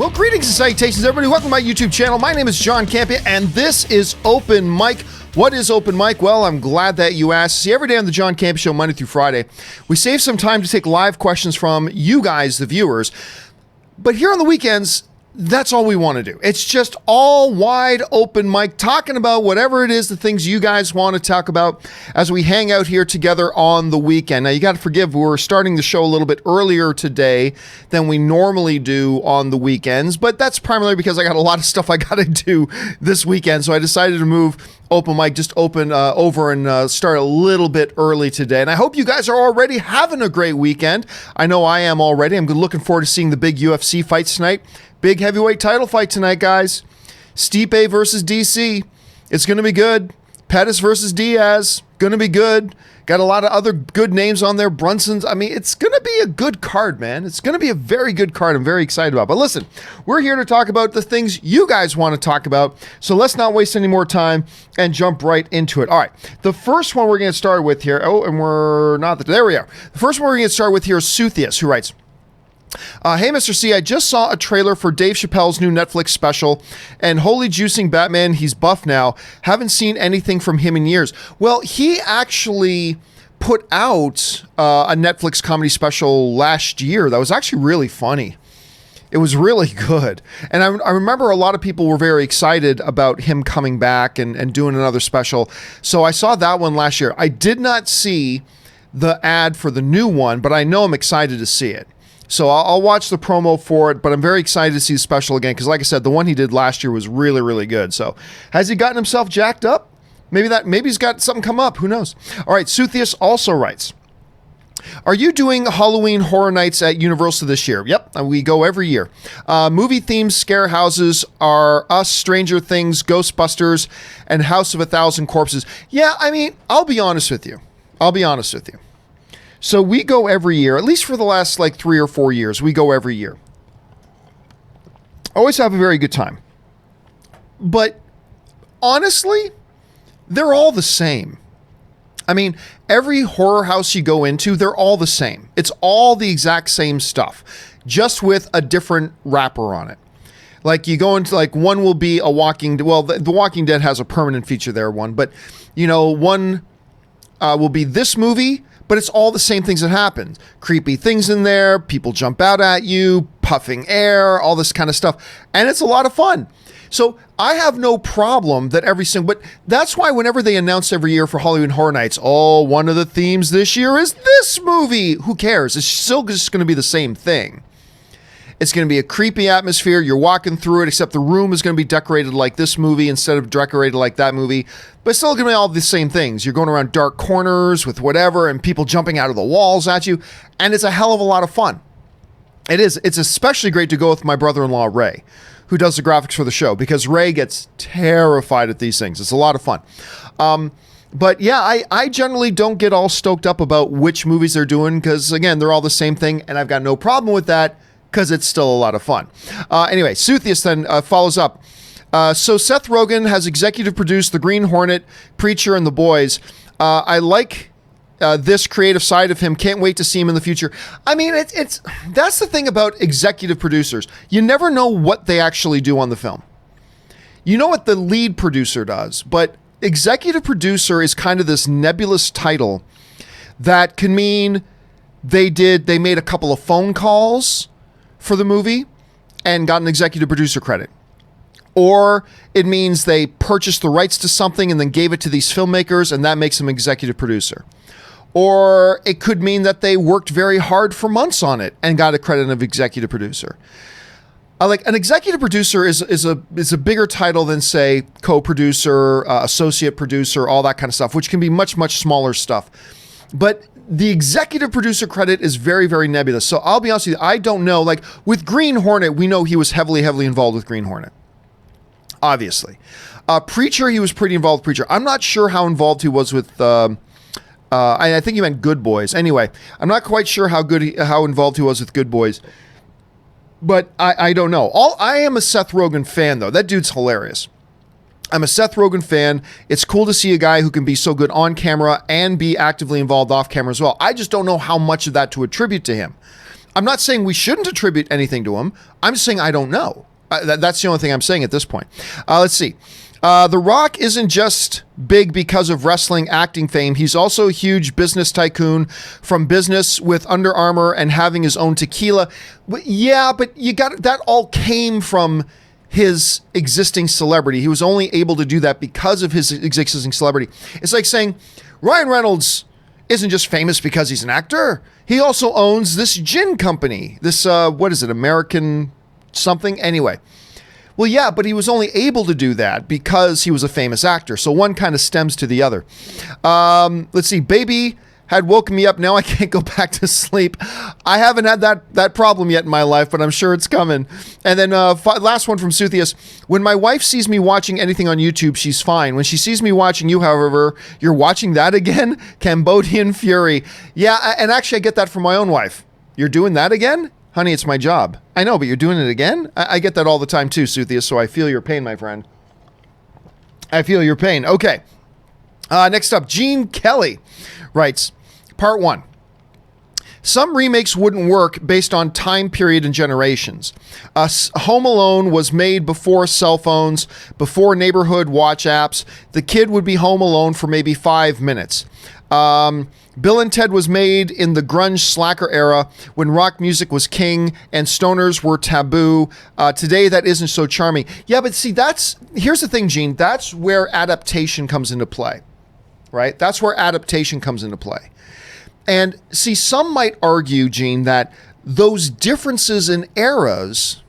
Well, greetings and salutations, everybody. Welcome to my YouTube channel. My name is John Campea, and this is Open Mic. What is Open Mic? Well, I'm glad that you asked. See, every day on the John Campea Show, Monday through Friday, we save some time to take live questions from you guys, the viewers. But here on the weekends, that's all we want to do. It's just all wide open mic, talking about whatever it is, the things you guys want to talk about as we hang out here together on the weekend. Now, you got to forgive, we're starting the show a little bit earlier today than we normally do on the weekends, but that's primarily because I got a lot of stuff I got to do this weekend, so I decided to move Open Mic just open over and start a little bit early today. And I hope you guys are already having a great weekend. I know I am already. I'm looking forward to seeing the big UFC fights tonight. Big heavyweight title fight tonight, guys. Stipe versus DC. It's going to be good. Pettis versus Diaz. Going to be good. Got a lot of other good names on there. Brunson's. I mean, it's going to be a good card, man. It's going to be a very good card. I'm very excited about. But listen, we're here to talk about the things you guys want to talk about. So let's not waste any more time and jump right into it. All right. The first one we're going to start with here. Oh, and we're not. There we are. The first one we're going to start with here is Suthius, who writes, hey, Mr. C, I just saw a trailer for Dave Chappelle's new Netflix special, and holy juicing Batman, he's buff now. Haven't seen anything from him in years. Well, he actually put out a Netflix comedy special last year that was actually really funny. It was really good. And I remember a lot of people were very excited about him coming back and doing another special. So I saw that one last year. I did not see the ad for the new one, but I know I'm excited to see it. So I'll watch the promo for it, but I'm very excited to see the special again because, like I said, the one he did last year was really, really good. So has he gotten himself jacked up? Maybe he's got something come up. Who knows? All right, Suthius also writes, are you doing Halloween Horror Nights at Universal this year? Yep, we go every year. Movie-themed scare houses are Us, Stranger Things, Ghostbusters, and House of a Thousand Corpses. Yeah, I mean, I'll be honest with you. So we go every year, at least for the last like 3 or 4 years, we go every year. Always have a very good time. But honestly, they're all the same. I mean, every horror house you go into, they're all the same. It's all the exact same stuff, just with a different wrapper on it. Like you go into like one will be a Walking, well, the Walking Dead has a permanent feature there, one, but you know, one will be this movie, but it's all the same things that happen. Creepy things in there, people jump out at you, puffing air, all this kind of stuff. And it's a lot of fun. So I have no problem that every single, but that's why whenever they announce every year for Halloween Horror Nights, oh, one of the themes this year is this movie. Who cares? It's still just going to be the same thing. It's going to be a creepy atmosphere. You're walking through it, except the room is going to be decorated like this movie instead of decorated like that movie. But it's still going to be all the same things. You're going around dark corners with whatever and people jumping out of the walls at you. And it's a hell of a lot of fun. It is. It's especially great to go with my brother-in-law, Ray, who does the graphics for the show, because Ray gets terrified at these things. It's a lot of fun. But yeah, I generally don't get all stoked up about which movies they're doing because, again, they're all the same thing. And I've got no problem with that, because it's still a lot of fun. Anyway, Suthius then follows up. So Seth Rogen has executive produced The Green Hornet, Preacher, and The Boys. I like this creative side of him. Can't wait to see him in the future. I mean, it's that's the thing about executive producers. You never know what they actually do on the film. You know what the lead producer does, but executive producer is kind of this nebulous title that can mean they made a couple of phone calls for the movie and got an executive producer credit. Or it means they purchased the rights to something and then gave it to these filmmakers and that makes them executive producer. Or it could mean that they worked very hard for months on it and got a credit of executive producer. Like an executive producer is a bigger title than, say, co-producer, associate producer, all that kind of stuff, which can be much, much smaller stuff. But the executive producer credit is very, very nebulous. So I'll be honest with you, I don't know. Like with Green Hornet, we know he was heavily, heavily involved with Green Hornet. Obviously. Preacher, he was pretty involved with Preacher. I'm not sure how involved he was with, I think he meant Good Boys. Anyway, I'm not quite sure how involved he was with Good Boys. But I don't know. I am a Seth Rogen fan, though. That dude's hilarious. I'm a Seth Rogen fan. It's cool to see a guy who can be so good on camera and be actively involved off camera as well. I just don't know how much of that to attribute to him. I'm not saying we shouldn't attribute anything to him. I'm just saying I don't know. That's the only thing I'm saying at this point. Let's see. The Rock isn't just big because of wrestling acting fame. He's also a huge business tycoon, from business with Under Armour and having his own tequila. Yeah, but that all came from his existing celebrity. He was only able to do that because of his existing celebrity. It's like saying Ryan Reynolds isn't just famous because he's an actor. He also owns this gin company. This, what is it, American something? Anyway. Well, yeah, but he was only able to do that because he was a famous actor. So one kind of stems to the other. Let's see. Baby had woken me up. Now I can't go back to sleep. I haven't had that problem yet in my life, but I'm sure it's coming. And then last one from Suthius. When my wife sees me watching anything on YouTube, she's fine. When she sees me watching you, however, you're watching that again? Cambodian Fury. Yeah, and actually I get that from my own wife. You're doing that again? Honey, it's my job. I know, but you're doing it again? I get that all the time too, Suthius, so I feel your pain, my friend. I feel your pain. Okay. Next up, Gene Kelly writes, Part 1. Some remakes wouldn't work based on time period and generations. Home Alone was made before cell phones, before neighborhood watch apps. The kid would be home alone for maybe 5 minutes. Bill and Ted was made in the grunge slacker era when rock music was king and stoners were taboo. Today, that isn't so charming. Yeah, but see, here's the thing, Gene. That's where adaptation comes into play, right? That's where adaptation comes into play. And see, some might argue, Gene, that those differences in eras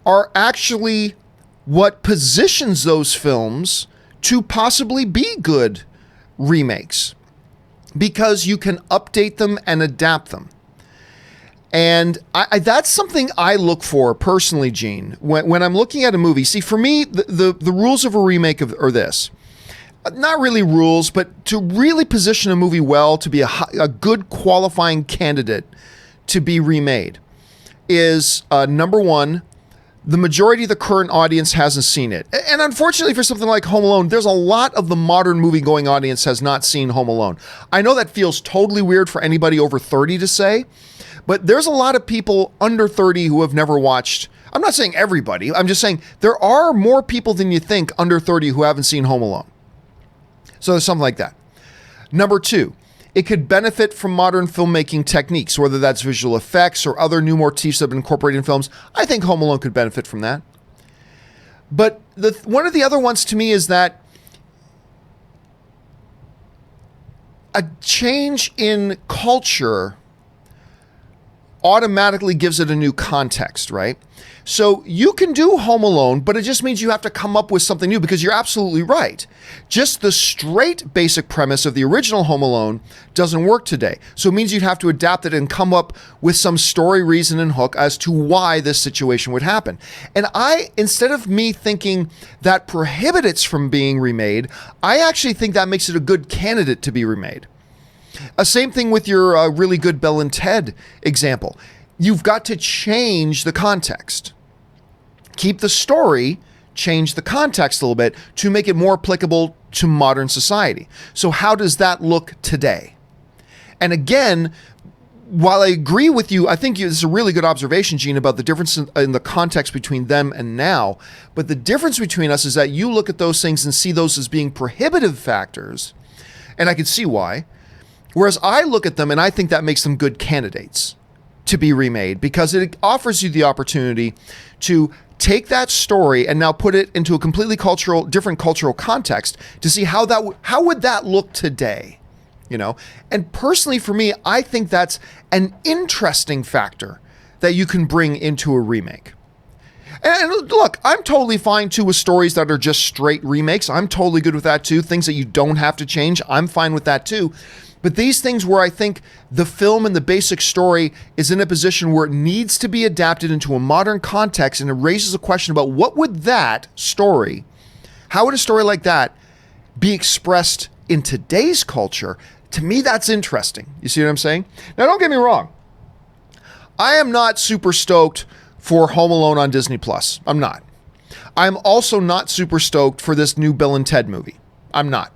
are actually what positions those films to possibly be good remakes, because you can update them and adapt them. And that's something I look for personally, Gene, when I'm looking at a movie. See, for me, the rules of a remake are this. Not really rules, but to really position a movie well, to be a good qualifying candidate to be remade is, number one, the majority of the current audience hasn't seen it. And unfortunately for something like Home Alone, there's a lot of the modern movie-going audience has not seen Home Alone. I know that feels totally weird for anybody over 30 to say, but there's a lot of people under 30 who have never watched. I'm not saying everybody. I'm just saying there are more people than you think under 30 who haven't seen Home Alone. So there's something like that. Number two, it could benefit from modern filmmaking techniques, whether that's visual effects or other new motifs that have been incorporated in films. I think Home Alone could benefit from that. But one of the other ones to me is that a change in culture automatically gives it a new context, right? So you can do Home Alone, but it just means you have to come up with something new, because you're absolutely right. Just the straight basic premise of the original Home Alone doesn't work today. So it means you'd have to adapt it and come up with some story, reason, and hook as to why this situation would happen. And instead of me thinking that prohibits it from being remade, I actually think that makes it a good candidate to be remade. Same thing with your really good Bill and Ted example. You've got to change the context. Keep the story, change the context a little bit to make it more applicable to modern society. So how does that look today? And again, while I agree with you, I think this is a really good observation, Gene, about the difference in the context between them and now. But the difference between us is that you look at those things and see those as being prohibitive factors, and I can see why. Whereas I look at them and I think that makes them good candidates to be remade, because it offers you the opportunity to take that story and now put it into a completely different cultural context to see how would that look today, you know? And personally for me, I think that's an interesting factor that you can bring into a remake. And look, I'm totally fine too with stories that are just straight remakes. I'm totally good with that too. Things that you don't have to change, I'm fine with that too. But these things where I think the film and the basic story is in a position where it needs to be adapted into a modern context, and it raises a question about how would a story like that be expressed in today's culture? To me, that's interesting. You see what I'm saying? Now, don't get me wrong. I am not super stoked for Home Alone on Disney+. I'm not. I'm also not super stoked for this new Bill and Ted movie. I'm not.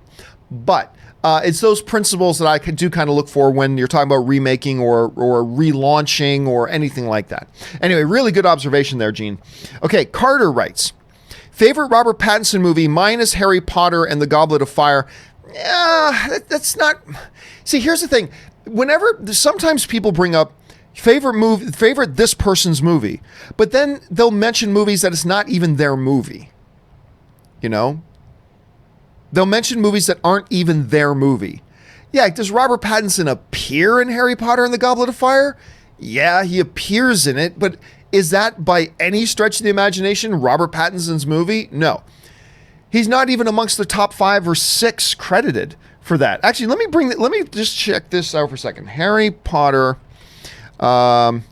But It's those principles that I do kind of look for when you're talking about remaking or relaunching or anything like that. Anyway, really good observation there, Gene. Okay, Carter writes, favorite Robert Pattinson movie minus Harry Potter and the Goblet of Fire. Yeah, that's not... See, here's the thing. Sometimes people bring up favorite this person's movie, but then they'll mention movies that it's not even their movie. You know? They'll mention movies that aren't even their movie. Yeah, does Robert Pattinson appear in Harry Potter and the Goblet of Fire? Yeah, he appears in it, but is that by any stretch of the imagination Robert Pattinson's movie? No. He's not even amongst the top 5 or 6 credited for that. Actually, let me just check this out for a second. Harry Potter, Goblet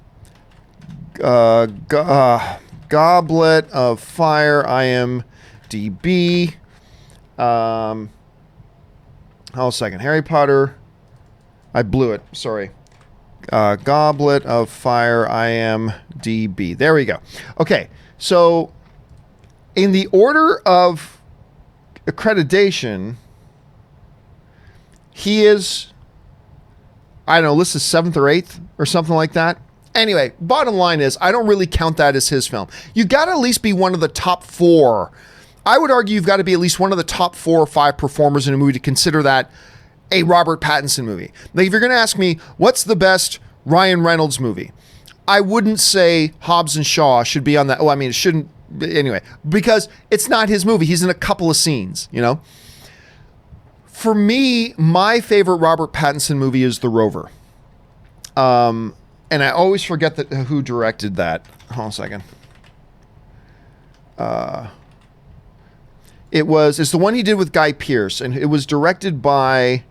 of Fire, IMDb. Hold a second. Harry Potter. I blew it. Sorry. Goblet of Fire, IMDb. There we go. Okay. So, in the order of accreditation, he is, I don't know, listed 7th or 8th or something like that. Anyway, bottom line is, I don't really count that as his film. You got to at least be one of the top 4. I would argue you've got to be at least one of the top 4 or 5 performers in a movie to consider that a Robert Pattinson movie. Like, if you're going to ask me, what's the best Ryan Reynolds movie? I wouldn't say Hobbs and Shaw should be on that. Oh, I mean, it shouldn't. Anyway, because it's not his movie. He's in a couple of scenes, you know? For me, my favorite Robert Pattinson movie is The Rover. And I always forget who directed that. Hold on a second. It's the one he did with Guy Pearce, and it was directed by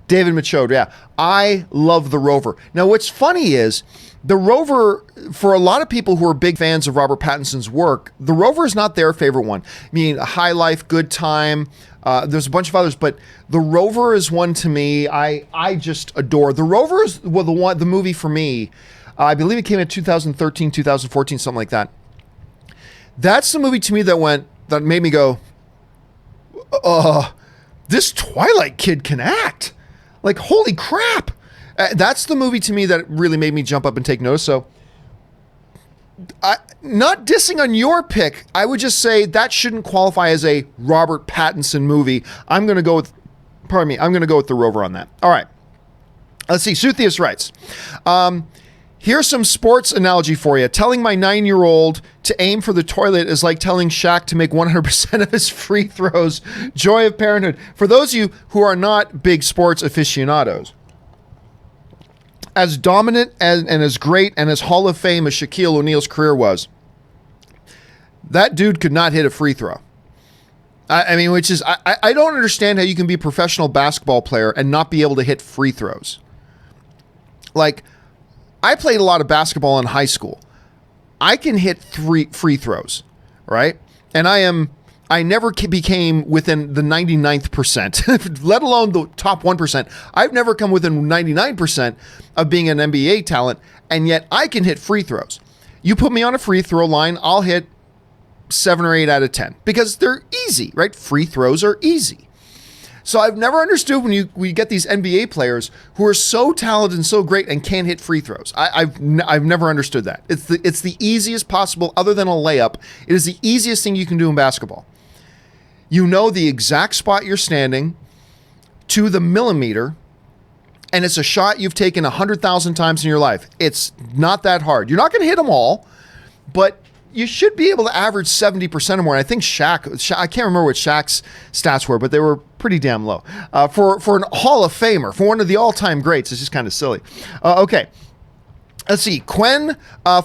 David Michôd. Yeah, I love The Rover. Now, what's funny is The Rover, for a lot of people who are big fans of Robert Pattinson's work, The Rover is not their favorite one. I mean, High Life, Good Time, there's a bunch of others, but The Rover is one to me I just adore. The Rover is the movie for me. I believe it came in 2013, 2014, something like that. That's the movie to me that made me go, this Twilight kid can act. Like, holy crap. That's the movie to me that really made me jump up and take notice. So, not dissing on your pick, I would just say that shouldn't qualify as a Robert Pattinson movie. I'm going to go with The Rover on that. All right. Let's see. Suthius writes, here's some sports analogy for you. Telling my 9-year-old to aim for the toilet is like telling Shaq to make 100% of his free throws. Joy of parenthood. For those of you who are not big sports aficionados, as dominant and as great and as Hall of Fame as Shaquille O'Neal's career was, that dude could not hit a free throw. I mean, which is, I don't understand how you can be a professional basketball player and not be able to hit free throws. Like, I played a lot of basketball in high school. I can hit 3 free throws, right? And I never became within the 99th percent, let alone the top 1%. I've never come within 99% of being an NBA talent, and yet I can hit free throws. You put me on a free throw line, I'll hit 7 or 8 out of 10 because they're easy, right? Free throws are easy. So I've never understood when we get these NBA players who are so talented and so great and can't hit free throws. I've never understood that. It's the easiest possible, other than a layup. It is the easiest thing you can do in basketball. You know the exact spot you're standing to the millimeter, and it's a shot you've taken 100,000 times in your life. It's not that hard. You're not going to hit them all, but you should be able to average 70% or more. And I think Shaq, I can't remember what Shaq's stats were, but they were pretty damn low. For an Hall of Famer, for one of the all-time greats, it's just kind of silly. Okay. Let's see. Quinn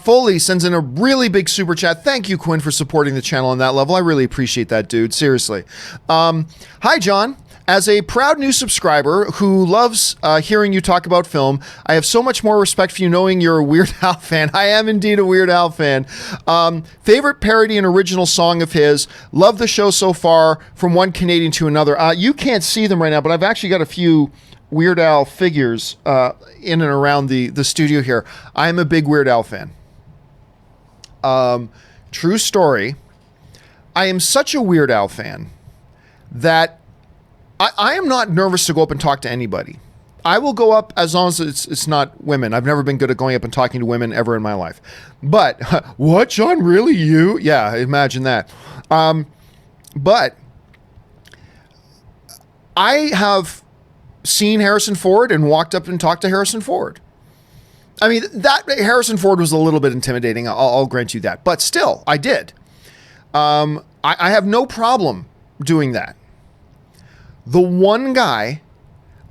Foley sends in a really big super chat. Thank you, Quinn, for supporting the channel on that level. I really appreciate that, dude. Seriously. Hi, John. As a proud new subscriber who loves hearing you talk about film, I have so much more respect for you knowing you're a Weird Al fan. I am indeed a Weird Al fan. Favorite parody and original song of his. Love the show so far from one Canadian to another. You can't see them right now, but I've actually got a few Weird Al figures in and around the studio here. I'm a big Weird Al fan. True story. I am such a Weird Al fan that I am not nervous to go up and talk to anybody. I will go up as long as it's not women. I've never been good at going up and talking to women ever in my life. But, what, John, really, you? Yeah, imagine that. But I have seen Harrison Ford and walked up and talked to Harrison Ford. I mean, that Harrison Ford was a little bit intimidating. I'll grant you that. But still, I did. I have no problem doing that. The one guy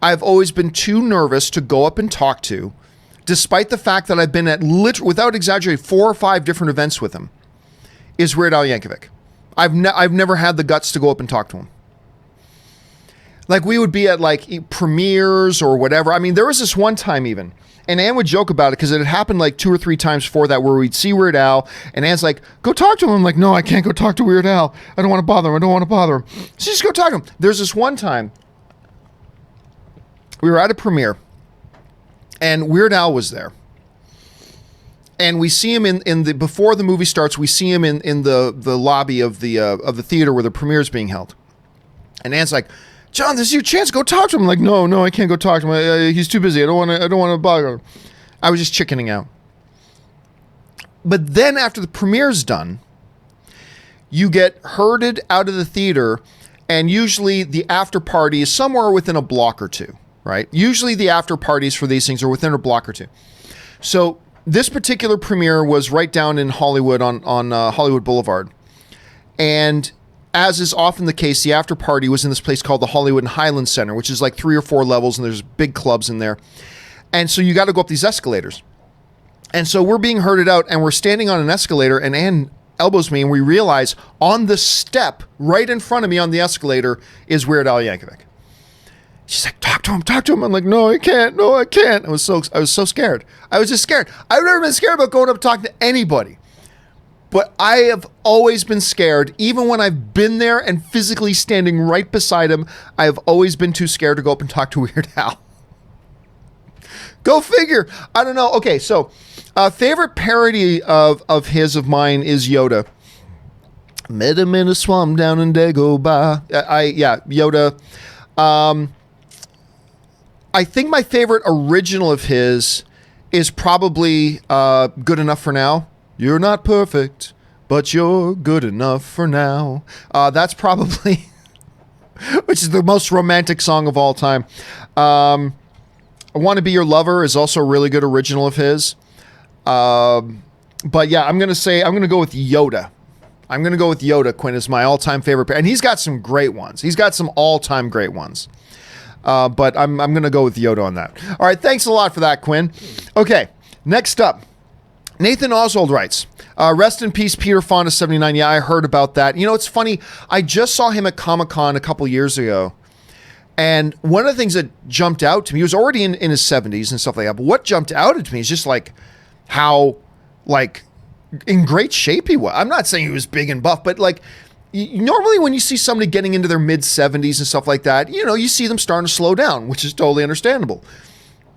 I've always been too nervous to go up and talk to, despite the fact that I've been at, without exaggerating, 4 or 5 different events with him, is Weird Al Yankovic. I've never had the guts to go up and talk to him. Like, we would be at, like, premieres or whatever. I mean, there was this one time even, and Ann would joke about it because it had happened like 2 or 3 times before that where we'd see Weird Al, and Ann's like, go talk to him. I'm like, no, I can't go talk to Weird Al. I don't want to bother him. So just go talk to him. There's this one time, we were at a premiere, and Weird Al was there. And we see him in the before the movie starts, we see him in the lobby of the theater where the premiere is being held. And Ann's like, John, this is your chance. Go talk to him. I'm like, no, I can't go talk to him. He's too busy. I don't want to bother him. I was just chickening out. But then after the premiere's done, you get herded out of the theater, and usually the after party is somewhere within a block or two, right? Usually the after parties for these things are within a block or two. So this particular premiere was right down in Hollywood on Hollywood Boulevard. And as is often the case, the after party was in this place called the Hollywood and Highland Center, which is like 3 or 4 levels, and there's big clubs in there. And so you got to go up these escalators. And so we're being herded out, and we're standing on an escalator, and Ann elbows me, and we realize on the step right in front of me on the escalator is Weird Al Yankovic. She's like, talk to him. I'm like, no, I can't. I was so scared. I was just scared. I've never been scared about going up and talking to anybody. But I have always been scared, even when I've been there and physically standing right beside him, I have always been too scared to go up and talk to Weird Al. Go figure. I don't know. Okay, so favorite parody of mine is Yoda. Met him in a swamp down in Dagobah. Yoda. I think my favorite original of his is probably Good Enough for Now. You're not perfect, but you're good enough for now. That's probably, which is the most romantic song of all time. I Want to Be Your Lover is also a really good original of his. But yeah, I'm going to go with Yoda. I'm going to go with Yoda, Quinn, is my all-time favorite. And he's got some great ones. He's got some all-time great ones. But I'm going to go with Yoda on that. All right, thanks a lot for that, Quinn. Okay, next up. Nathan Oswald writes, rest in peace, Peter Fonda 79. Yeah, I heard about that. You know, it's funny. I just saw him at Comic-Con a couple years ago. And one of the things that jumped out to me, he was already in his 70s and stuff like that. But what jumped out at me is just like how like in great shape he was. I'm not saying he was big and buff, but like normally when you see somebody getting into their mid 70s and stuff like that, you know, you see them starting to slow down, which is totally understandable.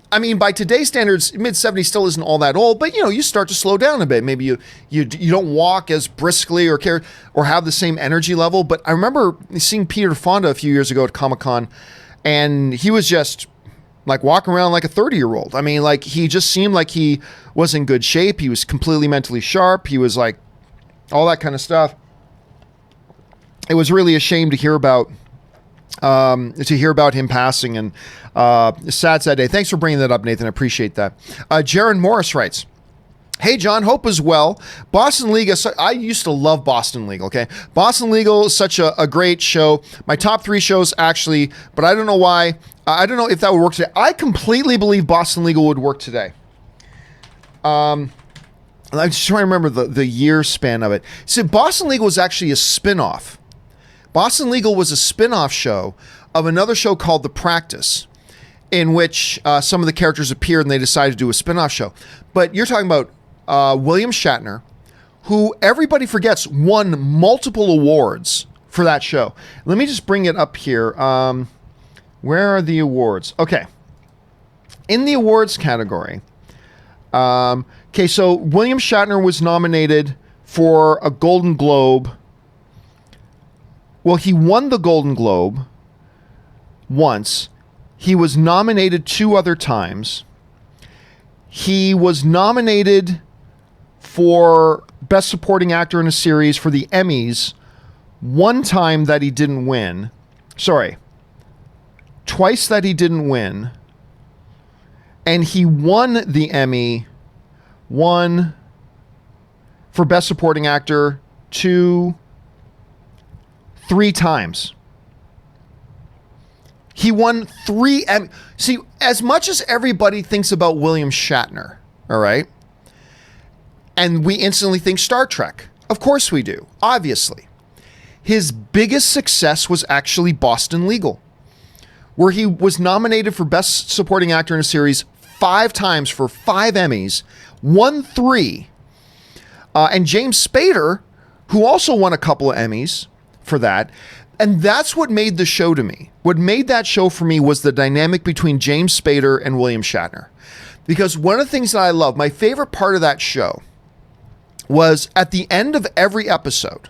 I mean, by today's standards, mid 70s still isn't all that old, but you know, you start to slow down a bit. Maybe you don't walk as briskly or have the same energy level. But I remember seeing Peter Fonda a few years ago at Comic-Con, and he was just like walking around like a 30-year-old. I mean, like he just seemed like he was in good shape. He was completely mentally sharp. He was like all that kind of stuff. It was really a shame to hear about him passing, and sad day. Thanks for bringing that up, Nathan. I appreciate that. Jaron Morris writes, hey, John, hope as well. Boston Legal, I used to love Boston Legal, okay? Boston Legal is such a great show. My top 3 shows, actually, but I don't know why. I don't know if that would work today. I completely believe Boston Legal would work today. I'm just trying to remember the year span of it. See, Boston Legal was actually a spin-off. Boston Legal was a spin-off show of another show called The Practice, in which some of the characters appeared and they decided to do a spin-off show. But you're talking about William Shatner, who everybody forgets won multiple awards for that show. Let me just bring it up here. Where are the awards? Okay. In the awards category, so William Shatner was nominated for a Golden Globe. Well, he won the Golden Globe once. He was nominated 2 other times. He was nominated for Best Supporting Actor in a Series for the Emmys 1 time that he didn't win. Sorry. Twice that he didn't win. And he won the Emmy 1 for Best Supporting Actor 2, 3 times. He won 3 Emmy. See, as much as everybody thinks about William Shatner, all right, and we instantly think Star Trek. Of course we do, obviously. His biggest success was actually Boston Legal, where he was nominated for Best Supporting Actor in a Series 5 times for 5 Emmys, won 3. And James Spader, who also won a couple of Emmys for that. And that's what made the show to me. What made that show for me was the dynamic between James Spader and William Shatner. Because one of the things that I love, my favorite part of that show, was at the end of every episode.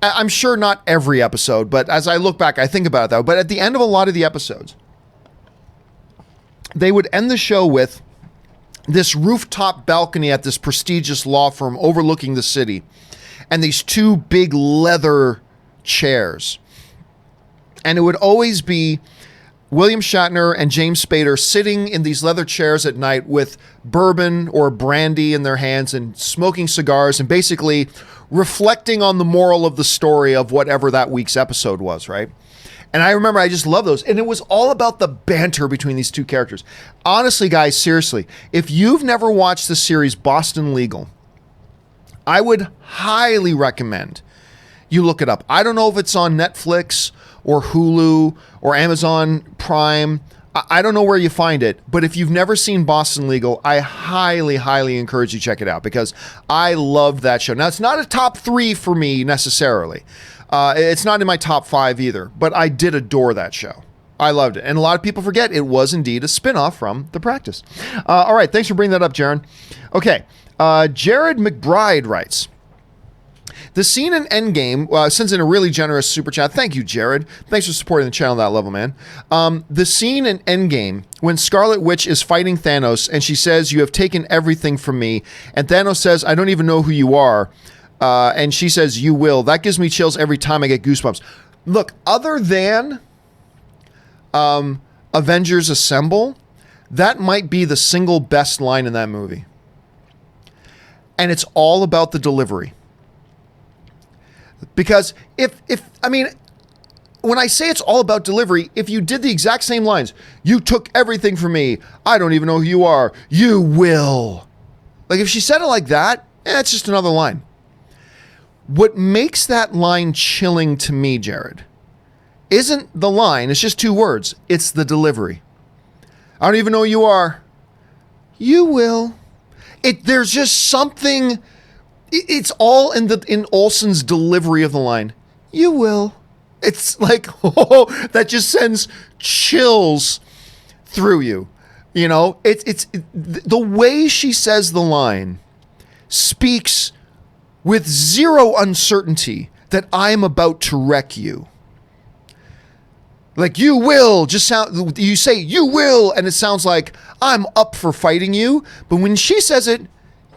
I'm sure not every episode, but as I look back, I think about it though. But at the end of a lot of the episodes, they would end the show with this rooftop balcony at this prestigious law firm overlooking the city, and these 2 big leather chairs. And it would always be William Shatner and James Spader sitting in these leather chairs at night with bourbon or brandy in their hands and smoking cigars and basically reflecting on the moral of the story of whatever that week's episode was, right? And I remember I just love those. And it was all about the banter between these 2 characters. Honestly, guys, seriously, if you've never watched the series Boston Legal, I would highly recommend you look it up. I don't know if it's on Netflix or Hulu or Amazon Prime. I don't know where you find it, but if you've never seen Boston Legal, I highly, highly encourage you to check it out because I loved that show. Now, it's not a top 3 for me necessarily. It's not in my top 5 either, but I did adore that show. I loved it. And a lot of people forget it was indeed a spinoff from The Practice. All right. Thanks for bringing that up, Jaron. Okay. Jared McBride writes, the scene in Endgame sends in a really generous super chat. Thank you, Jared. Thanks for supporting the channel at that level, man. The scene in Endgame when Scarlet Witch is fighting Thanos and she says, "You have taken everything from me." And Thanos says, "I don't even know who you are." And she says, "You will." That gives me chills every time I get goosebumps. Look, other than Avengers Assemble, that might be the single best line in that movie. And it's all about the delivery. Because when I say it's all about delivery, if you did the exact same lines, "You took everything from me. I don't even know who you are. You will." Like if she said it like that, it's just another line. What makes that line chilling to me, Jared, isn't the line. It's just 2 words. It's the delivery. "I don't even know who you are. You will." There's just something. It's all in Olsen's delivery of the line. "You will." It's like, oh, that just sends chills through you. You know, it's the way she says the line speaks with zero uncertainty that I'm about to wreck you. Like, "You will," you say "you will," and it sounds like I'm up for fighting you. But when she says it,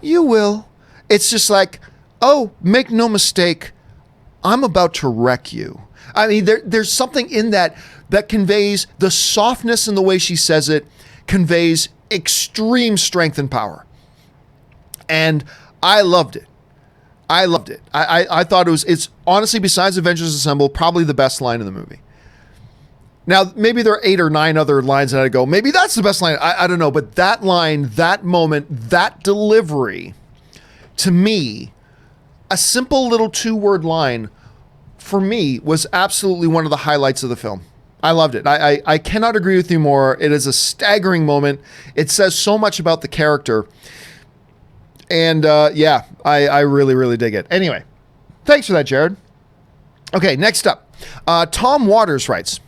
"You will," it's just like, oh, make no mistake, I'm about to wreck you. I mean, there's something in that conveys the softness in the way she says it, conveys extreme strength and power. And I loved it. I thought it's honestly, besides Avengers Assemble, probably the best line in the movie. Now, maybe there are 8 or 9 other lines that I go, maybe that's the best line. I don't know. But that line, that moment, that delivery, to me, a simple little 2-word line, for me, was absolutely one of the highlights of the film. I loved it. I cannot agree with you more. It is a staggering moment. It says so much about the character. And yeah, I really, really dig it. Anyway, thanks for that, Jared. Okay, next up. Tom Waters writes,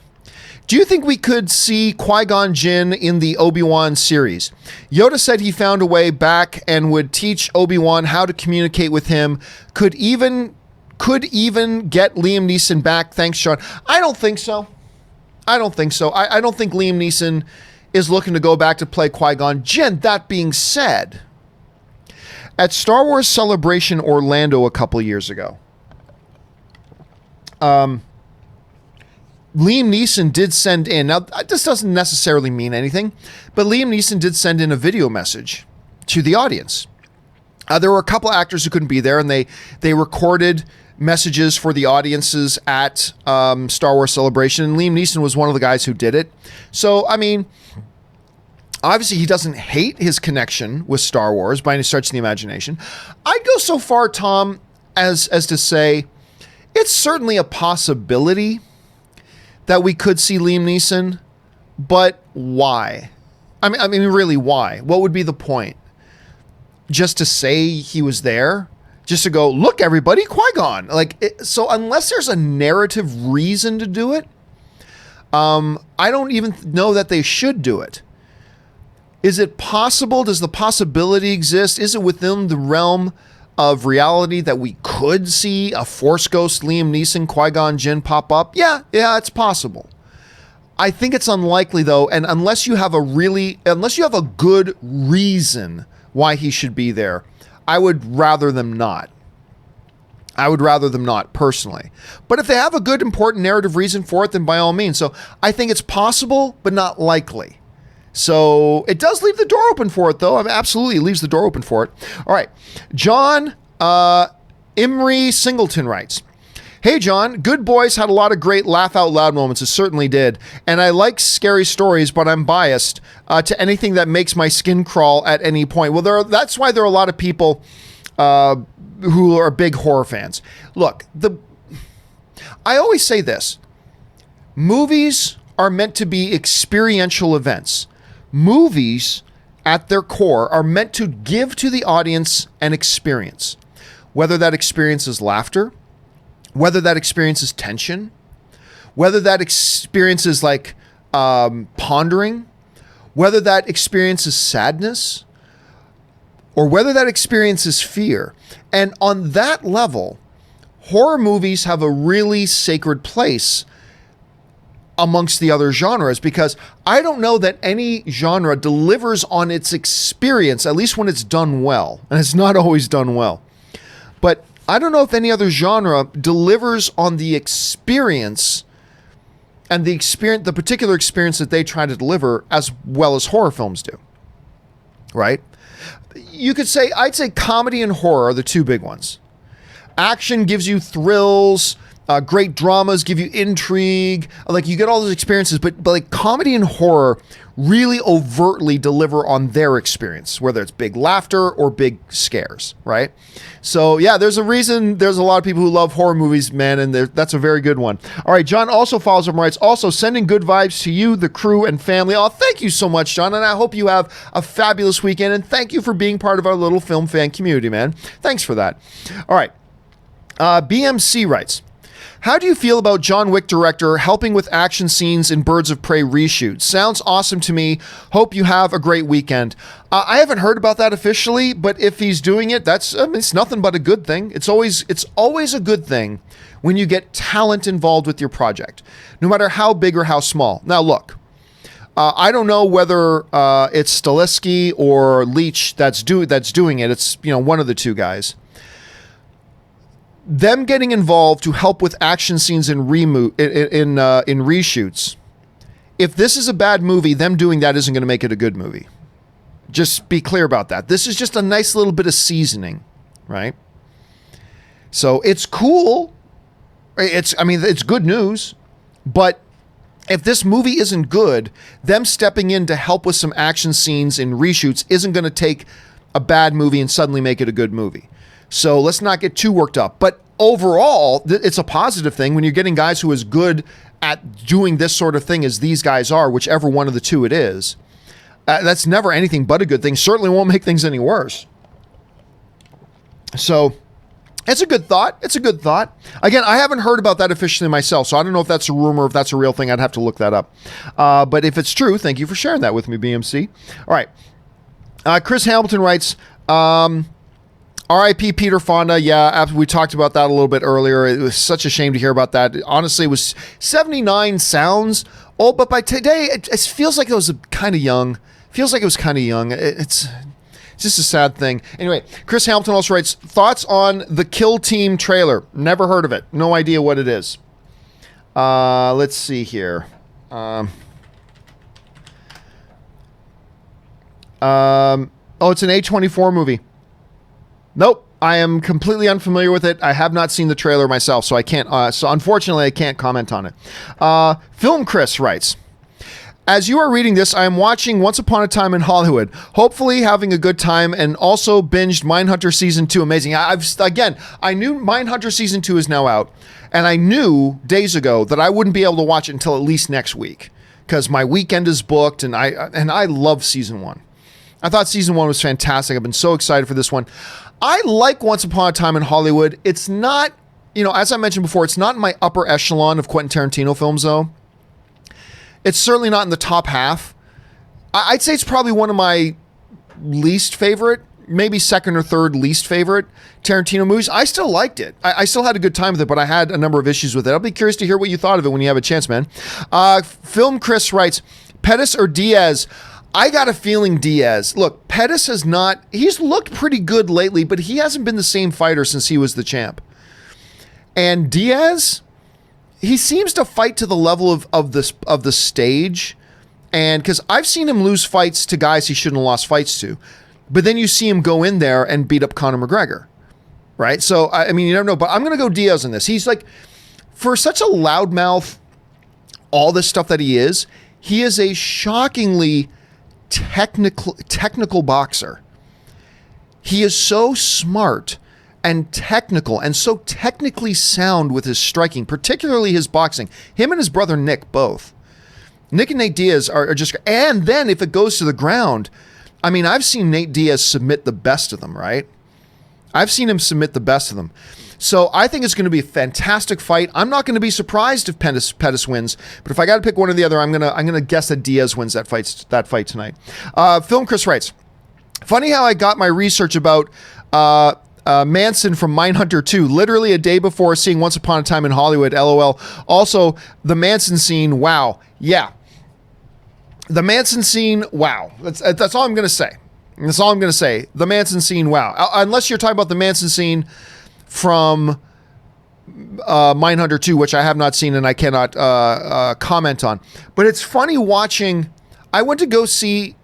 "Do you think we could see Qui-Gon Jinn in the Obi-Wan series? Yoda said he found a way back and would teach Obi-Wan how to communicate with him. Could even get Liam Neeson back. Thanks, Sean." I don't think so. I don't think so. I don't think Liam Neeson is looking to go back to play Qui-Gon Jinn. That being said, at Star Wars Celebration Orlando a couple years ago, Liam Neeson did send in, now this doesn't necessarily mean anything, but Liam Neeson did send in a video message to the audience. There were a couple actors who couldn't be there, and they recorded messages for the audiences at Star Wars Celebration, and Liam Neeson was one of the guys who did it. So, I mean, obviously he doesn't hate his connection with Star Wars by any stretch of the imagination. I'd go so far, Tom, as to say it's certainly a possibility that we could see Liam Neeson, but why? I mean, really, why? What would be the point? Just to say he was there? Just to go, look, everybody, Qui-Gon. So unless there's a narrative reason to do it, I don't even know that they should do it. Is it possible? Does the possibility exist? Is it within the realm of reality that we could see a Force Ghost Liam Neeson, Qui-Gon Jinn pop up? Yeah, it's possible. I think it's unlikely, though, and unless you have a good reason why he should be there, I would rather them not. I would rather them not, personally. But if they have a good, important narrative reason for it, then by all means. So I think it's possible, but not likely. So it does leave the door open for it, though. I mean, absolutely, it leaves the door open for it. All right. John Imrie Singleton writes, "Hey, John, Good Boys had a lot of great laugh out loud moments. It certainly did. And I like scary stories, but I'm biased to anything that makes my skin crawl at any point." Well, that's why there are a lot of people who are big horror fans. Look, I always say this. Movies are meant to be experiential events. Movies, at their core, are meant to give to the audience an experience. Whether that experience is laughter, whether that experience is tension, whether that experience is like pondering, whether that experience is sadness, or whether that experience is fear. And on that level, horror movies have a really sacred place amongst the other genres, because I don't know that any genre delivers on its experience, at least when it's done well. And it's not always done well. But I don't know if any other genre delivers on the experience and the particular experience that they try to deliver as well as horror films do. Right? I'd say comedy and horror are the two big ones. Action gives you thrills. Great dramas give you intrigue. Like, you get all those experiences, but like comedy and horror really overtly deliver on their experience, whether it's big laughter or big scares, right? So yeah, there's a reason there's a lot of people who love horror movies, man, and that's a very good one. All right, John also follows up and writes, "Also sending good vibes to you, the crew, and family." Oh, thank you so much, John, and I hope you have a fabulous weekend, and thank you for being part of our little film fan community, man. Thanks for that. All right, BMC writes, "How do you feel about John Wick director helping with action scenes in Birds of Prey reshoots? Sounds awesome to me. Hope you have a great weekend." I haven't heard about that officially, but if he's doing it, it's nothing but a good thing. It's always a good thing when you get talent involved with your project, no matter how big or how small. Now, look, I don't know whether it's Stileski or Leach that's doing it. It's one of the two guys. Them getting involved to help with action scenes in reshoots. If this is a bad movie, them doing that isn't going to make it a good movie. Just be clear about that. This is just a nice little bit of seasoning, right? So it's cool. It's good news, but if this movie isn't good, them stepping in to help with some action scenes in reshoots isn't going to take a bad movie and suddenly make it a good movie. So let's not get too worked up. But overall, it's a positive thing when you're getting guys who are as good at doing this sort of thing as these guys are, whichever one of the two it is. That's never anything but a good thing. Certainly won't make things any worse. So it's a good thought. It's a good thought. Again, I haven't heard about that officially myself, so I don't know if that's a rumor, if that's a real thing. I'd have to look that up. But if it's true, thank you for sharing that with me, BMC. All right. Chris Hamilton writes, R.I.P. Peter Fonda. Yeah, we talked about that a little bit earlier. It was such a shame to hear about that. Honestly, it was 79 sounds old, but by today, it feels like it was kind of young. Feels like it was kind of young. It's just a sad thing. Anyway, Chris Hamilton also writes, thoughts on the Kill Team trailer. Never heard of it. No idea what it is. Let's see here. Oh, it's an A24 movie. Nope. I am completely unfamiliar with it. I have not seen the trailer myself, so I can't. So unfortunately, I can't comment on it. Film Chris writes, as you are reading this, I am watching Once Upon a Time in Hollywood, hopefully having a good time, and also binged Mindhunter Season 2. Amazing. I knew Mindhunter Season 2 is now out, and I knew days ago that I wouldn't be able to watch it until at least next week, because my weekend is booked, and I love Season 1. I thought Season 1 was fantastic. I've been so excited for this one. I like Once Upon a Time in Hollywood. It's not, as I mentioned before, it's not in my upper echelon of Quentin Tarantino films, though. It's certainly not in the top half. I'd say it's probably one of my least favorite, maybe second or third least favorite Tarantino movies. I still liked it. I still had a good time with it, but I had a number of issues with it. I'll be curious to hear what you thought of it when you have a chance, man. Film Chris writes, Pettis or Diaz? I got a feeling Diaz. Look, Pettis he's looked pretty good lately, but he hasn't been the same fighter since he was the champ. And Diaz, he seems to fight to the level of the stage, and because I've seen him lose fights to guys he shouldn't have lost fights to, but then you see him go in there and beat up Conor McGregor, right? So I mean, you never know. But I'm gonna go Diaz on this. He's like, for such a loudmouth, all this stuff that he is a shockingly technical boxer. He is so smart and technical and so technically sound with his striking, particularly his boxing. Him and his brother Nick both. Nick and Nate Diaz are just, and then if it goes to the ground, I mean, I've seen Nate Diaz submit the best of them, right? I've seen him submit the best of them. So I think it's going to be a fantastic fight. I'm not going to be surprised if Pettis wins, but if I got to pick one or the other, I'm gonna guess that Diaz wins that fight tonight. Film Chris writes, funny how I got my research about Manson from Mindhunter 2 literally a day before seeing Once Upon a Time in Hollywood. LOL. Also, the Manson scene. Wow. Yeah. The Manson scene. Wow. That's all I'm gonna say. That's all I'm gonna say. The Manson scene. Wow. Unless you're talking about the Manson scene from Mindhunter 2, which I have not seen and I cannot comment on. But it's funny watching. I went to go see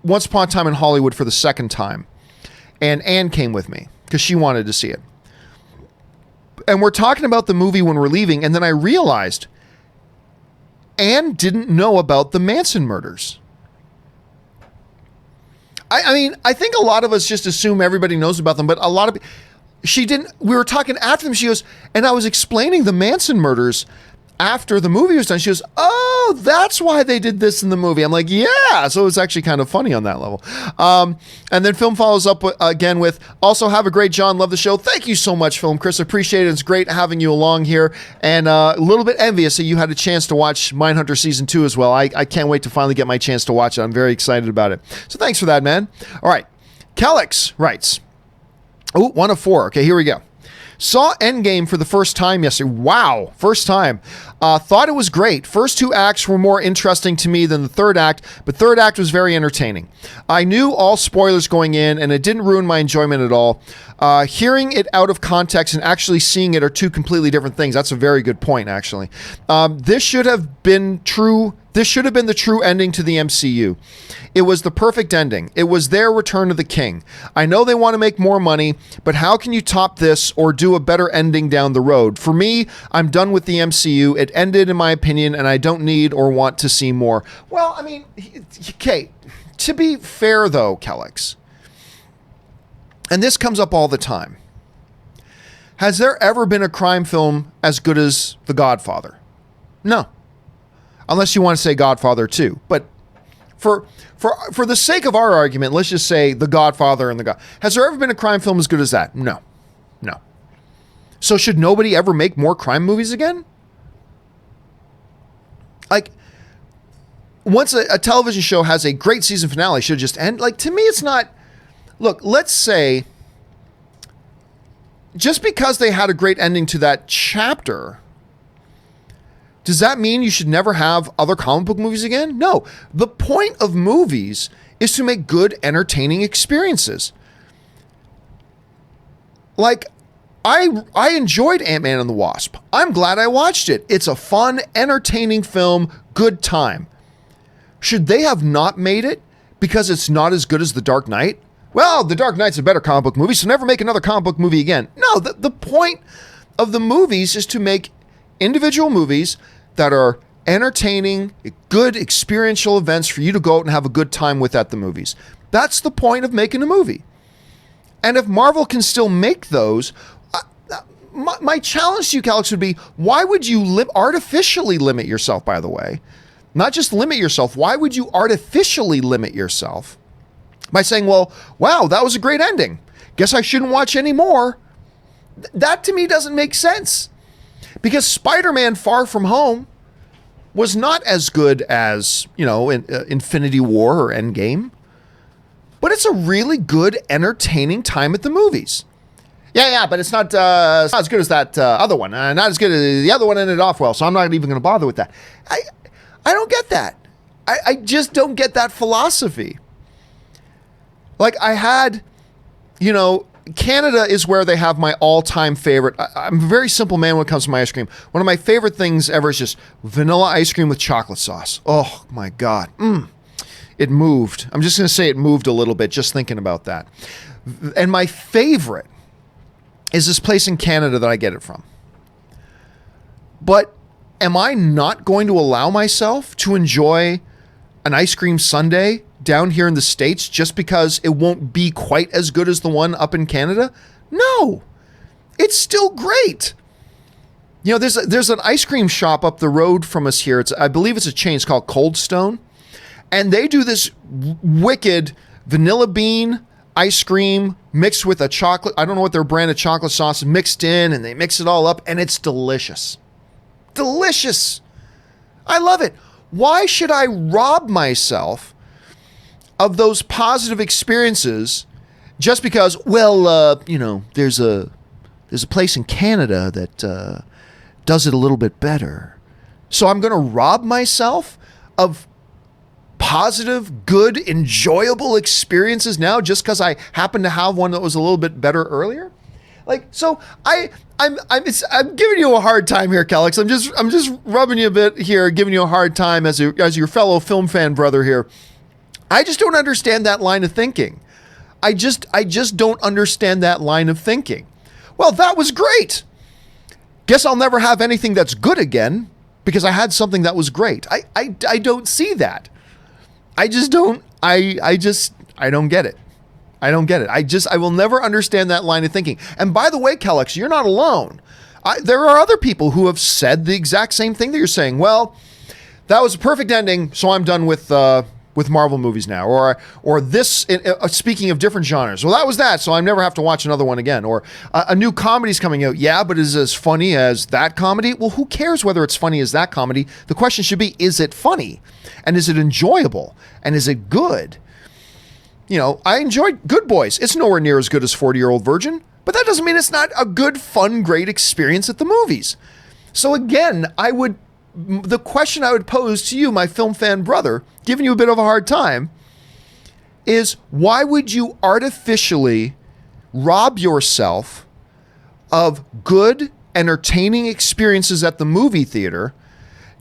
Once Upon a Time in Hollywood for the second time, and Anne came with me because she wanted to see it. And we're talking about the movie when we're leaving, and then I realized Anne didn't know about the Manson murders. I mean, I think a lot of us just assume everybody knows about them, but a lot of she didn't. We were talking after them. She goes, and I was explaining the Manson murders after the movie was done. She goes, oh, that's why they did this in the movie. I'm like, yeah. So it's actually kind of funny on that level. And then Film follows up again with, also have a great John. Love the show. Thank you so much, Film Chris. Appreciate it. It's great having you along here. And a little bit envious that you had a chance to watch Mindhunter Season 2 as well. I can't wait to finally get my chance to watch it. I'm very excited about it. So thanks for that, man. All right. Calix writes, oh, 1 of 4. Okay, here we go. Saw Endgame for the first time yesterday. Wow, first time. Thought it was great. First 2 acts were more interesting to me than the third act, but third act was very entertaining. I knew all spoilers going in, and it didn't ruin my enjoyment at all. Hearing it out of context and actually seeing it are 2 completely different things. That's a very good point, actually. This should have been true. This should have been the true ending to the MCU. It was the perfect ending. It was their return to the king. I know they want to make more money, but how can you top this or do a better ending down the road? For me, I'm done with the MCU. It ended, in my opinion, and I don't need or want to see more. Well, I mean, okay, to be fair, though, Kellex, and this comes up all the time, has there ever been a crime film as good as The Godfather? No. Unless you want to say Godfather 2. But for the sake of our argument, let's just say The Godfather and Has there ever been a crime film as good as that? No. No. So should nobody ever make more crime movies again? Like, once a television show has a great season finale, should just end? Like, to me, it's not... Look, let's say, just because they had a great ending to that chapter... Does that mean you should never have other comic book movies again? No. The point of movies is to make good, entertaining experiences. Like, I enjoyed Ant-Man and the Wasp. I'm glad I watched it. It's a fun, entertaining film, good time. Should they have not made it because it's not as good as The Dark Knight? Well, The Dark Knight's a better comic book movie, so never make another comic book movie again. No, the point of the movies is to make individual movies that are entertaining, good experiential events for you to go out and have a good time with at the movies. That's the point of making a movie. And if Marvel can still make those, my challenge to you, Calix, would be, why would you artificially limit yourself, by the way? Not just limit yourself, why would you artificially limit yourself by saying, well, wow, that was a great ending. Guess I shouldn't watch any more. That to me doesn't make sense. Because Spider-Man Far From Home was not as good as, Infinity War or Endgame. But it's a really good, entertaining time at the movies. Yeah, but it's not as good as that other one. Not as good as the other one ended off well, so I'm not even going to bother with that. I don't get that. I just don't get that philosophy. Like, I had, Canada is where they have my all-time favorite. I'm a very simple man when it comes to my ice cream. One of my favorite things ever is just vanilla ice cream with chocolate sauce. Oh, my God. It moved. I'm just going to say it moved a little bit just thinking about that. And my favorite is this place in Canada that I get it from. But am I not going to allow myself to enjoy an ice cream sundae down here in the States just because it won't be quite as good as the one up in Canada? No, it's still great. There's an ice cream shop up the road from us here. I believe it's a chain. It's called Cold Stone. And they do this wicked vanilla bean ice cream mixed with a chocolate, I don't know what their brand of chocolate sauce is, mixed in, and they mix it all up, and it's delicious. Delicious. I love it. Why should I rob myself of those positive experiences just because, there's a place in Canada that does it a little bit better. So I'm going to rob myself of positive, good, enjoyable experiences now just because I happen to have one that was a little bit better earlier? Like, so I'm giving you a hard time here, Calix. I'm just rubbing you a bit here, giving you a hard time as your fellow film fan brother here. I just don't understand that line of thinking. I just don't understand that line of thinking. Well, that was great. Guess I'll never have anything that's good again because I had something that was great. I don't see that. I just don't. I don't get it. I don't get it. I will never understand that line of thinking. And by the way, Calix, you're not alone. There are other people who have said the exact same thing that you're saying. Well, that was a perfect ending, so I'm done with Marvel movies now. Or this, speaking of different genres, well, that was that, so I never have to watch another one again. Or a new comedy's coming out. Yeah, but is it as funny as that comedy? Well, who cares whether it's funny as that comedy? The question should be, is it funny? And is it enjoyable? And is it good? I enjoyed Good Boys. It's nowhere near as good as 40-Year-Old Virgin, but that doesn't mean it's not a good, fun, great experience at the movies. So again, the question I would pose to you, my film fan brother, giving you a bit of a hard time, is why would you artificially rob yourself of good, entertaining experiences at the movie theater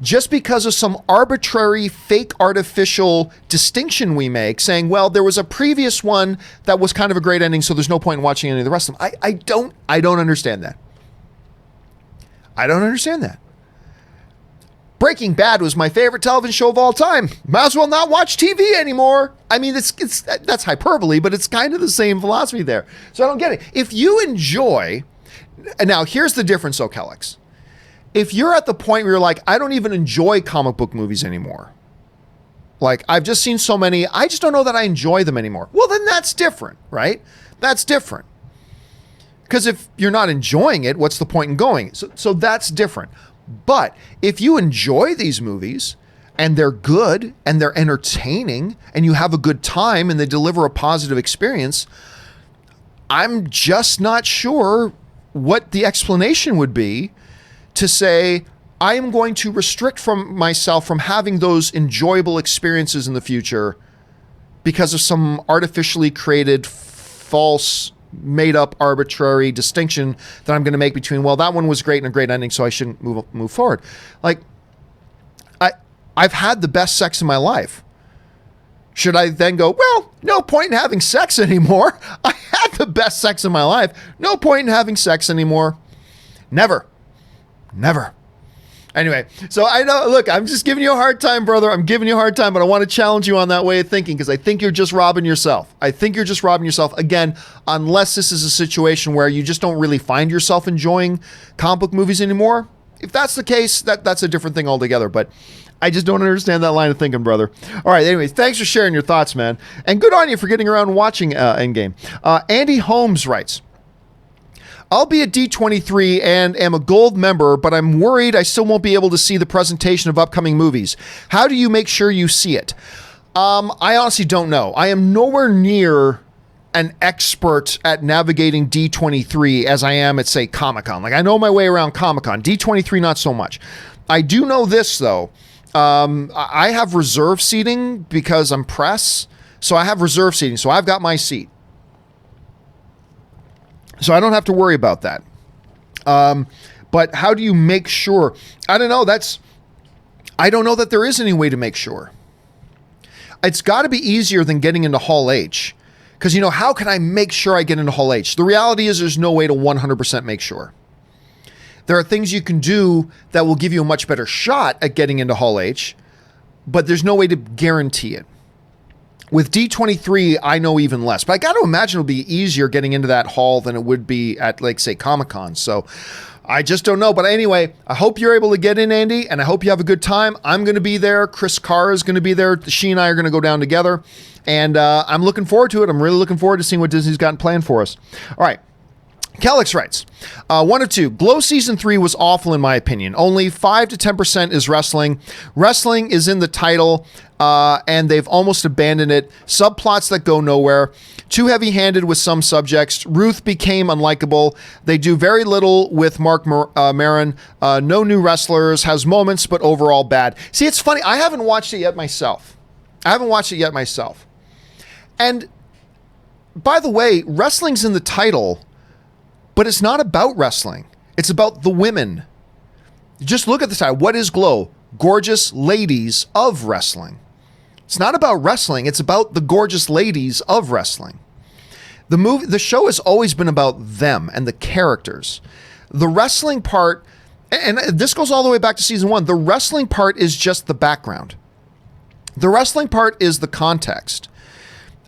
just because of some arbitrary, fake, artificial distinction we make, saying, well, there was a previous one that was kind of a great ending, so there's no point in watching any of the rest of them. I don't understand that. I don't understand that. Breaking Bad was my favorite television show of all time. Might as well not watch TV anymore. I mean, that's hyperbole, but it's kind of the same philosophy there. So I don't get it. If you enjoy, and now here's the difference, though, Calix. If you're at the point where you're like, I don't even enjoy comic book movies anymore. Like, I've just seen so many, I just don't know that I enjoy them anymore. Well, then that's different, right? That's different. Because if you're not enjoying it, what's the point in going? So that's different. But if you enjoy these movies and they're good and they're entertaining and you have a good time and they deliver a positive experience, I'm just not sure what the explanation would be to say, I am going to restrict from myself from having those enjoyable experiences in the future because of some artificially created, false, made up, arbitrary distinction that I'm going to make between, well, that one was great and a great ending, so I shouldn't move forward. Like, I've had the best sex in my life. Should I then go, well, no point in having sex anymore? I had the best sex in my life. No point in having sex anymore. Never. Anyway, so I know, look, I'm just giving you a hard time, brother. I'm giving you a hard time, but I want to challenge you on that way of thinking because I think you're just robbing yourself. Again, unless this is a situation where you just don't really find yourself enjoying comic book movies anymore. If that's the case, that's a different thing altogether, but I just don't understand that line of thinking, brother. All right, anyways, thanks for sharing your thoughts, man. And good on you for getting around watching Endgame. Andy Holmes writes, I'll be at D23 and am a gold member, but I'm worried I still won't be able to see the presentation of upcoming movies. How do you make sure you see it? I honestly don't know. I am nowhere near an expert at navigating D23 as I am at, say, Comic-Con. Like, I know my way around Comic-Con. D23, not so much. I do know this, though. I have reserve seating because I'm press. So I have reserve seating. So I've got my seat. So I don't have to worry about that. But how do you make sure? I don't know. I don't know that there is any way to make sure. It's got to be easier than getting into Hall H. Because, how can I make sure I get into Hall H? The reality is there's no way to 100% make sure. There are things you can do that will give you a much better shot at getting into Hall H, but there's no way to guarantee it. With D23, I know even less, but I got to imagine it'll be easier getting into that hall than it would be at, like, say, Comic-Con. So I just don't know. But anyway, I hope you're able to get in, Andy, and I hope you have a good time. I'm going to be there. Chris Carr is going to be there. She and I are going to go down together, and I'm looking forward to it. I'm really looking forward to seeing what Disney's got planned for us. All right. Calix writes, 1 of 2. Glow Season 3 was awful in my opinion. Only 5 to 10% is wrestling. Wrestling is in the title, and they've almost abandoned it. Subplots that go nowhere. Too heavy-handed with some subjects. Ruth became unlikable. They do very little with Mark Maron. No new wrestlers. Has moments, but overall bad. See, it's funny. I haven't watched it yet myself. And by the way, wrestling's in the title, but it's not about wrestling. It's about the women. Just look at the title. What is Glow? Gorgeous ladies of wrestling. It's not about wrestling. It's about the gorgeous ladies of wrestling. The show has always been about them and the characters. The wrestling part, and this goes all the way back to season 1. The wrestling part is just the background. The wrestling part is the context.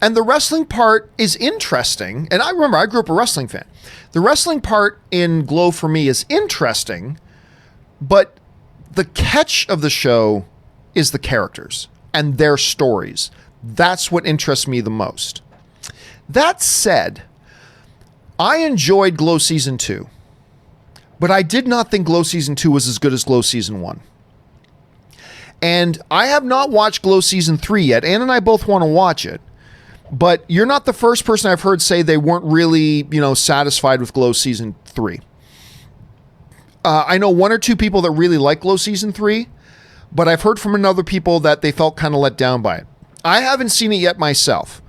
And the wrestling part is interesting. And I remember, I grew up a wrestling fan. The wrestling part in Glow for me is interesting, but the catch of the show is the characters and their stories. That's what interests me the most. That said, I enjoyed Glow Season 2, but I did not think Glow Season 2 was as good as Glow Season 1. And I have not watched Glow Season 3 yet. Ann and I both want to watch it. But you're not the first person I've heard say they weren't really, satisfied with Glow Season 3. I know 1 or 2 people that really like Glow Season 3, but I've heard from another people that they felt kind of let down by it. I haven't seen it yet myself.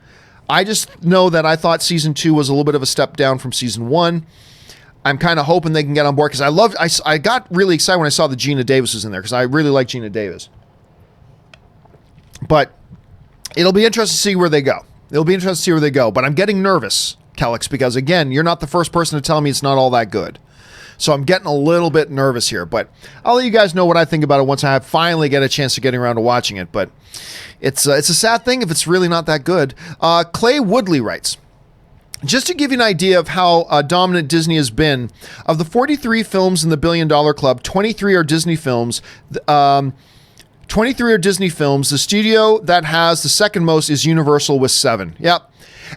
I just know that I thought Season 2 was a little bit of a step down from Season 1. I'm kind of hoping they can get on board because I got really excited when I saw that Gina Davis was in there because I really like Gina Davis. But it'll be interesting to see where they go. But I'm getting nervous, Calix, because again, you're not the first person to tell me it's not all that good. So I'm getting a little bit nervous here, but I'll let you guys know what I think about it once I finally get a chance to getting around to watching it. But it's a sad thing if it's really not that good. Clay Woodley writes, just to give you an idea of how dominant Disney has been, of the 43 films in the $1 Billion Club, 23 are Disney films. 23 are Disney films. The studio that has the second most is Universal with 7. Yep.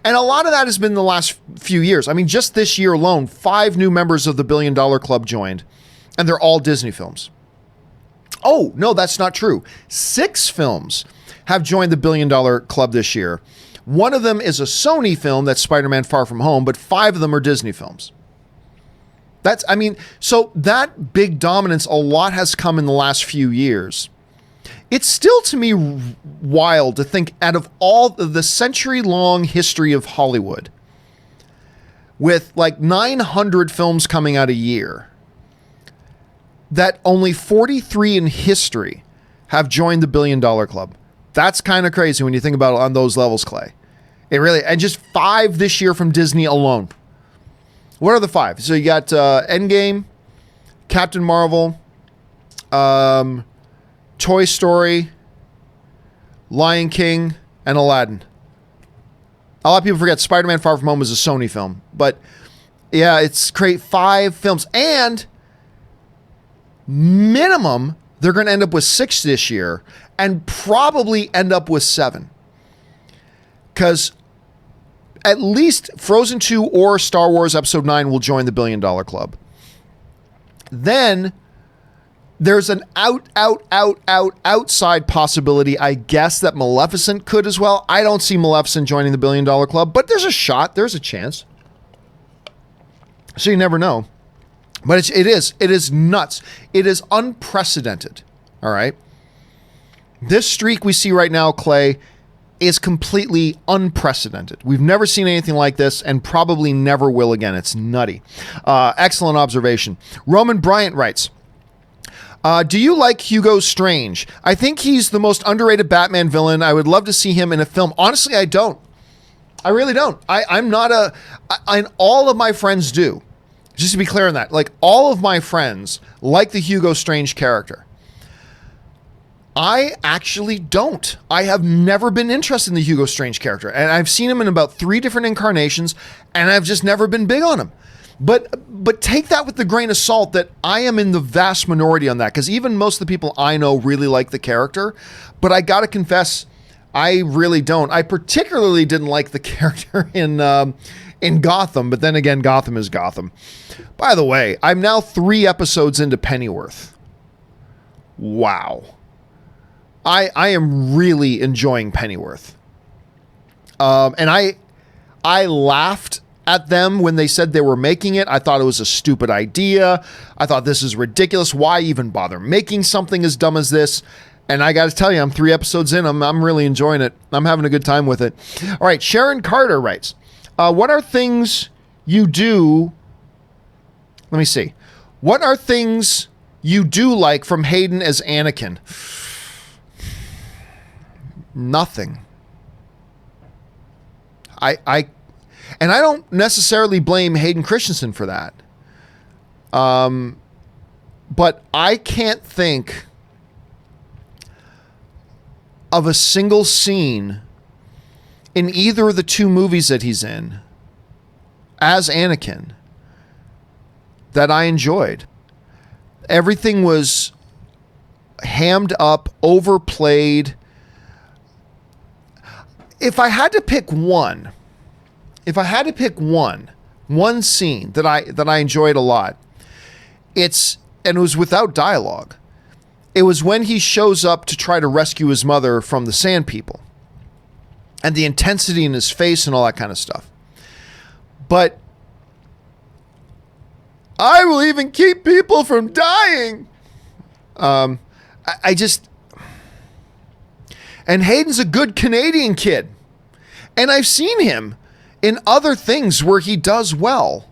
And a lot of that has been the last few years. I mean, just this year alone, 5 new members of the $1 Billion Club joined, and they're all Disney films. Oh, no, that's not true. 6 films have joined the $1 Billion Club this year. One of them is a Sony film, that's Spider-Man Far From Home, but 5 of them are Disney films. So that big dominance, a lot has come in the last few years. It's still, to me, wild to think out of all the century-long history of Hollywood, with like 900 films coming out a year, that only 43 in history have joined the $1 billion club. That's kind of crazy when you think about it on those levels, Clay. It really, and just 5 this year from Disney alone. What are the 5? So you got Endgame, Captain Marvel, Toy Story, Lion King, and Aladdin. A lot of people forget Spider-Man Far From Home was a Sony film. But yeah, it's great. 5 films. And minimum, they're going to end up with 6 this year and probably end up with 7. Because at least Frozen 2 or Star Wars Episode 9 will join the $1 billion club. Then there's an outside possibility, I guess, that Maleficent could as well. I don't see Maleficent joining the $1 billion club, but there's a shot. There's a chance. So you never know. But it is nuts. It is unprecedented. All right. This streak we see right now, Clay, is completely unprecedented. We've never seen anything like this and probably never will again. It's nutty. Excellent observation. Roman Bryant writes, do you like Hugo Strange? I think he's the most underrated Batman villain. I would love to see him in a film. Honestly, I don't. I really don't. I'm not and all of my friends do. Just to be clear on that. Like, all of my friends like the Hugo Strange character. I actually don't. I have never been interested in the Hugo Strange character. And I've seen him in about 3 different incarnations, and I've just never been big on him. But take that with the grain of salt that I am in the vast minority on that, because even most of the people I know really like the character. But I got to confess, I really don't. I particularly didn't like the character in Gotham, but then again, Gotham is Gotham. By the way, I'm now 3 episodes into Pennyworth. Wow. I am really enjoying Pennyworth. And I laughed at them when they said they were making it. I thought it was a stupid idea. I thought, this is ridiculous. Why even bother making something as dumb as this? And I got to tell you, I'm 3 episodes in. I'm really enjoying it. I'm having a good time with it. All right, Sharon Carter writes, what are things you do? Let me see. What are things you do like from Hayden as Anakin? Nothing. And I don't necessarily blame Hayden Christensen for that. But I can't think of a single scene in either of the 2 movies that he's in as Anakin that I enjoyed. Everything was hammed up, overplayed. If I had to pick one scene that I enjoyed a lot, and it was without dialogue. It was when he shows up to try to rescue his mother from the Sand People, and the intensity in his face and all that kind of stuff. But I will even keep people from dying. I just, and Hayden's a good Canadian kid, and I've seen him in other things where he does well.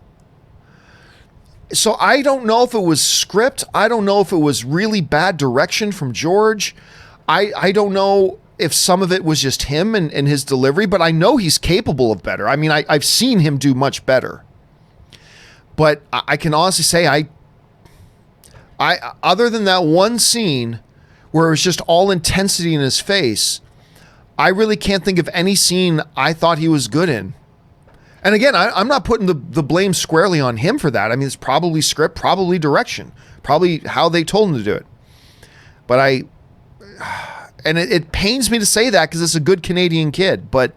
So I don't know if it was script. I don't know if it was really bad direction from George. I don't know if some of it was just him and his delivery, but I know he's capable of better. I mean, I've seen him do much better. But I can honestly say I other than that one scene where it was just all intensity in his face, I really can't think of any scene I thought he was good in. And again, I'm not putting the blame squarely on him for that. I mean, it's probably script, probably direction, probably how they told him to do it. But it pains me to say that because it's a good Canadian kid, but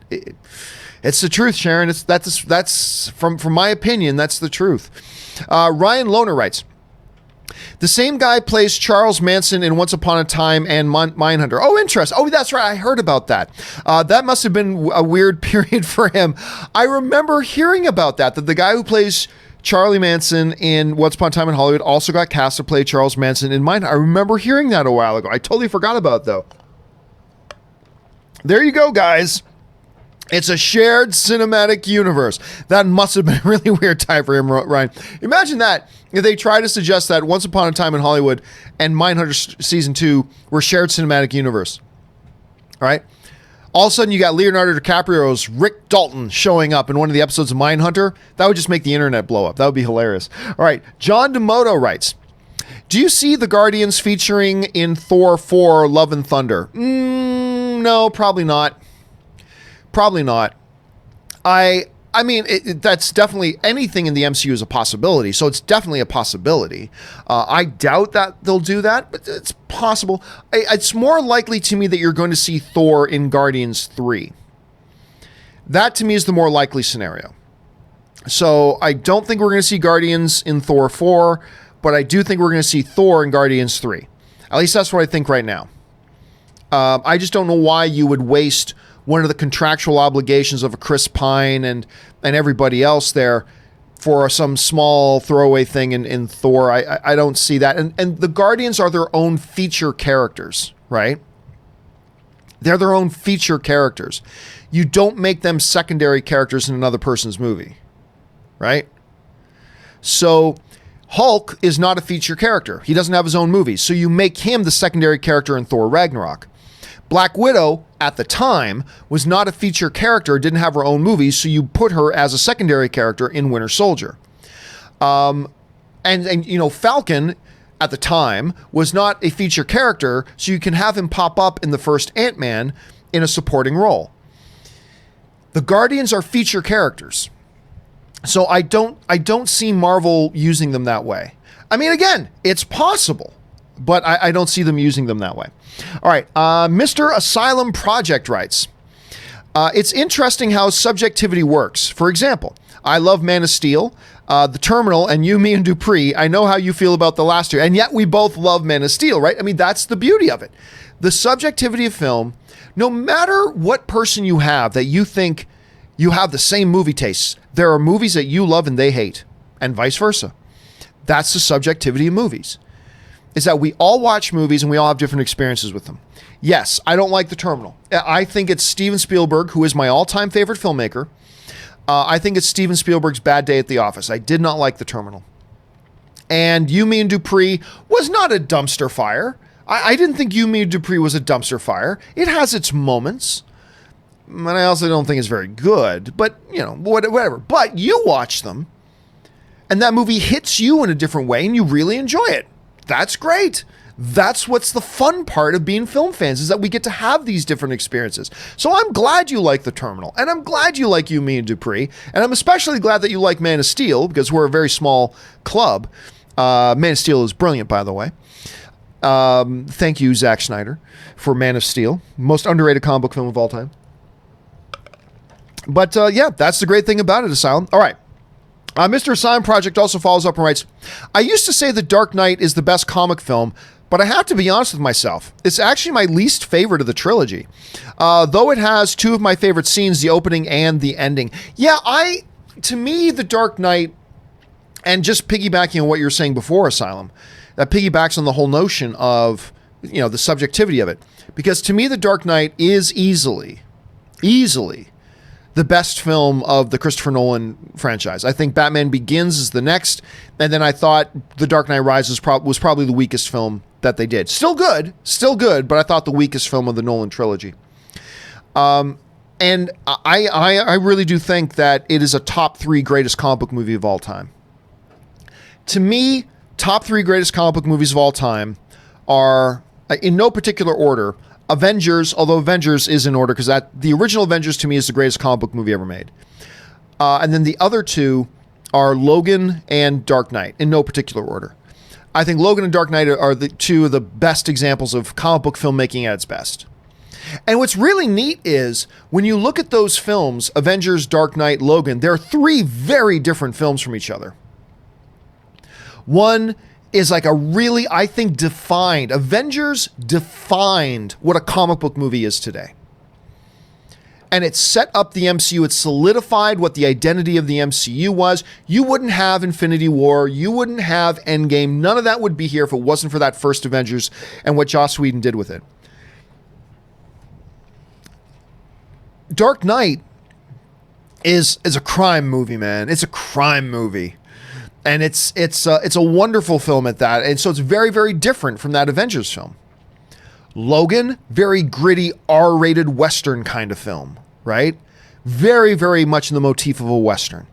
it's the truth, Sharon. That's from my opinion, that's the truth. Ryan Lohner writes, the same guy plays Charles Manson in Once Upon a Time and Mindhunter. Oh, interesting. Oh, that's right. I heard about that. That must have been a weird period for him. I remember hearing about that the guy who plays Charlie Manson in Once Upon a Time in Hollywood also got cast to play Charles Manson in Mindhunter. I remember hearing that a while ago. I totally forgot about it, though. There you go, guys. It's a shared cinematic universe. That must have been a really weird time for him, Ryan. Imagine that. If they try to suggest that Once Upon a Time in Hollywood and Mindhunter Season 2 were shared cinematic universe. All right? All of a sudden, you got Leonardo DiCaprio's Rick Dalton showing up in one of the episodes of Mindhunter. That would just make the internet blow up. That would be hilarious. All right. John DeMoto writes, do you see the Guardians featuring in Thor 4 Love and Thunder? No, probably not. Probably not. I mean, that's definitely, anything in the MCU is a possibility, so it's definitely a possibility. I doubt that they'll do that, but it's possible. It's more likely to me that you're going to see Thor in Guardians 3. That, to me, is the more likely scenario. So I don't think we're going to see Guardians in Thor 4, but I do think we're going to see Thor in Guardians 3. At least that's what I think right now. I just don't know why you would waste one of the contractual obligations of a Chris Pine and everybody else there for some small throwaway thing in Thor. I don't see that. And the Guardians are their own feature characters, right? They're their own feature characters. You don't make them secondary characters in another person's movie, right? So Hulk is not a feature character. He doesn't have his own movie. So you make him the secondary character in Thor Ragnarok. Black Widow, at the time, was not a feature character, didn't have her own movie, so you put her as a secondary character in Winter Soldier. And you know, Falcon, at the time, was not a feature character, so you can have him pop up in the first Ant-Man in a supporting role. The Guardians are feature characters. So I don't see Marvel using them that way. I mean, again, it's possible, but I don't see them using them that way. All right. Mr. Asylum Project writes, it's interesting how subjectivity works. For example, I love Man of Steel, The Terminal, and You, Me, and Dupree. I know how you feel about the last two, and yet we both love Man of Steel, right? I mean, that's the beauty of it. The subjectivity of film, no matter what person you have that you think you have the same movie tastes, there are movies that you love and they hate, and vice versa. That's the subjectivity of movies. Is that we all watch movies and we all have different experiences with them. Yes, I don't like The Terminal. I think it's Steven Spielberg, who is my all-time favorite filmmaker. I think it's Steven Spielberg's bad day at the office. I did not like The Terminal. And You, Me, and Dupree was not a dumpster fire. I didn't think You, Me, and Dupree was a dumpster fire. It has its moments. And I also don't think it's very good. But, you know, whatever. But you watch them, and that movie hits you in a different way, and you really enjoy it. That's great. That's what's the fun part of being film fans, is that we get to have these different experiences. So I'm glad you like The Terminal, and I'm glad you like You, Me, and Dupree, and I'm especially glad that you like Man of Steel, because we're a very small club. Man of Steel is brilliant, by the way. Thank you, Zack Snyder, for Man of Steel, most underrated comic book film of all time. But yeah, that's the great thing about it, Asylum. All right. Mr. Asylum Project also follows up and writes, I used to say The Dark Knight is the best comic film, but I have to be honest with myself. It's actually my least favorite of the trilogy. Though it has two of my favorite scenes, the opening and the ending. Yeah, to me, The Dark Knight, and just piggybacking on what you were saying before, Asylum, that piggybacks on the whole notion of, you know, the subjectivity of it. Because to me, The Dark Knight is easily the best film of the Christopher Nolan franchise. I think Batman Begins is the next, and then I thought The Dark Knight Rises was probably the weakest film that they did. Still good, but I thought the weakest film of the Nolan trilogy. And I really do think that it is a top 3 greatest comic book movie of all time. To me, top 3 greatest comic book movies of all time are, in no particular order, Avengers, although Avengers is in order, because the original Avengers to me is the greatest comic book movie ever made. And then the other two are Logan and Dark Knight, in no particular order. I think Logan and Dark Knight are the two of the best examples of comic book filmmaking at its best. And what's really neat is, when you look at those films, Avengers, Dark Knight, Logan, they're 3 very different films from each other. One is like a really, I think, Avengers defined what a comic book movie is today. and it set up the MCU. It solidified what the identity of the MCU was. You wouldn't have Infinity War. You wouldn't have Endgame. None of that would be here if it wasn't for that first Avengers and what Joss Whedon did with it. Dark Knight is a crime movie, man. It's a crime movie. And it's a wonderful film at that. And so it's very, very different from that Avengers film. Logan, very gritty, R-rated Western kind of film, right? Very, very much in the motif of a Western.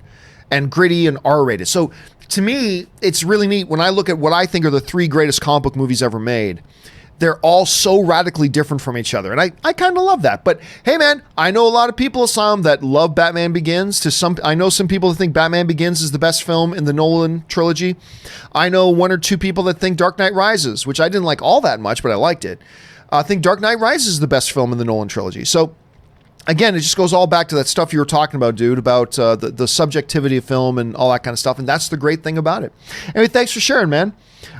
And gritty and R-rated. So to me, it's really neat when I look at what I think are the 3 greatest comic book movies ever made. They're all so radically different from each other. And I kind of love that. But hey, man, I know a lot of people, some that love Batman Begins. I know some people that think Batman Begins is the best film in the Nolan trilogy. I know 1 or 2 people that think Dark Knight Rises, which I didn't like all that much, but I liked it. I think Dark Knight Rises is the best film in the Nolan trilogy. So again, it just goes all back to that stuff you were talking about, dude, about the subjectivity of film and all that kind of stuff. And that's the great thing about it. Anyway, thanks for sharing, man.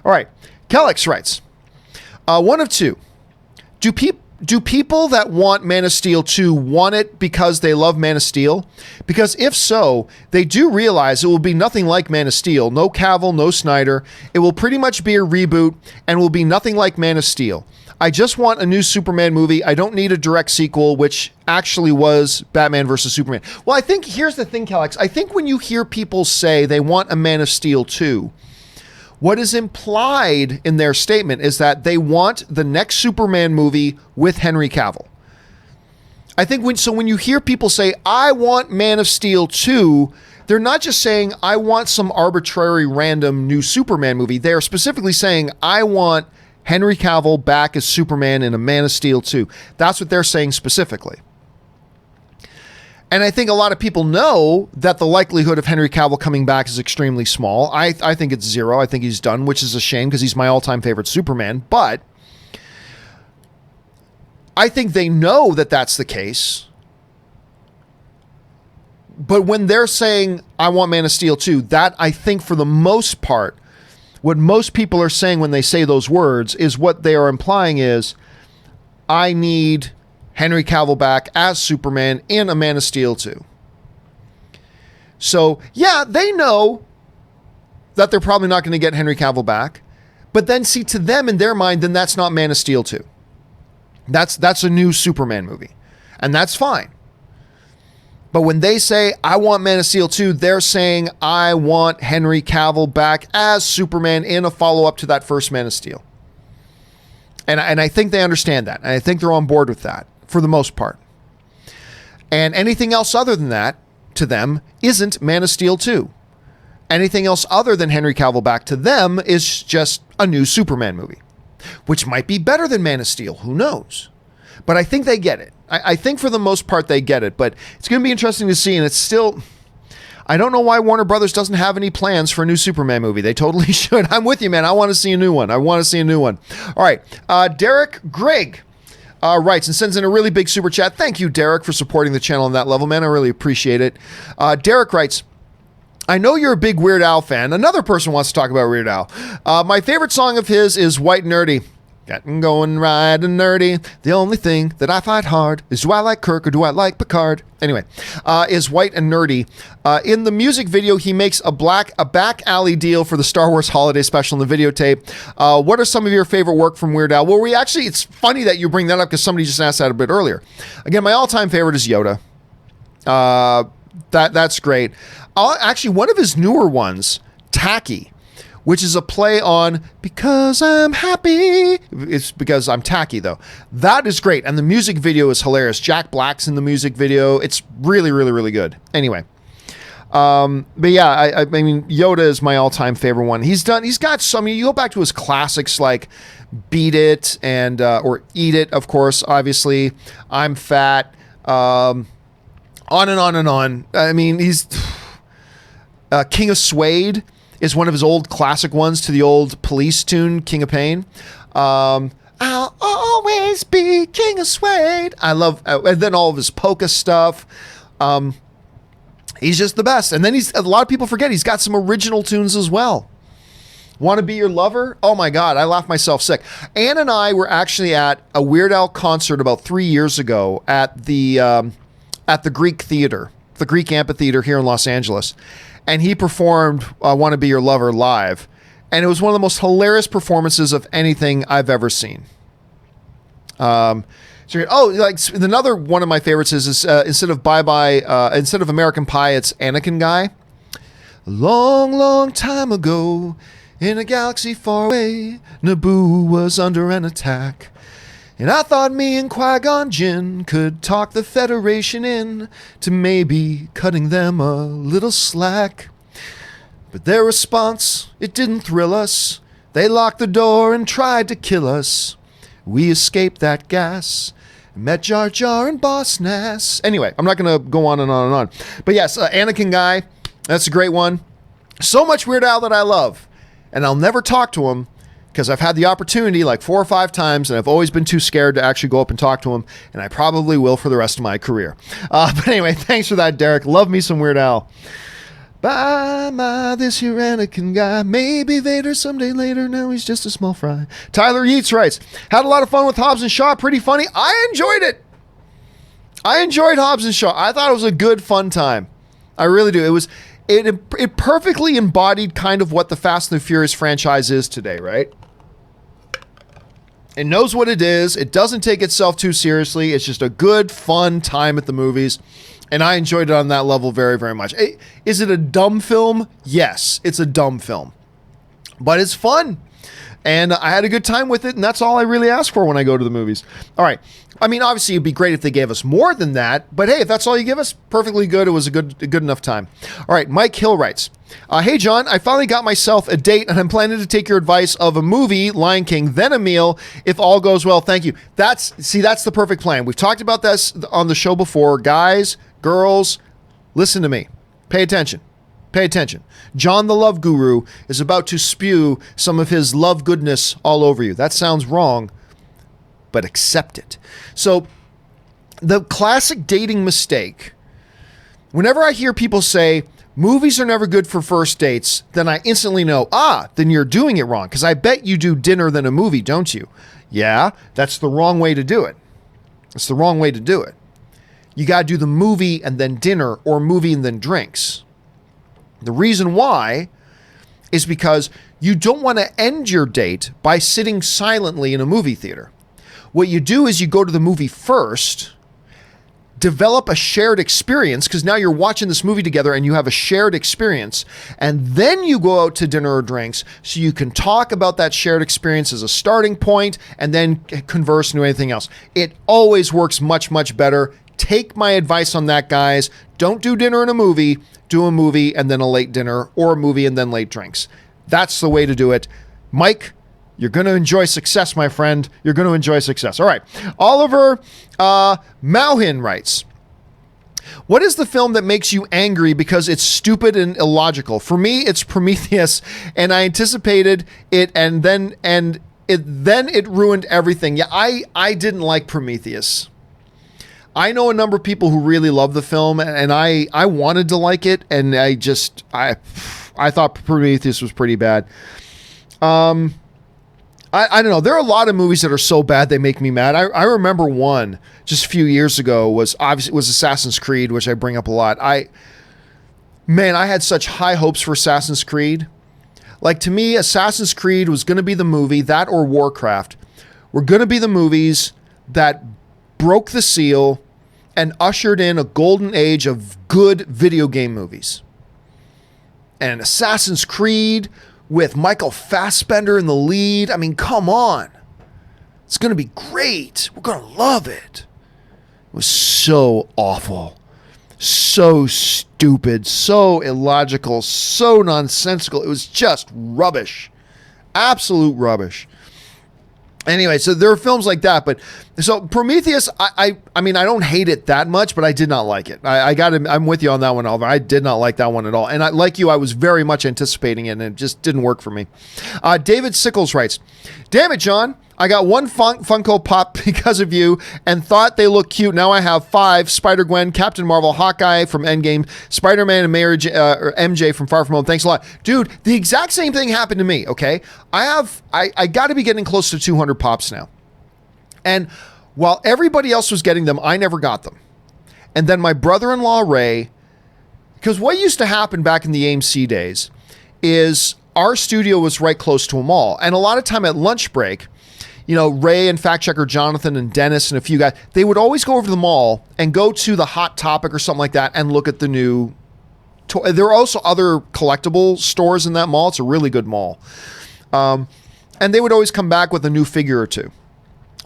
All right. Kellex writes, 1 of 2. Do people that want Man of Steel 2 want it because they love Man of Steel? Because if so, they do realize it will be nothing like Man of Steel. No Cavill, no Snyder. It will pretty much be a reboot and will be nothing like Man of Steel. I just want a new Superman movie. I don't need a direct sequel, which actually was Batman versus Superman. Well, I think here's the thing, Kellex. I think when you hear people say they want a Man of Steel 2, what is implied in their statement is that they want the next Superman movie with Henry Cavill. I think when you hear people say, I want Man of Steel 2, they're not just saying, I want some arbitrary random new Superman movie. They are specifically saying, I want Henry Cavill back as Superman in a Man of Steel 2. That's what they're saying specifically. And I think a lot of people know that the likelihood of Henry Cavill coming back is extremely small. I think it's 0. I think he's done, which is a shame because he's my all-time favorite Superman. But I think they know that that's the case. But when they're saying, I want Man of Steel 2, that I think for the most part, what most people are saying when they say those words is what they are implying is, I need Henry Cavill back as Superman in a Man of Steel 2. So, yeah, they know that they're probably not going to get Henry Cavill back. But then, see, to them, in their mind, then that's not Man of Steel 2. That's a new Superman movie. And that's fine. But when they say, I want Man of Steel 2, they're saying, I want Henry Cavill back as Superman in a follow-up to that first Man of Steel. And I think they understand that. And I think they're on board with that. For the most part. And anything else other than that, to them, isn't Man of Steel 2. Anything else other than Henry Cavill back to them is just a new Superman movie. Which might be better than Man of Steel, who knows? But I think they get it. I think for the most part they get it. But it's going to be interesting to see, and it's still... I don't know why Warner Brothers doesn't have any plans for a new Superman movie. They totally should. I'm with you, man. I want to see a new one. All right. Derek Grigg writes and sends in a really big super chat. Thank you, Derek, for supporting the channel on that level, man. I really appreciate it. Derek writes, I know you're a big Weird Al fan. Another person wants to talk about Weird Al. My favorite song of his is White Nerdy. Getting going right and nerdy. The only thing that I fight hard is, do I like Kirk or do I like Picard? Anyway, is White and Nerdy. In the music video, he makes a back alley deal for the Star Wars holiday special in the videotape. What are some of your favorite work from Weird Al? Well, it's funny that you bring that up because somebody just asked that a bit earlier. Again, my all-time favorite is Yoda. That's great. Actually, one of his newer ones, Tacky, which is a play on Because I'm Happy. It's because I'm tacky, though. That is great. And the music video is hilarious. Jack Black's in the music video. It's really, really, really good. Anyway. But yeah, I mean, Yoda is my all-time favorite one. He's got some, you go back to his classics like Beat It and, or Eat It, of course, obviously. I'm Fat. On and on and on. I mean, he's King of Suede is one of his old classic ones to the old Police tune, King of Pain. I'll always be King of Suede. I love, and then all of his polka stuff. He's just the best. And then a lot of people forget he's got some original tunes as well. Want to Be Your Lover? Oh my God, I laughed myself sick. Ann and I were actually at a Weird Al concert about 3 years ago at the at the Greek Theater, the Greek Amphitheater here in Los Angeles. And he performed I Want to Be Your Lover live. And it was one of the most hilarious performances of anything I've ever seen. Another one of my favorites is instead of American Pie, it's Anakin guy. A long, long time ago, in a galaxy far away, Naboo was under an attack. And I thought me and Qui-Gon Jinn could talk the Federation in to maybe cutting them a little slack. But their response, it didn't thrill us. They locked the door and tried to kill us. We escaped that gas. Met Jar Jar and Boss Nass. Anyway, I'm not going to go on and on and on. But yes, Anakin guy, that's a great one. So much Weird Al that I love. And I'll never talk to him because I've had the opportunity like 4 or 5 times and I've always been too scared to actually go up and talk to him. And I probably will for the rest of my career. But anyway, thanks for that, Derek. Love me some Weird Al. Bye, this here Anakin guy. Maybe Vader someday later. Now he's just a small fry. Tyler Yeats writes, had a lot of fun with Hobbs and Shaw. Pretty funny. I enjoyed it. I enjoyed Hobbs and Shaw. I thought it was a good, fun time. I really do. It perfectly embodied kind of what the Fast and the Furious franchise is today, right? It knows what it is. It doesn't take itself too seriously. It's just a good, fun time at the movies. And I enjoyed it on that level very, very much. Is it a dumb film? Yes, it's a dumb film. But it's fun. And I had a good time with it, and that's all I really ask for when I go to the movies. All right. I mean, obviously, it'd be great if they gave us more than that. But hey, if that's all you give us, perfectly good. It was a good enough time. All right. Mike Hill writes, hey, John, I finally got myself a date, and I'm planning to take your advice of a movie, Lion King, then a meal, if all goes well. Thank you. That's the perfect plan. We've talked about this on the show before. Guys, girls, listen to me. Pay attention. Pay attention. John the Love Guru is about to spew some of his love goodness all over you. That sounds wrong, but accept it. So the classic dating mistake, whenever I hear people say, movies are never good for first dates, then I instantly know, then you're doing it wrong. Because I bet you do dinner than a movie, don't you? Yeah, that's the wrong way to do it. It's the wrong way to do it. You got to do the movie and then dinner, or movie and then drinks. The reason why is because you don't want to end your date by sitting silently in a movie theater. What you do is you go to the movie first, develop a shared experience, because now you're watching this movie together and you have a shared experience, and then you go out to dinner or drinks so you can talk about that shared experience as a starting point and then converse and do anything else. It always works much, much better. Take my advice on that, guys. Don't do dinner and a movie. Do a movie and then a late dinner, or a movie and then late drinks. That's the way to do it. Mike, you're going to enjoy success, my friend. You're going to enjoy success. All right. Oliver Mauhin writes, what is the film that makes you angry because it's stupid and illogical? For me, it's Prometheus, and I anticipated it, and then it ruined everything. Yeah, I didn't like Prometheus. I know a number of people who really love the film, and I wanted to like it, and I thought Prometheus was pretty bad. I don't know. There are a lot of movies that are so bad they make me mad. I remember one just a few years ago was Assassin's Creed, which I bring up a lot. I had such high hopes for Assassin's Creed. Like, to me, Assassin's Creed was going to be the movie, that or Warcraft, were going to be the movies that broke the seal and ushered in a golden age of good video game movies. And Assassin's Creed with Michael Fassbender in the lead. I mean, come on. It's going to be great. We're going to love it. It was so awful. So stupid. So illogical. So nonsensical. It was just rubbish. Absolute rubbish. Anyway, so there are films like that, but so Prometheus, I mean, I don't hate it that much, but I did not like it. I'm with you on that one, Oliver. I did not like that one at all. And like you, I was very much anticipating it, and it just didn't work for me. David Sickles writes, damn it, John. I got one Funko Pop because of you and thought they looked cute. Now I have 5: Spider-Gwen, Captain Marvel, Hawkeye from Endgame, Spider-Man and or MJ from Far From Home. Thanks a lot. Dude, the exact same thing happened to me, okay? I got to be getting close to 200 Pops now. And while everybody else was getting them, I never got them. and then my brother-in-law Ray, because what used to happen back in the AMC days is our studio was right close to a mall, and a lot of time at lunch break, you know, Ray and fact checker Jonathan and Dennis and a few guys, they would always go over to the mall and go to the Hot Topic or something like that and look at the new there are also other collectible stores in that mall. It's a really good mall. And they would always come back with a new figure or two.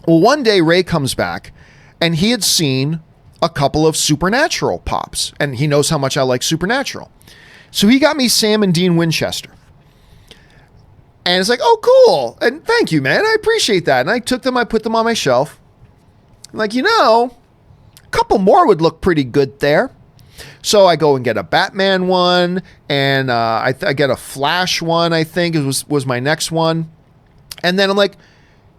Well, one day Ray comes back and he had seen a couple of Supernatural pops, and he knows how much I like Supernatural. So he got me Sam and Dean Winchester. And it's like, oh, cool. And thank you, man. I appreciate that. And I took them, I put them on my shelf. I'm like, you know, a couple more would look pretty good there. So I go and get a Batman one, and I get a Flash one, I think was my next one. And then I'm like,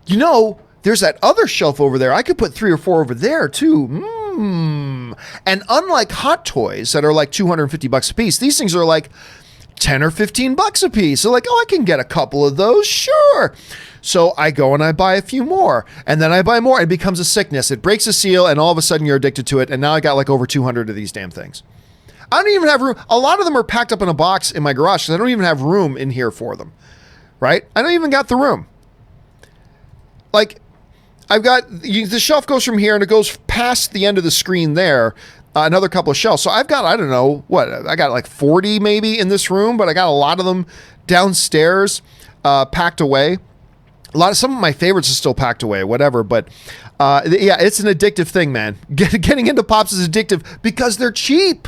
you know, there's that other shelf over there. I could put 3 or 4 over there too. And unlike Hot Toys that are like $250 a piece, these things are like 10 or 15 bucks a piece. So like, oh, I can get a couple of those. Sure. So I go and I buy a few more, and then I buy more. It becomes a sickness. It breaks a seal, and all of a sudden you're addicted to it. And now I got like over 200 of these damn things. I don't even have room. A lot of them are packed up in a box in my garage, because I don't even have room in here for them. Right? I don't even got the room. Like, I've got, the shelf goes from here and it goes past the end of the screen there, another couple of shelves. So I've got, I don't know, what, I got like 40 maybe in this room, but I got a lot of them downstairs packed away. Some of my favorites are still packed away, whatever. But yeah, it's an addictive thing, man. Getting into pops is addictive because they're cheap.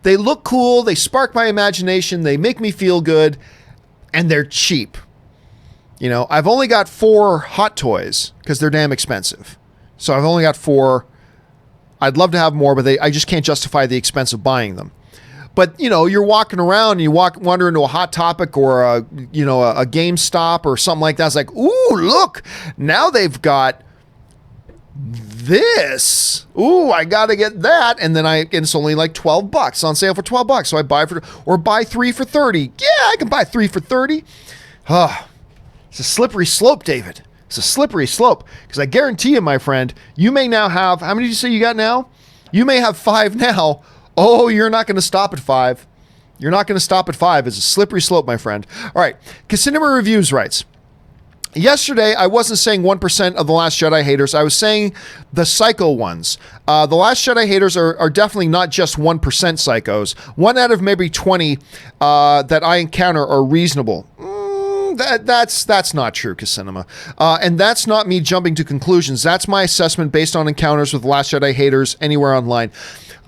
They look cool. They spark my imagination. They make me feel good, and they're cheap. You know, I've only got 4 Hot Toys because they're damn expensive. So I've only got 4. I'd love to have more, but I just can't justify the expense of buying them. But, you know, you're walking around and you wander into a Hot Topic or a GameStop or something like that. It's like, ooh, look, now they've got this. Ooh, I got to get that. And then it's only like $12 on sale for $12. So I buy 3 for 30. Yeah, I can buy 3 for 30. It's a slippery slope, David. It's a slippery slope, because I guarantee you, my friend, you may now have, how many did you say you got now? You may have 5 now. Oh, you're not going to stop at 5. You're not going to stop at 5. It's a slippery slope, my friend. All right. Casinema Reviews writes, yesterday, I wasn't saying 1% of The Last Jedi haters. I was saying the psycho ones. The Last Jedi haters are definitely not just 1% psychos. 1 out of maybe 20 that I encounter are reasonable. That's not true, Casinema. And that's not me jumping to conclusions. That's my assessment based on encounters with Last Jedi haters anywhere online.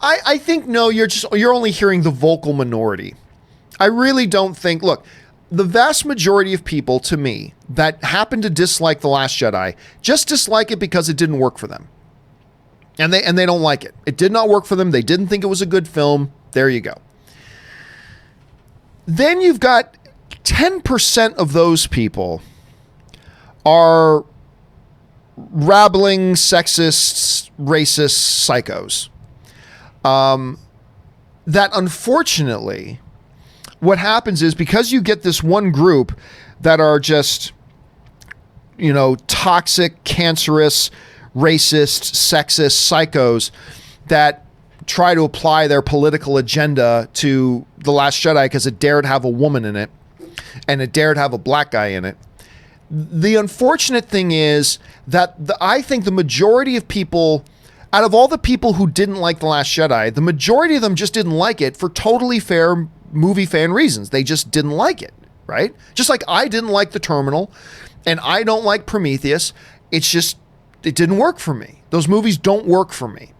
I think, no, you're only hearing the vocal minority. I really don't think, look, the vast majority of people, to me, that happen to dislike The Last Jedi just dislike it because it didn't work for them. And they don't like it. It did not work for them. They didn't think it was a good film. There you go. Then you've got 10% of those people are rabbling sexists, racists, psychos. That unfortunately, what happens is, because you get this one group that are just, you know, toxic, cancerous, racist, sexist psychos that try to apply their political agenda to The Last Jedi because it dared have a woman in it and it dared have a black guy in it. The unfortunate thing is that I think the majority of people, out of all the people who didn't like The Last Jedi, the majority of them just didn't like it for totally fair movie fan reasons. They just didn't like it, right? Just like I didn't like The Terminal and I don't like Prometheus. It didn't work for me. Those movies don't work for me.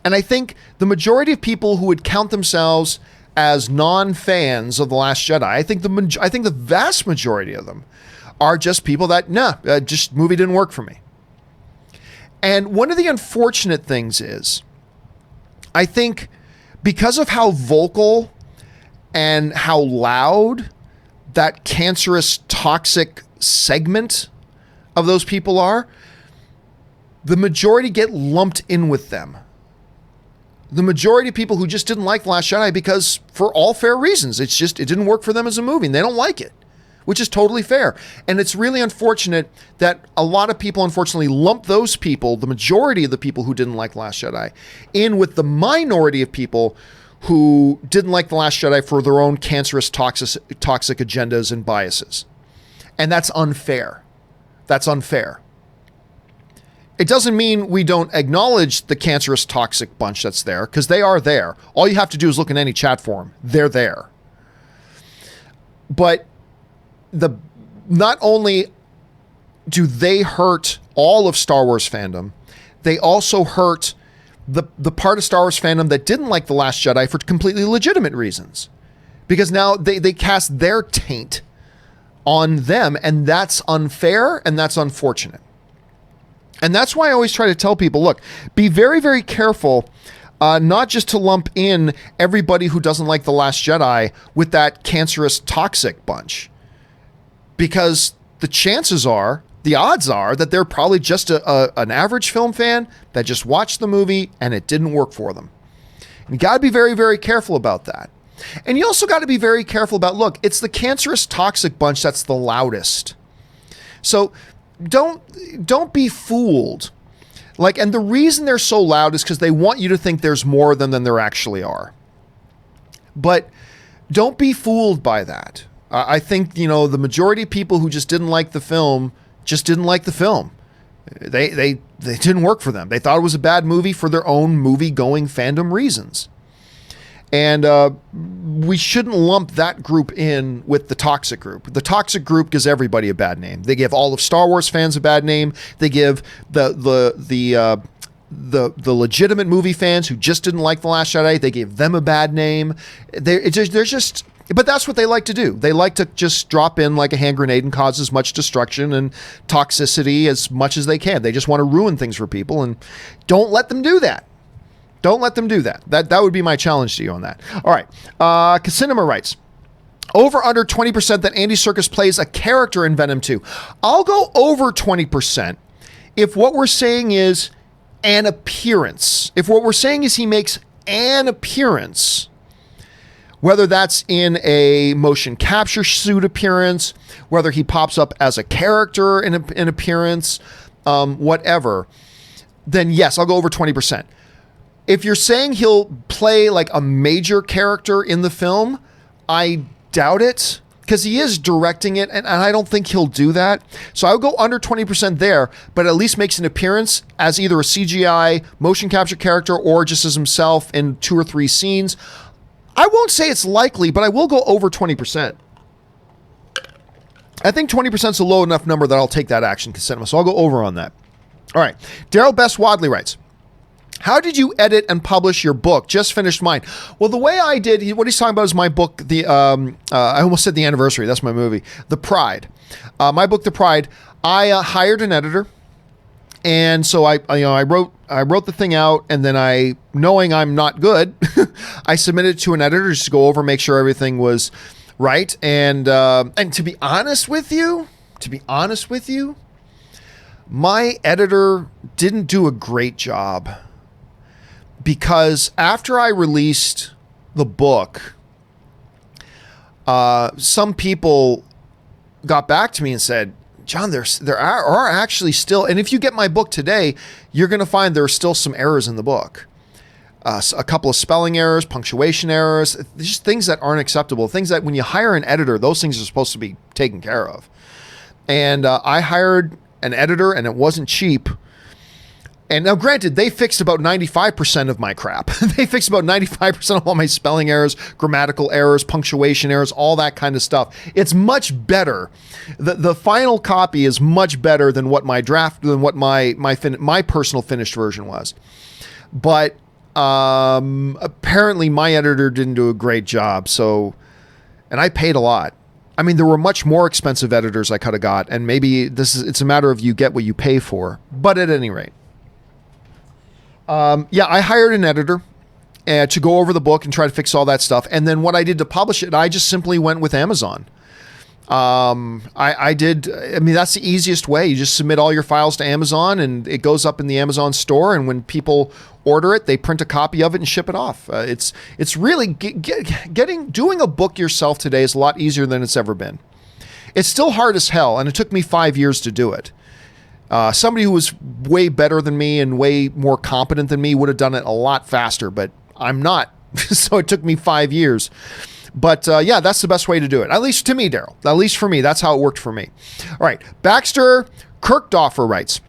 And I think the majority of people who would count themselves as non-fans of The Last Jedi, I think the vast majority of them are just people that, just movie didn't work for me. And one of the unfortunate things is, I think because of how vocal and how loud that cancerous, toxic segment of those people are, the majority get lumped in with them. The majority of people who just didn't like The Last Jedi because, for all fair reasons, it didn't work for them as a movie and they don't like it. which is totally fair. And it's really unfortunate that a lot of people, unfortunately, lump those people, the majority of the people who didn't like Last Jedi, in with the minority of people who didn't like The Last Jedi for their own cancerous, toxic agendas and biases. And that's unfair. That's unfair. It doesn't mean we don't acknowledge the cancerous, toxic bunch that's there, because they are there. All you have to do is look in any chat forum. They're there. But not only do they hurt all of Star Wars fandom, they also hurt the part of Star Wars fandom that didn't like The Last Jedi for completely legitimate reasons. Because now they cast their taint on them, and that's unfair and that's unfortunate. And that's why I always try to tell people, look, be very, very careful not just to lump in everybody who doesn't like The Last Jedi with that cancerous, toxic bunch. Because the chances are, the odds are that they're probably just an average film fan that just watched the movie and it didn't work for them. And you got to be very, very careful about that. And you also got to be very careful about, look, it's the cancerous, toxic bunch that's the loudest. So don't be fooled. Like, and the reason they're so loud is because they want you to think there's more of them than there actually are. But don't be fooled by that. I think, the majority of people who just didn't like the film just didn't like the film. They didn't work for them. They thought it was a bad movie for their own movie-going fandom reasons. And we shouldn't lump that group in with the toxic group. The toxic group gives everybody a bad name. They give all of Star Wars fans a bad name. They give the legitimate movie fans who just didn't like The Last Jedi, they gave them a bad name. But that's what they like to do. They like to just drop in like a hand grenade and cause as much destruction and toxicity as much as they can. They just want to ruin things for people, and don't let them do that. Don't let them do that. That would be my challenge to you on that. All right. Casinema writes, over under 20% that Andy Serkis plays a character in Venom 2. I'll go over 20% if what we're saying is an appearance. If what we're saying is he makes an appearance, whether that's in a motion capture suit appearance, whether he pops up as a character in an appearance, whatever, then yes, I'll go over 20%. If you're saying he'll play like a major character in the film, I doubt it, because he is directing it, and I don't think he'll do that. So I'll go under 20% there, but at least makes an appearance as either a CGI motion capture character or just as himself in 2 or 3 scenes. I won't say it's likely, but I will go over 20%. I think 20% is a low enough number that I'll take that action, Casinema, so I'll go over on that. All right. Daryl Best Wadley writes, how did you edit and publish your book? Just finished mine. Well, the way I did, what he's talking about is my book, I almost said The Anniversary. That's my movie. The Pride. My book, The Pride. I hired an editor. And so I wrote the thing out, and then knowing I'm not good, I submitted it to an editor just to go over, make sure everything was right. And to be honest with you, my editor didn't do a great job. Because after I released the book, some people got back to me and said, John, there are actually still, and if you get my book today, you're going to find there are still some errors in the book. A couple of spelling errors, punctuation errors, just things that aren't acceptable. Things that when you hire an editor, those things are supposed to be taken care of. And I hired an editor, and it wasn't cheap. And now, granted, they fixed about 95% of my crap. They fixed about 95% of all my spelling errors, grammatical errors, punctuation errors, all that kind of stuff. It's much better. The final copy is much better than what my my personal finished version was. But apparently, my editor didn't do a great job. And I paid a lot. I mean, there were much more expensive editors I could have got, and maybe it's a matter of you get what you pay for. But at any rate. I hired an editor to go over the book and try to fix all that stuff. And then what I did to publish it, I just simply went with Amazon. That's the easiest way. You just submit all your files to Amazon, and it goes up in the Amazon store. And when people order it, they print a copy of it and ship it off. It's really doing a book yourself today is a lot easier than it's ever been. It's still hard as hell, and it took me 5 years to do it. Somebody who was way better than me and way more competent than me would have done it a lot faster, but I'm not. So it took me 5 years. But yeah, that's the best way to do it. At least to me, Daryl. At least for me. That's how it worked for me. All right. Baxter Kirkdoffer writes,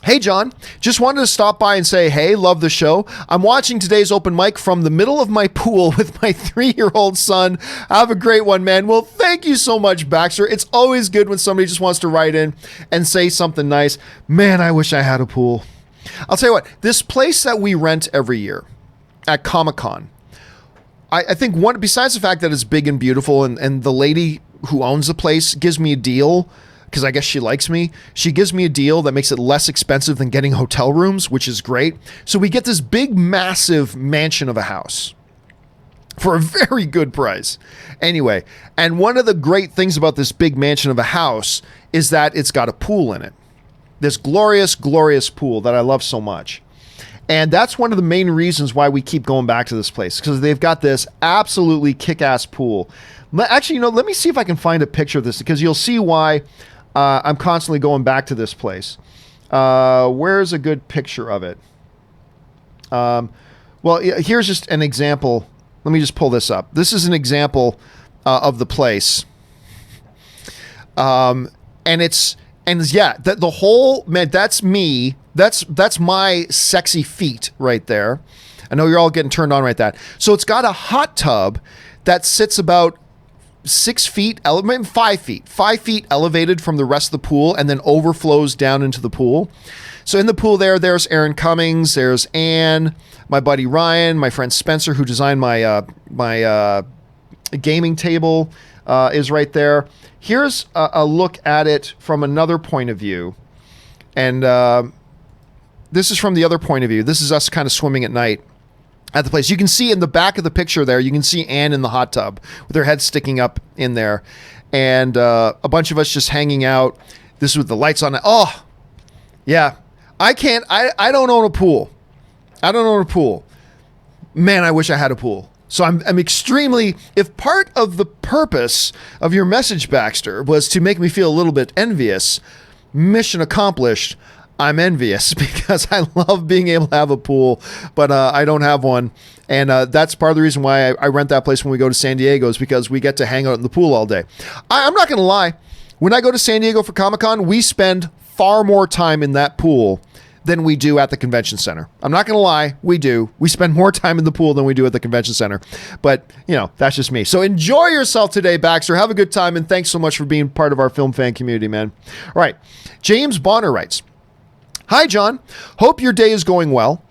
"Hey, John, just wanted to stop by and say, hey, love the show. I'm watching today's open mic from the middle of my pool with my 3-year-old son. Have a great one, man." Well, thank you so much, Baxter. It's always good when somebody just wants to write in and say something nice. Man, I wish I had a pool. I'll tell you what, this place that we rent every year at Comic-Con, I think one, besides the fact that it's big and beautiful, and the lady who owns the place gives me a deal, because I guess she likes me. She gives me a deal that makes it less expensive than getting hotel rooms, which is great. So we get this big, massive mansion of a house for a very good price. Anyway, and one of the great things about this big mansion of a house is that it's got a pool in it. This glorious, glorious pool that I love so much. And that's one of the main reasons why we keep going back to this place, because they've got this absolutely kick-ass pool. Actually, let me see if I can find a picture of this, because you'll see why I'm constantly going back to this place. Where's a good picture of it? Well, here's just an example. Let me just pull this up. This is an example of the place. And yeah, the whole, man, that's me. That's my sexy feet right there. I know you're all getting turned on right that. So it's got a hot tub that sits about 6 feet, 5 feet elevated from the rest of the pool, and then overflows down into the pool. So in the pool there's Aaron Cummings, there's Ann, my buddy Ryan, my friend Spencer, who designed my gaming table, is right there. Here's a look at it from another point of view. And this is from the other point of view. This is us kind of swimming at night at the place. You can see in the back of the picture there, you can see Ann in the hot tub with her head sticking up in there. And a bunch of us just hanging out. This is with the lights on. Oh, yeah. I don't own a pool. I don't own a pool. Man, I wish I had a pool. So I'm extremely, if part of the purpose of your message, Baxter, was to make me feel a little bit envious, mission accomplished. I'm envious because I love being able to have a pool, but I don't have one. And that's part of the reason why I rent that place when we go to San Diego, is because we get to hang out in the pool all day. I'm not going to lie. When I go to San Diego for Comic-Con, we spend far more time in that pool than we do at the convention center. I'm not going to lie. We do. We spend more time in the pool than we do at the convention center. But, that's just me. So enjoy yourself today, Baxter. Have a good time. And thanks so much for being part of our film fan community, man. All right. James Bonner writes, "Hi, John. Hope your day is going well.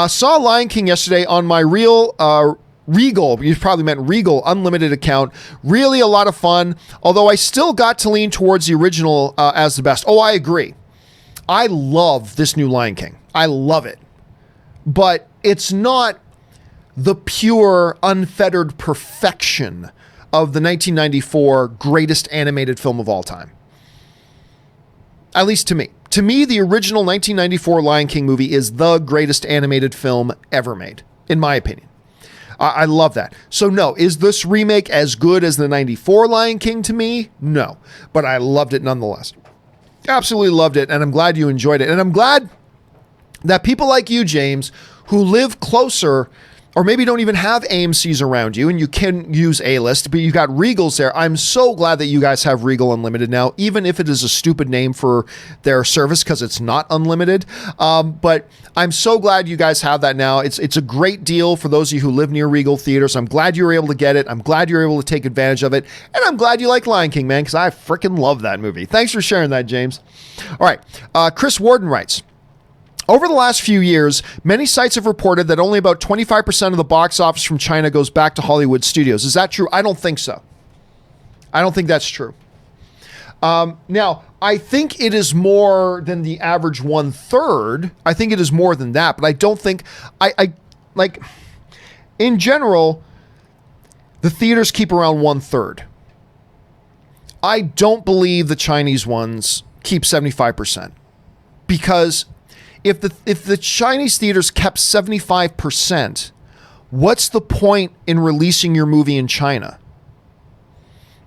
Saw Lion King yesterday on my Regal, you probably meant Regal Unlimited account. Really a lot of fun, although I still got to lean towards the original as the best." Oh, I agree. I love this new Lion King. I love it. But it's not the pure, unfettered perfection of the 1994 greatest animated film of all time. At least to me. To me, the original 1994 Lion King movie is the greatest animated film ever made, in my opinion. I love that. So no, is this remake as good as the 94 Lion King to me? No. But I loved it nonetheless. Absolutely loved it, and I'm glad you enjoyed it. And I'm glad that people like you, James, who live closer, or maybe don't even have AMCs around you, and you can use A-List, but you got Regals there. I'm so glad that you guys have Regal Unlimited now, even if it is a stupid name for their service, because it's not unlimited. But I'm so glad you guys have that now. It's a great deal for those of you who live near Regal Theater, so I'm glad you were able to get it. I'm glad you're able to take advantage of it, and I'm glad you like Lion King, man, because I freaking love that movie. Thanks for sharing that, James. All right, Chris Warden writes, "Over the last few years, many sites have reported that only about 25% of the box office from China goes back to Hollywood studios. Is that true?" I don't think so. I don't think that's true. Now, I think it is more than the average 1/3. I think it is more than that, but I don't think, I like, in general, the theaters keep around 1/3. I don't believe the Chinese ones keep 75%, because if the Chinese theaters kept 75%, what's the point in releasing your movie in China?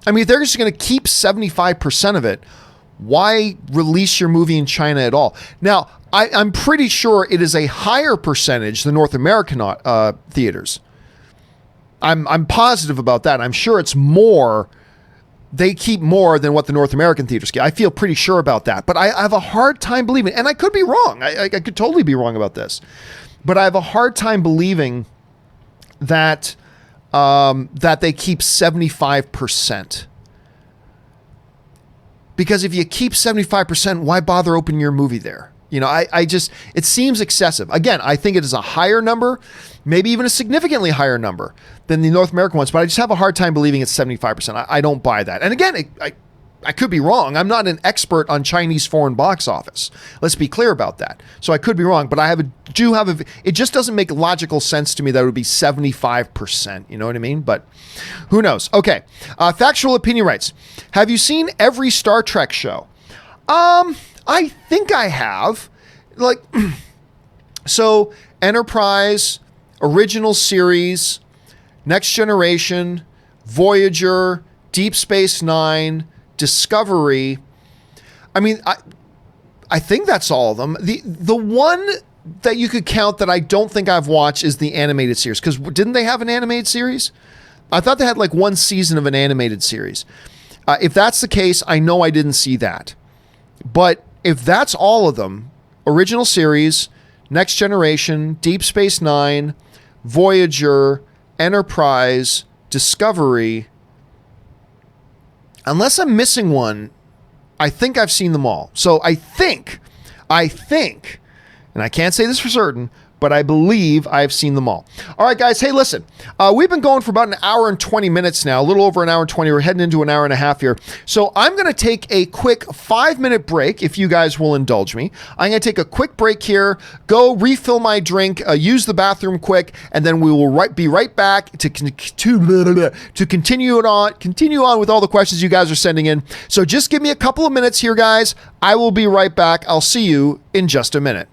I mean, if they're just going to keep 75% of it, why release your movie in China at all? Now, I'm pretty sure it is a higher percentage than North American theaters. I'm positive about that. I'm sure it's more. They keep more than what the North American theaters get. I feel pretty sure about that. But I have a hard time believing, and I could be wrong. I could totally be wrong about this. But I have a hard time believing that that they keep 75%. Because if you keep 75%, why bother opening your movie there? You know, I just, it seems excessive. Again, I think it is a higher number, maybe even a significantly higher number than the North American ones, but I just have a hard time believing it's 75%. I don't buy that. And again, I could be wrong. I'm not an expert on Chinese foreign box office. Let's be clear about that. So I could be wrong, but it just doesn't make logical sense to me that it would be 75%. You know what I mean? But who knows? Okay. Factual opinion writes, have you seen every Star Trek show? I think I have. Like, so Enterprise, original series, Next Generation, Voyager, Deep Space Nine, Discovery. I mean, I think that's all of them. The one that you could count that I don't think I've watched is the animated series, because didn't they have an animated series? I thought they had like one season of an animated series. If that's the case, I know I didn't see that. But if that's all of them, original series, Next Generation, Deep Space Nine, Voyager, Enterprise, Discovery, unless I'm missing one, I think I've seen them all. So I think, and I can't say this for certain, but I believe I've seen them all. All right, guys. Hey, listen, we've been going for about an hour and 20 minutes now, a little over an hour and 20. We're heading into an hour and a half here. So I'm going to take a quick 5-minute break, if you guys will indulge me. I'm going to take a quick break here, go refill my drink, use the bathroom quick, and then we will be right back to continue on with all the questions you guys are sending in. So just give me a couple of minutes here, guys. I will be right back. I'll see you in just a minute.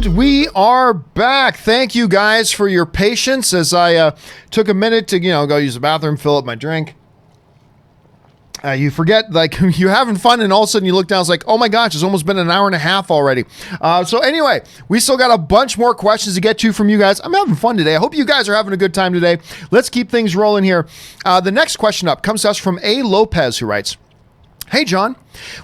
And we are back. Thank you guys for your patience as I took a minute to, go use the bathroom, fill up my drink. You forget, like, you're having fun, and all of a sudden you look down, it's like, oh my gosh, it's almost been an hour and a half already. So anyway, we still got a bunch more questions to get to from you guys. I'm having fun today. I hope you guys are having a good time today. Let's keep things rolling here. The next question up comes to us from A. Lopez, who writes, "Hey, John,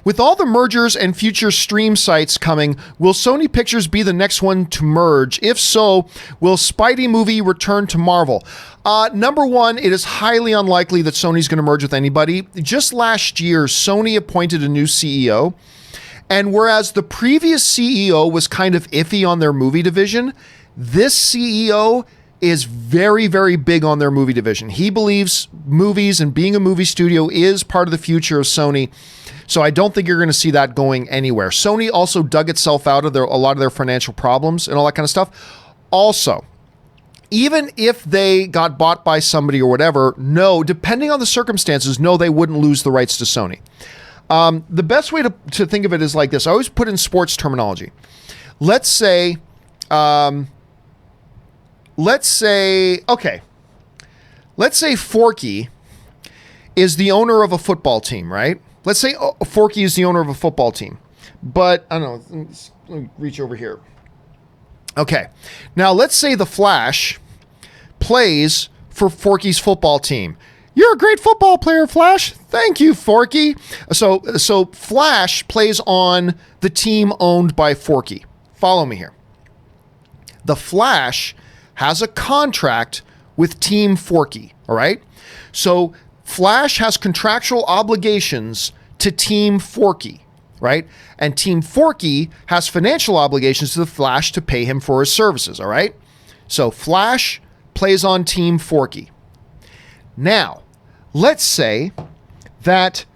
with all the mergers and future stream sites coming, will Sony Pictures be the next one to merge? If so, will Spidey movie return to Marvel?" Number one, it is highly unlikely that Sony's going to merge with anybody. Just last year, Sony appointed a new CEO. And whereas the previous CEO was kind of iffy on their movie division, this CEO is very, very big on their movie division. He believes movies and being a movie studio is part of the future of Sony. So I don't think you're going to see that going anywhere. Sony also dug itself out of a lot of their financial problems and all that kind of stuff. Also, even if they got bought by somebody or whatever, no, depending on the circumstances, no, they wouldn't lose the rights to Sony. The best way to think of it is like this. I always put in sports terminology. Let's say Forky is the owner of a football team, right? Let's say Forky is the owner of a football team. But, I don't know, let me reach over here. Okay, now let's say the Flash plays for Forky's football team. You're a great football player, Flash. Thank you, Forky. So Flash plays on the team owned by Forky. Follow me here. The Flash has a contract with Team Forky, all right? So Flash has contractual obligations to Team Forky, right? And Team Forky has financial obligations to the Flash to pay him for his services, all right? So Flash plays on Team Forky. Now, let's say that,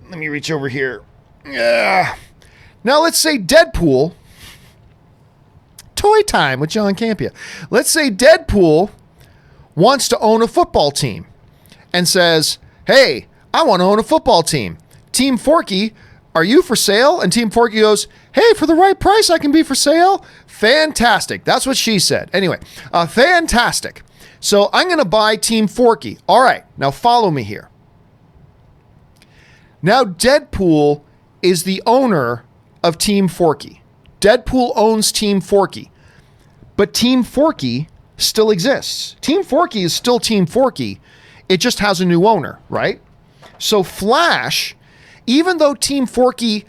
let me reach over here. Now let's say Deadpool, toy time with John Campea. Let's say Deadpool wants to own a football team and says, hey, I want to own a football team. Team Forky, are you for sale? And Team Forky goes, hey, for the right price, I can be for sale. Fantastic. That's what she said. Anyway, fantastic. So I'm going to buy Team Forky. All right, now follow me here. Now Deadpool is the owner of Team Forky. Deadpool owns Team Forky. But Team Forky still exists. Team Forky is still Team Forky. It just has a new owner, right? So Flash, even though Team Forky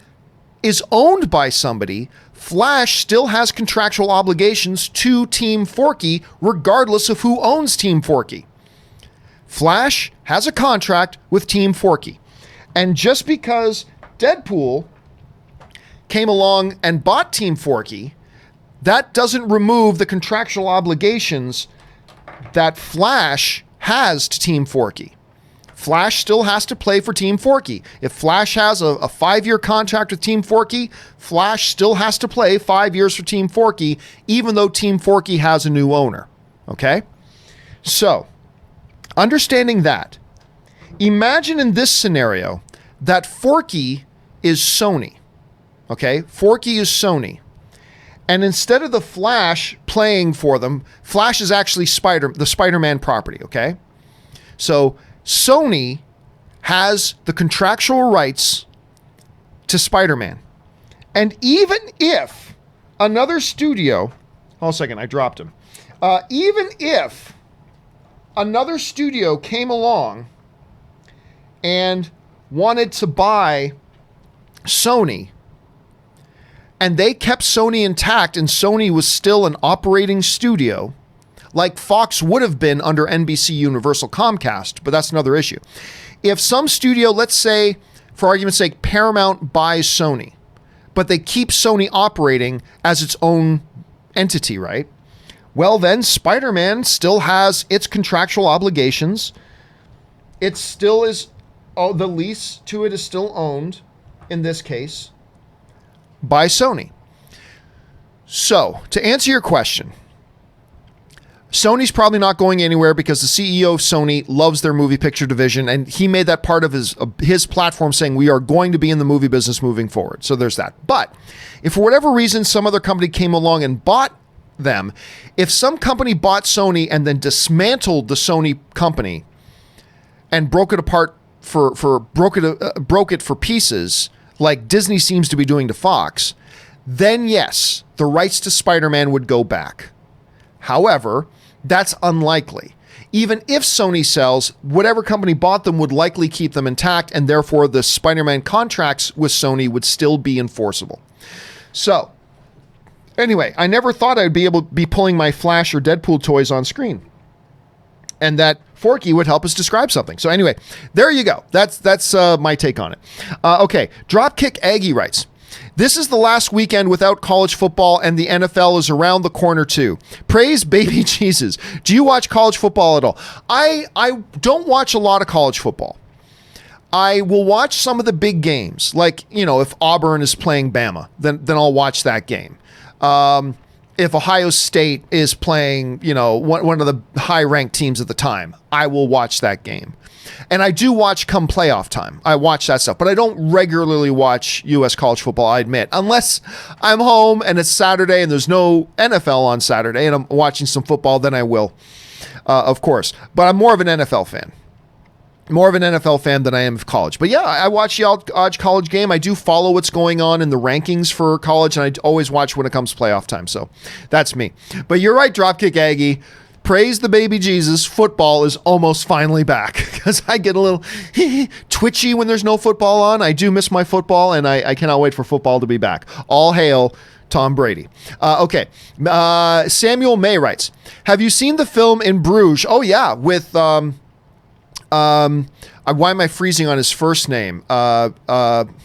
is owned by somebody, Flash still has contractual obligations to Team Forky regardless of who owns Team Forky. Flash has a contract with Team Forky. And just because Deadpool came along and bought Team Forky, that doesn't remove the contractual obligations that Flash has to Team Forky. Flash still has to play for Team Forky. If Flash has a 5-year contract with Team Forky, Flash still has to play 5 years for Team Forky, even though Team Forky has a new owner. Okay? So, understanding that, imagine in this scenario that Forky is Sony. Okay? Forky is Sony. And instead of the Flash playing for them, Flash is actually the Spider-Man property, okay? So Sony has the contractual rights to Spider-Man. And even if another studio, hold on a second, I dropped him. Even if another studio came along and wanted to buy Sony, and they kept Sony intact and Sony was still an operating studio, like Fox would have been under NBC Universal Comcast, but that's another issue. If some studio, let's say, for argument's sake, Paramount buys Sony, but they keep Sony operating as its own entity, right? Well, then Spider-Man still has its contractual obligations. It still is, the lease to it is still owned, in this case, by Sony. So, to answer your question, Sony's probably not going anywhere because the CEO of Sony loves their movie picture division, and he made that part of his platform saying we are going to be in the movie business moving forward. So there's that. But if for whatever reason some other company came along and bought them, if some company bought Sony and then dismantled the Sony company and broke it apart broke it for pieces, like Disney seems to be doing to Fox, then yes, the rights to Spider-Man would go back. However, that's unlikely. Even if Sony sells, whatever company bought them would likely keep them intact, and therefore the Spider-Man contracts with Sony would still be enforceable. So, anyway, I never thought I'd be able to be pulling my Flash or Deadpool toys on screen, and that Forky would help us describe something. So anyway, there you go. That's my take on it. Okay, Dropkick Aggie writes, this is the last weekend without college football, and the NFL is around the corner too. Praise baby Jesus. Do you watch college football at all? I don't watch a lot of college football. I will watch some of the big games. Like, if Auburn is playing Bama, then I'll watch that game. If Ohio State is playing, one of the high-ranked teams at the time, I will watch that game. And I do watch come playoff time. I watch that stuff, but I don't regularly watch U.S. college football, I admit. Unless I'm home and it's Saturday and there's no NFL on Saturday and I'm watching some football, then I will, of course. But I'm more of an NFL fan. More of an NFL fan than I am of college. But yeah, I watch the odd college game. I do follow what's going on in the rankings for college, and I always watch when it comes playoff time. So that's me. But you're right, Dropkick Aggie. Praise the baby Jesus. Football is almost finally back, because I get a little twitchy when there's no football on. I do miss my football, and I cannot wait for football to be back. All hail Tom Brady. Okay. Samuel May writes, have you seen the film In Bruges? Oh, yeah, with... why am I freezing on his first name? Brendan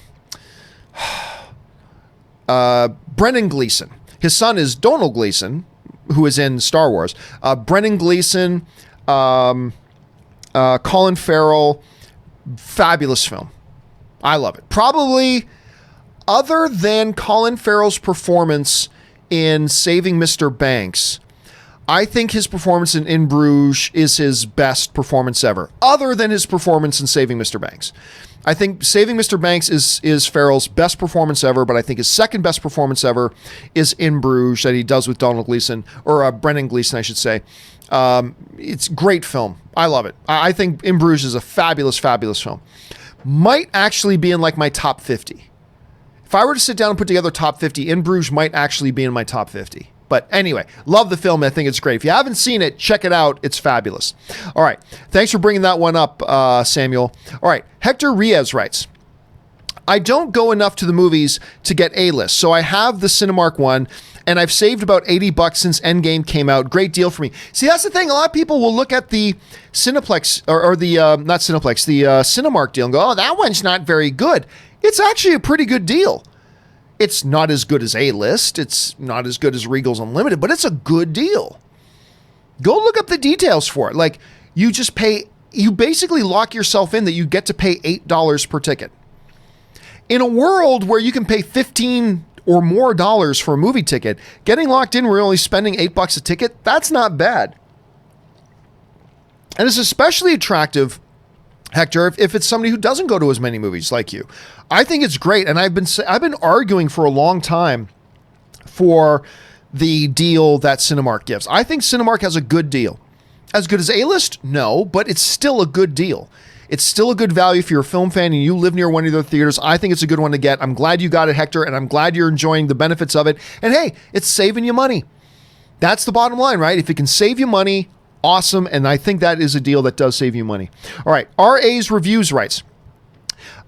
Gleeson. His son is Donald Gleeson, who is in Star Wars. Brendan Gleeson, Colin Farrell, fabulous film. I love it. Probably, other than Colin Farrell's performance in Saving Mr. Banks, I think his performance in Bruges is his best performance ever, other than his performance in Saving Mr. Banks. I think Saving Mr. Banks is Farrell's best performance ever, but I think his second best performance ever is In Bruges, that he does with Donald Gleeson, or Brendan Gleeson, I should say. It's a great film. I love it. I think In Bruges is a fabulous, fabulous film. Might actually be in like my top 50. If I were to sit down and put together top 50, In Bruges might actually be in my top 50. But anyway, love the film. I think it's great. If you haven't seen it, check it out. It's fabulous. All right. Thanks for bringing that one up, Samuel. All right. Hector Riaz writes, I don't go enough to the movies to get A-list, so I have the Cinemark one, and I've saved about $80 since Endgame came out. Great deal for me. See, that's the thing. A lot of people will look at the Cineplex, or the, not Cineplex, the Cinemark deal and go, oh, that one's not very good. It's actually a pretty good deal. It's not as good as A-List. It's not as good as Regal's Unlimited, but it's a good deal. Go look up the details for it. Like, you just pay, you basically lock yourself in that you get to pay $8 per ticket. In a world where you can pay $15 or more dollars for a movie ticket, getting locked in where you're only spending $8 a ticket, that's not bad. And it's especially attractive, Hector, if it's somebody who doesn't go to as many movies like you. I think it's great, and I've been arguing for a long time for the deal that Cinemark gives. I think Cinemark has a good deal. As good as A-List? No, but it's still a good deal. It's still a good value if you're a film fan and you live near one of their theaters. I think it's a good one to get. I'm glad you got it, Hector, and I'm glad you're enjoying the benefits of it. And hey, it's saving you money. That's the bottom line, right? If it can save you money, awesome, and I think that is a deal that does save you money. All right, R.A.'s Reviews writes,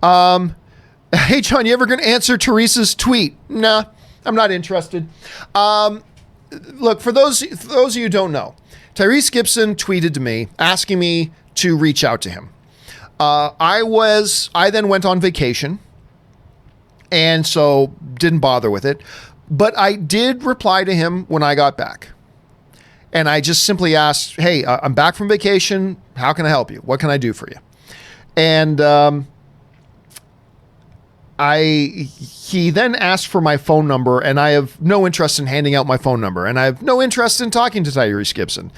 hey, John, you ever going to answer Teresa's tweet? Nah, I'm not interested. Look, for those of you who don't know, Tyrese Gibson tweeted to me asking me to reach out to him. I then went on vacation, and so didn't bother with it. But I did reply to him when I got back. And I just simply asked, hey, I'm back from vacation. How can I help you? What can I do for you? And he then asked for my phone number, and I have no interest in handing out my phone number, and I have no interest in talking to Tyrese Gibson.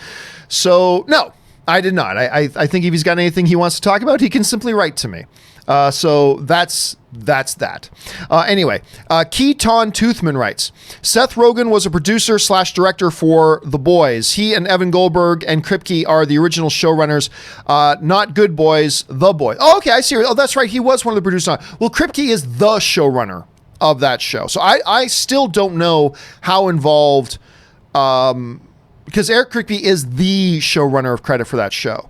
So no, I did not. I think if he's got anything he wants to talk about, he can simply write to me. So that's that. Anyway, Keaton Toothman writes, Seth Rogen was a producer / director for The Boys. He and Evan Goldberg and Kripke are the original showrunners, not Good Boys, The Boys. Oh, okay, I see. Oh, that's right. He was one of the producers. Well, Kripke is the showrunner of that show. So I still don't know how involved, because Eric Kripke is the showrunner of credit for that show.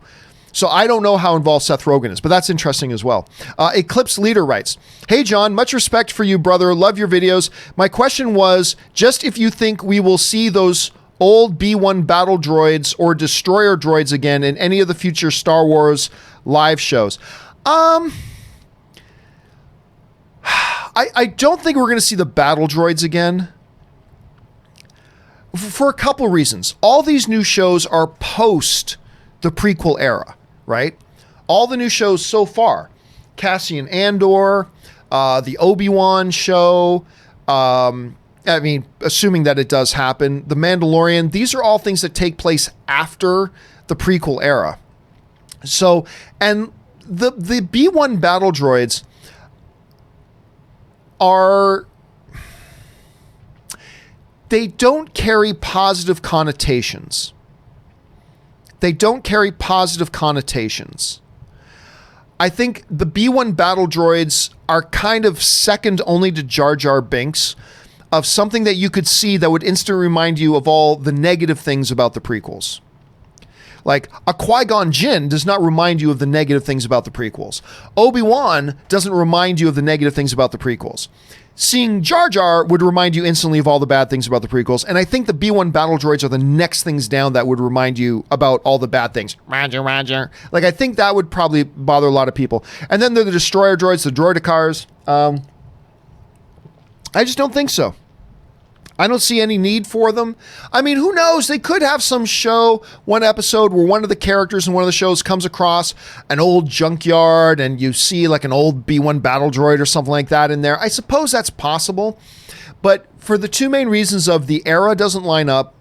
So I don't know how involved Seth Rogen is, but that's interesting as well. Eclipse Leader writes, Hey, John, much respect for you, brother. Love your videos. My question was just if you think we will see those old B-1 battle droids or destroyer droids again in any of the future Star Wars live shows. I don't think we're going to see the battle droids again for a couple reasons. All these new shows are post the prequel era. Right? All the new shows so far, Cassian Andor, the Obi-Wan show, I mean, assuming that it does happen, The Mandalorian, these are all things that take place after the prequel era. So, and the B-1 battle droids they don't carry positive connotations. They don't carry positive connotations. I think the B-1 battle droids are kind of second only to Jar Jar Binks of something that you could see that would instantly remind you of all the negative things about the prequels. Like a Qui-Gon Jinn does not remind you of the negative things about the prequels. Obi-Wan doesn't remind you of the negative things about the prequels. Seeing Jar Jar would remind you instantly of all the bad things about the prequels. And I think the B-1 battle droids are the next things down that would remind you about all the bad things. Roger, Roger. Like, I think that would probably bother a lot of people. And then there are the destroyer droids, the droidicars. I just don't think so. I don't see any need for them. I mean, who knows? They could have some show, one episode where one of the characters in one of the shows comes across an old junkyard and you see like an old B-1 battle droid or something like that in there. I suppose that's possible. But for the two main reasons of the era doesn't line up,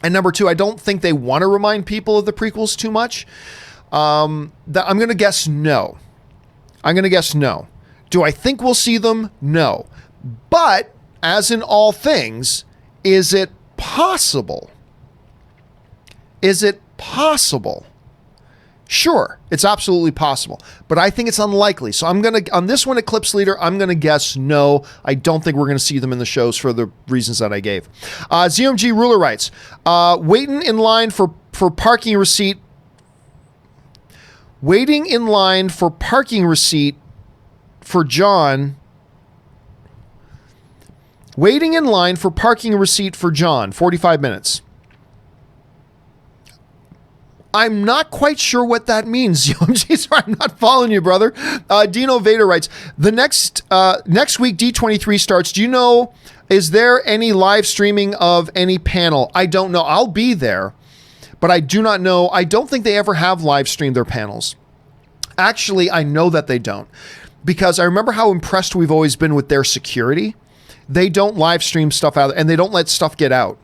and number two, I don't think they want to remind people of the prequels too much, I'm going to guess no. I'm going to guess no. Do I think we'll see them? No. But as in all things, is it possible? Is it possible? Sure, it's absolutely possible, but I think it's unlikely. So I'm going to, on this one, Eclipse Leader, I'm going to guess no. I don't think we're going to see them in the shows for the reasons that I gave. ZMG Ruler writes, waiting in line for parking receipt. Waiting in line for parking receipt for John. Waiting in line for parking receipt for John, 45 minutes. I'm not quite sure what that means. Sorry, I'm not following you, brother. Dino Vader writes, the next week D23 starts. Do you know, is there any live streaming of any panel? I don't know. I'll be there, but I do not know. I don't think they ever have live streamed their panels. Actually, I know that they don't, because I remember how impressed we've always been with their security. They don't live stream stuff out, and they don't let stuff get out.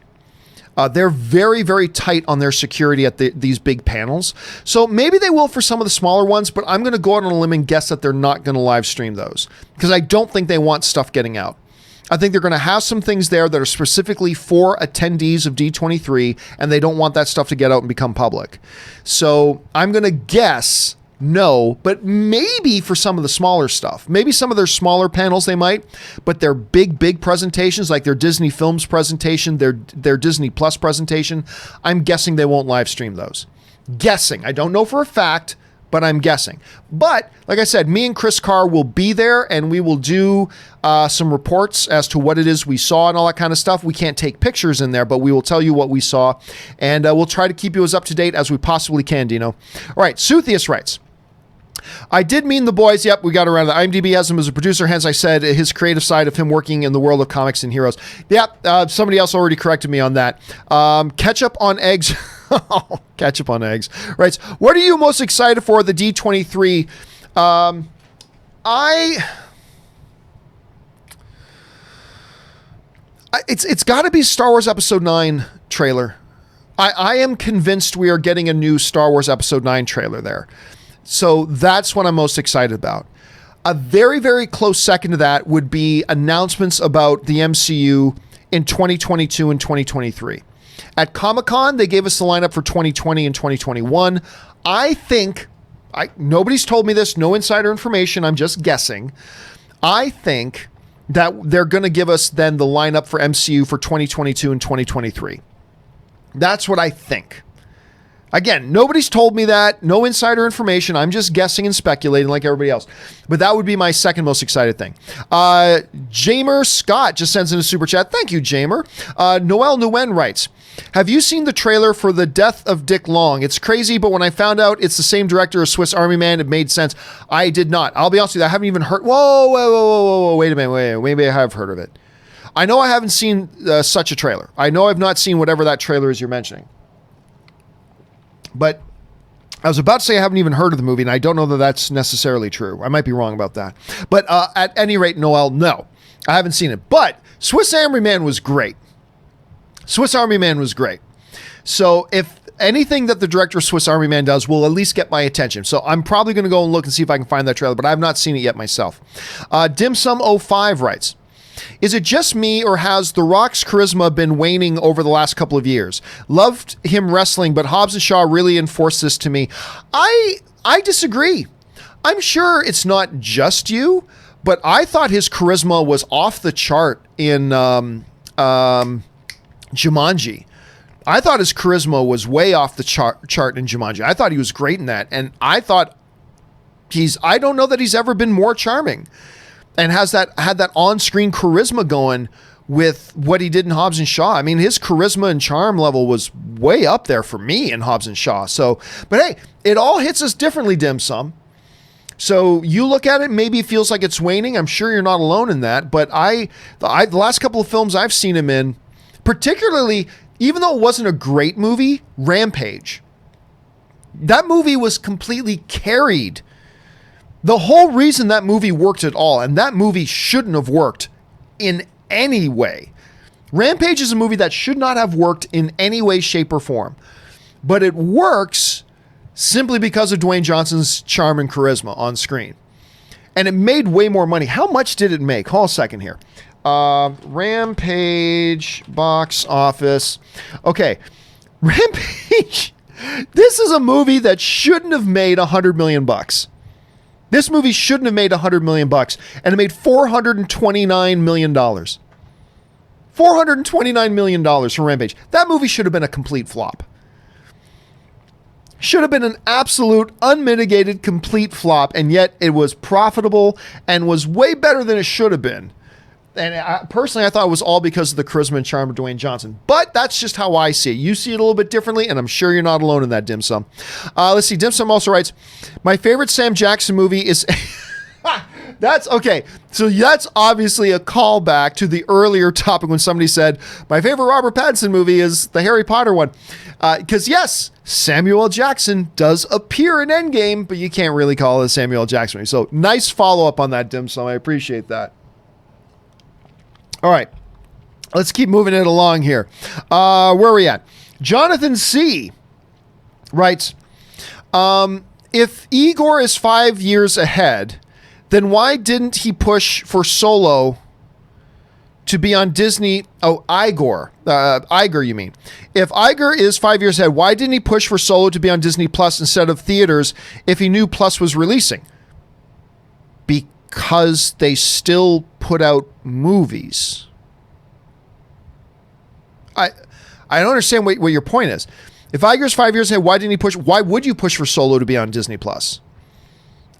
They're very, very tight on their security at these big panels. So maybe they will for some of the smaller ones, but I'm going to go out on a limb and guess that they're not going to live stream those, because I don't think they want stuff getting out. I think they're going to have some things there that are specifically for attendees of D23, and they don't want that stuff to get out and become public. So I'm going to guess no, but maybe for some of the smaller stuff, maybe some of their smaller panels they might, but their big presentations, like their Disney Films presentation, their Disney Plus presentation, I'm guessing they won't live stream those. Guessing. I don't know for a fact, but I'm guessing. But like I said, me and Chris Carr will be there, and we will do some reports as to what it is we saw and all that kind of stuff. We can't take pictures in there, but we will tell you what we saw, and we'll try to keep you as up to date as we possibly can, Dino. All right, Suthius writes, I did mean The Boys. Yep, we got around to that. IMDb has him as a producer, hence I said his creative side of him working in the world of comics and heroes. Yep, somebody else already corrected me on that. Ketchup on eggs. Ketchup on eggs. Right. What are you most excited for the D23? It's got to be Star Wars Episode 9 trailer. I am convinced we are getting a new Star Wars Episode 9 trailer there. So that's what I'm most excited about. A very, very close second to that would be announcements about the MCU in 2022 and 2023. At Comic-Con, they gave us the lineup for 2020 and 2021. I think, nobody's told me this, no insider information, I'm just guessing. I think that they're going to give us then the lineup for MCU for 2022 and 2023. That's what I think. Again, nobody's told me that. No insider information. I'm just guessing and speculating like everybody else. But that would be my second most excited thing. Jamer Scott just sends in a super chat. Thank you, Jamer. Noel Nguyen writes, have you seen the trailer for The Death of Dick Long? It's crazy, but when I found out it's the same director as Swiss Army Man, it made sense. I did not. I'll be honest with you, I haven't even heard. Whoa. Wait a minute. Maybe I have heard of it. I know I haven't seen such a trailer. I know I've not seen whatever that trailer is you're mentioning. But I was about to say I haven't even heard of the movie, and I don't know that that's necessarily true. I might be wrong about that. But at any rate, Noel, no, I haven't seen it. But Swiss Army Man was great. Swiss Army Man was great. So if anything that the director of Swiss Army Man does will at least get my attention. So I'm probably going to go and look and see if I can find that trailer, but I have not seen it yet myself. Dimsum05 writes, is it just me, or has The Rock's charisma been waning over the last couple of years? Loved him wrestling, but Hobbs and Shaw really enforced this to me. I disagree. I'm sure it's not just you, but I thought his charisma was off the chart in Jumanji. I thought his charisma was way off the chart in Jumanji. I thought he was great in that, and I thought I don't know that he's ever been more charming. And had that on-screen charisma going with what he did in Hobbs and Shaw. I mean, his charisma and charm level was way up there for me in Hobbs and Shaw. So, but hey, it all hits us differently, Dim Sum. So you look at it, maybe it feels like it's waning. I'm sure you're not alone in that. But the last couple of films I've seen him in, particularly, even though it wasn't a great movie, Rampage. That movie was completely carried. The whole reason that movie worked at all, and that movie shouldn't have worked in any way. Rampage is a movie that should not have worked in any way, shape, or form. But it works simply because of Dwayne Johnson's charm and charisma on screen. And it made way more money. How much did it make? Hold on a second here. Rampage box office. Okay. Rampage. This is a movie that shouldn't have made $100 million. This movie shouldn't have made $100 million, and it made $429 million. $429 million for Rampage. That movie should have been a complete flop. Should have been an absolute, unmitigated, complete flop, and yet it was profitable and was way better than it should have been. And personally, I thought it was all because of the charisma and charm of Dwayne Johnson. But that's just how I see it. You see it a little bit differently, and I'm sure you're not alone in that, Dim Sum. Let's see. Dim Sum also writes, my favorite Sam Jackson movie is... That's okay. So that's obviously a callback to the earlier topic when somebody said, my favorite Robert Pattinson movie is the Harry Potter one. Because yes, Samuel L. Jackson does appear in Endgame, but you can't really call it a Samuel L. Jackson movie. So nice follow-up on that, Dim Sum. I appreciate that. All right, let's keep moving it along here. Where are we at? Jonathan C. writes, if Igor is 5 years ahead, then why didn't he push for Solo to be on Disney? Oh, Igor, you mean. If Igor is 5 years ahead, why didn't he push for Solo to be on Disney Plus instead of theaters if he knew Plus was releasing? Because they still put out movies. I don't understand what your point is. If Iger's 5 years ahead, why didn't he push? Why would you push for Solo to be on Disney Plus?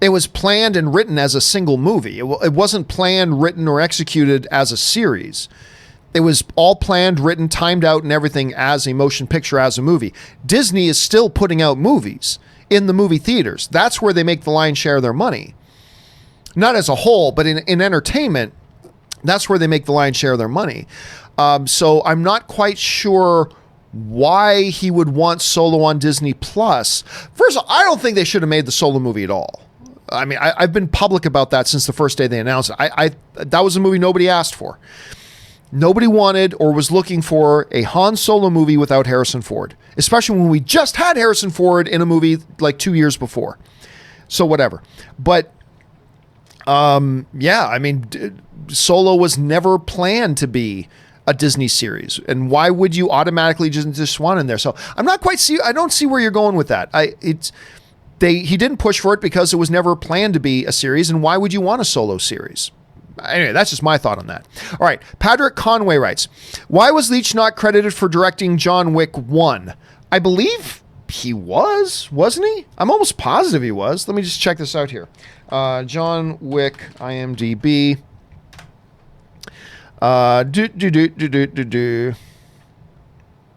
It was planned and written as a single movie. It wasn't planned, written, or executed as a series. It was all planned, written, timed out, and everything as a motion picture, as a movie. Disney is still putting out movies in the movie theaters. That's where they make the lion's share of their money. Not as a whole, but in entertainment, that's where they make the lion's share of their money. So I'm not quite sure why he would want Solo on Disney Plus. First of all, I don't think they should have made the Solo movie at all. I mean, I've been public about that since the first day they announced it. That was a movie nobody asked for. Nobody wanted or was looking for a Han Solo movie without Harrison Ford, especially when we just had Harrison Ford in a movie like 2 years before. So whatever. But yeah, I mean, Solo was never planned to be a Disney series, and why would you automatically just want in there? So I don't see where you're going with that. He didn't push for it because it was never planned to be a series, and why would you want a Solo series? Anyway, that's just my thought on that. All right, Patrick Conway writes, why was Leach not credited for directing John Wick 1? I believe he wasn't he? I'm almost positive he was. Let me just check this out here. John Wick, IMDb.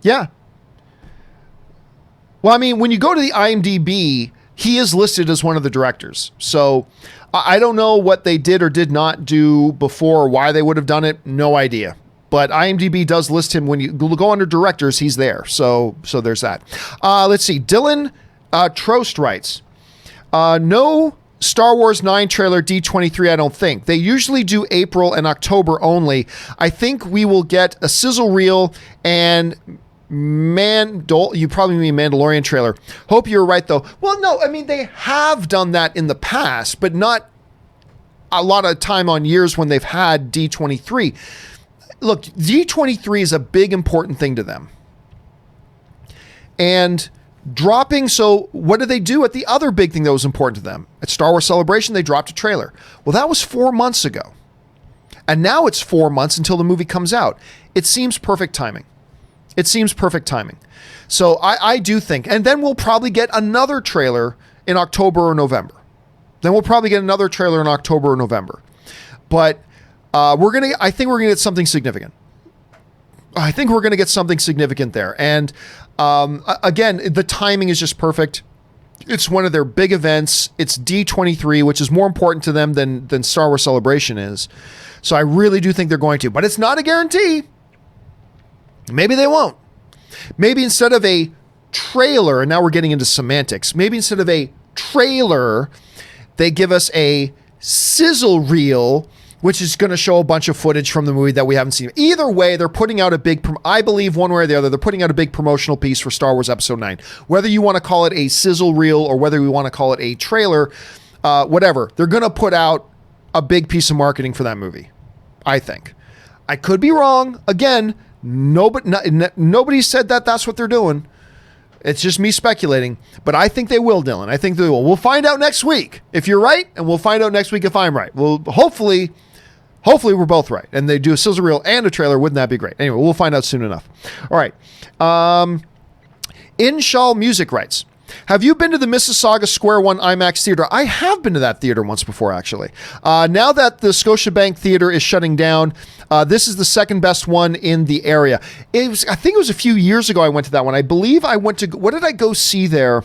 Yeah. Well, I mean, when you go to the IMDb, he is listed as one of the directors. So I don't know what they did or did not do before, or why they would have done it. No idea. But IMDb does list him. When you go under directors, he's there. So there's that. Let's see. Dylan Trost writes, no Star Wars 9 trailer D23, I don't think. They usually do April and October only. I think we will get a sizzle reel and you probably mean Mandalorian trailer. Hope you're right, though. Well, no, I mean, they have done that in the past, but not a lot of time on years when they've had D23. Look, D23 is a big, important thing to them. And dropping, so what did they do at the other big thing that was important to them? At Star Wars Celebration, they dropped a trailer. Well, that was 4 months ago. And now it's 4 months until the movie comes out. It seems perfect timing. So I do think, and then we'll probably get another trailer in October or November. But I think we're gonna get something significant. There. And again, the timing is just perfect. It's one of their big events. It's D23, which is more important to them than Star Wars Celebration is. So I really do think they're going to, but it's not a guarantee. Maybe they won't. Maybe instead of a trailer, and now we're getting into semantics, maybe instead of a trailer, they give us a sizzle reel, which is going to show a bunch of footage from the movie that we haven't seen. Either way, they're putting out I believe one way or the other, they're putting out a big promotional piece for Star Wars Episode 9. Whether you want to call it a sizzle reel or whether we want to call it a trailer, whatever, they're going to put out a big piece of marketing for that movie, I think. I could be wrong. Again, nobody said that that's what they're doing. It's just me speculating, but I think they will, Dylan. I think they will. We'll find out next week if you're right, and we'll find out next week if I'm right. Well, hopefully we're both right, and they do a sizzle reel and a trailer. Wouldn't that be great? Anyway, we'll find out soon enough. All right. Inshall Music writes, have you been to the Mississauga Square One IMAX Theater? I have been to that theater once before, actually. Now that the Scotiabank Theater is shutting down, this is the second best one in the area. I think it was a few years ago I went to that one. I believe I went to, what did I go see there?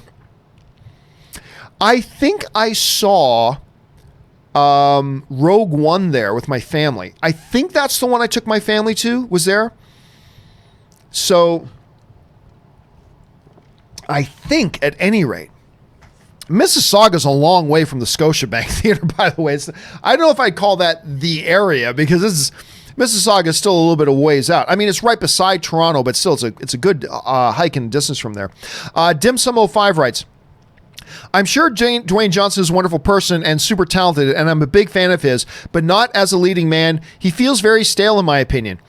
I think I saw Rogue One there with my family. I think that's the one I took my family to, was there. So I think, at any rate, Mississauga's a long way from the Scotiabank Theater, by the way. I don't know if I'd call that the area, because Mississauga is still a little bit of ways out. I mean, it's right beside Toronto, but still, it's a good hike and distance from there. Dimsum05 writes, I'm sure Dwayne Johnson is a wonderful person and super talented, and I'm a big fan of his, but not as a leading man. He feels very stale, in my opinion.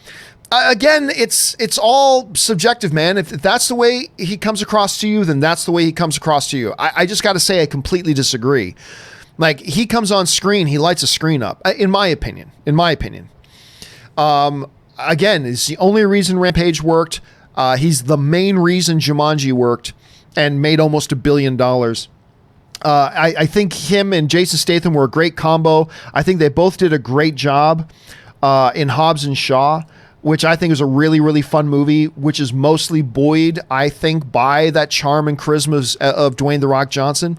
Again, it's all subjective, man. If that's the way he comes across to you, then that's the way he comes across to you. I just got to say I completely disagree. Like, he comes on screen, he lights a screen up, in my opinion. Again, it's the only reason Rampage worked. He's the main reason Jumanji worked and made almost $1 billion. I think him and Jason Statham were a great combo. I think they both did a great job in Hobbs and Shaw, which I think is a really, really fun movie, which is mostly buoyed, I think, by that charm and charisma of Dwayne "The Rock" Johnson.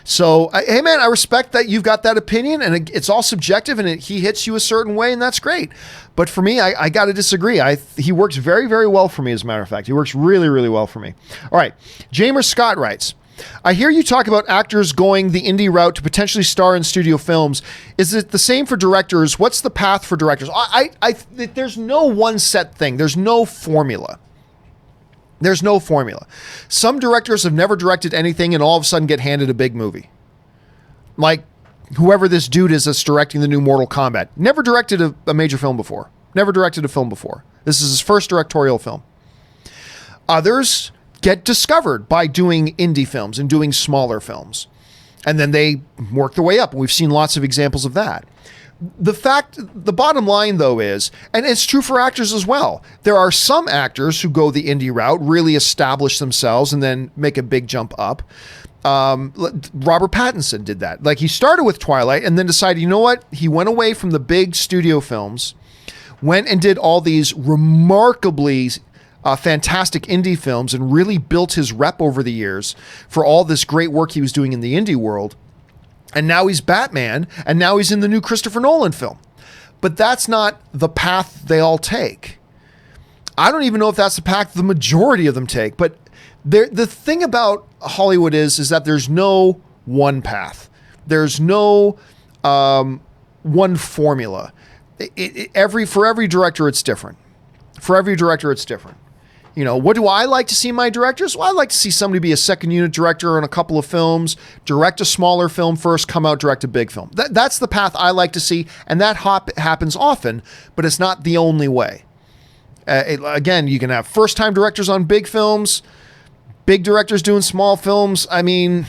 So, hey, man, I respect that you've got that opinion, and it's all subjective, and he hits you a certain way, and that's great. But for me, I got to disagree. He works very, very well for me, as a matter of fact. He works really, really well for me. All right. Jamer Scott writes, I hear you talk about actors going the indie route to potentially star in studio films. Is it the same for directors? What's the path for directors? There's no one set thing. There's no formula. There's no formula. Some directors have never directed anything and all of a sudden get handed a big movie. Like whoever this dude is that's directing the new Mortal Kombat. Never directed a major film before. Never directed a film before. This is his first directorial film. Others get discovered by doing indie films and doing smaller films. And then they work their way up. We've seen lots of examples of that. The bottom line, though, is, and it's true for actors as well, there are some actors who go the indie route, really establish themselves, and then make a big jump up. Robert Pattinson did that. Like, he started with Twilight and then decided, you know what? He went away from the big studio films, went and did all these remarkably fantastic indie films and really built his rep over the years for all this great work he was doing in the indie world. And now he's Batman, and now he's in the new Christopher Nolan film. But that's not the path they all take. I don't even know if that's the path the majority of them take. But the thing about Hollywood is that there's no one path. There's no one formula. For every director, it's different. For every director, it's different. You know, what do I like to see in my directors? Well, I like to see somebody be a second unit director on a couple of films, direct a smaller film first, come out, direct a big film. That's the path I like to see, and that happens often, but it's not the only way. Again, you can have first-time directors on big films, big directors doing small films. I mean,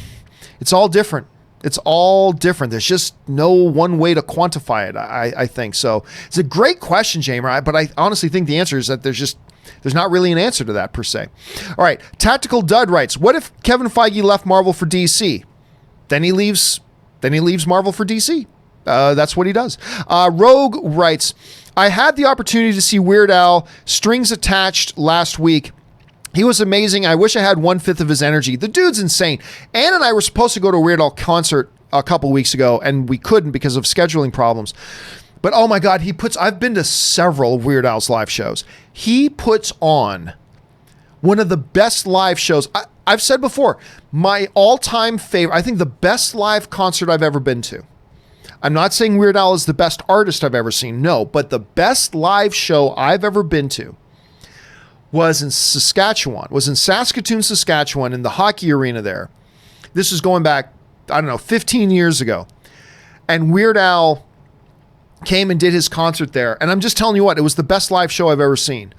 it's all different. It's all different. There's just no one way to quantify it, I think. So it's a great question, Jamer, but I honestly think the answer is that there's not really an answer to that per se. All right. Tactical Dud writes, what if Kevin Feige left Marvel for DC? Then he leaves Marvel for DC. That's what he does. Rogue writes, I had the opportunity to see Weird Al Strings Attached last week. He was amazing. I wish I had 1/5 of his energy. The dude's insane. Ann and I were supposed to go to a Weird Al concert a couple weeks ago, and we couldn't because of scheduling problems. But oh my God, I've been to several Weird Al's live shows. He puts on one of the best live shows. I've said before, my all-time favorite, I think the best live concert I've ever been to. I'm not saying Weird Al is the best artist I've ever seen. No, but the best live show I've ever been to was in Saskatoon, Saskatchewan, in the hockey arena there. This is going back, 15 years ago. And Weird Al came and did his concert there. And I'm just telling you what, it was the best live show I've ever seen.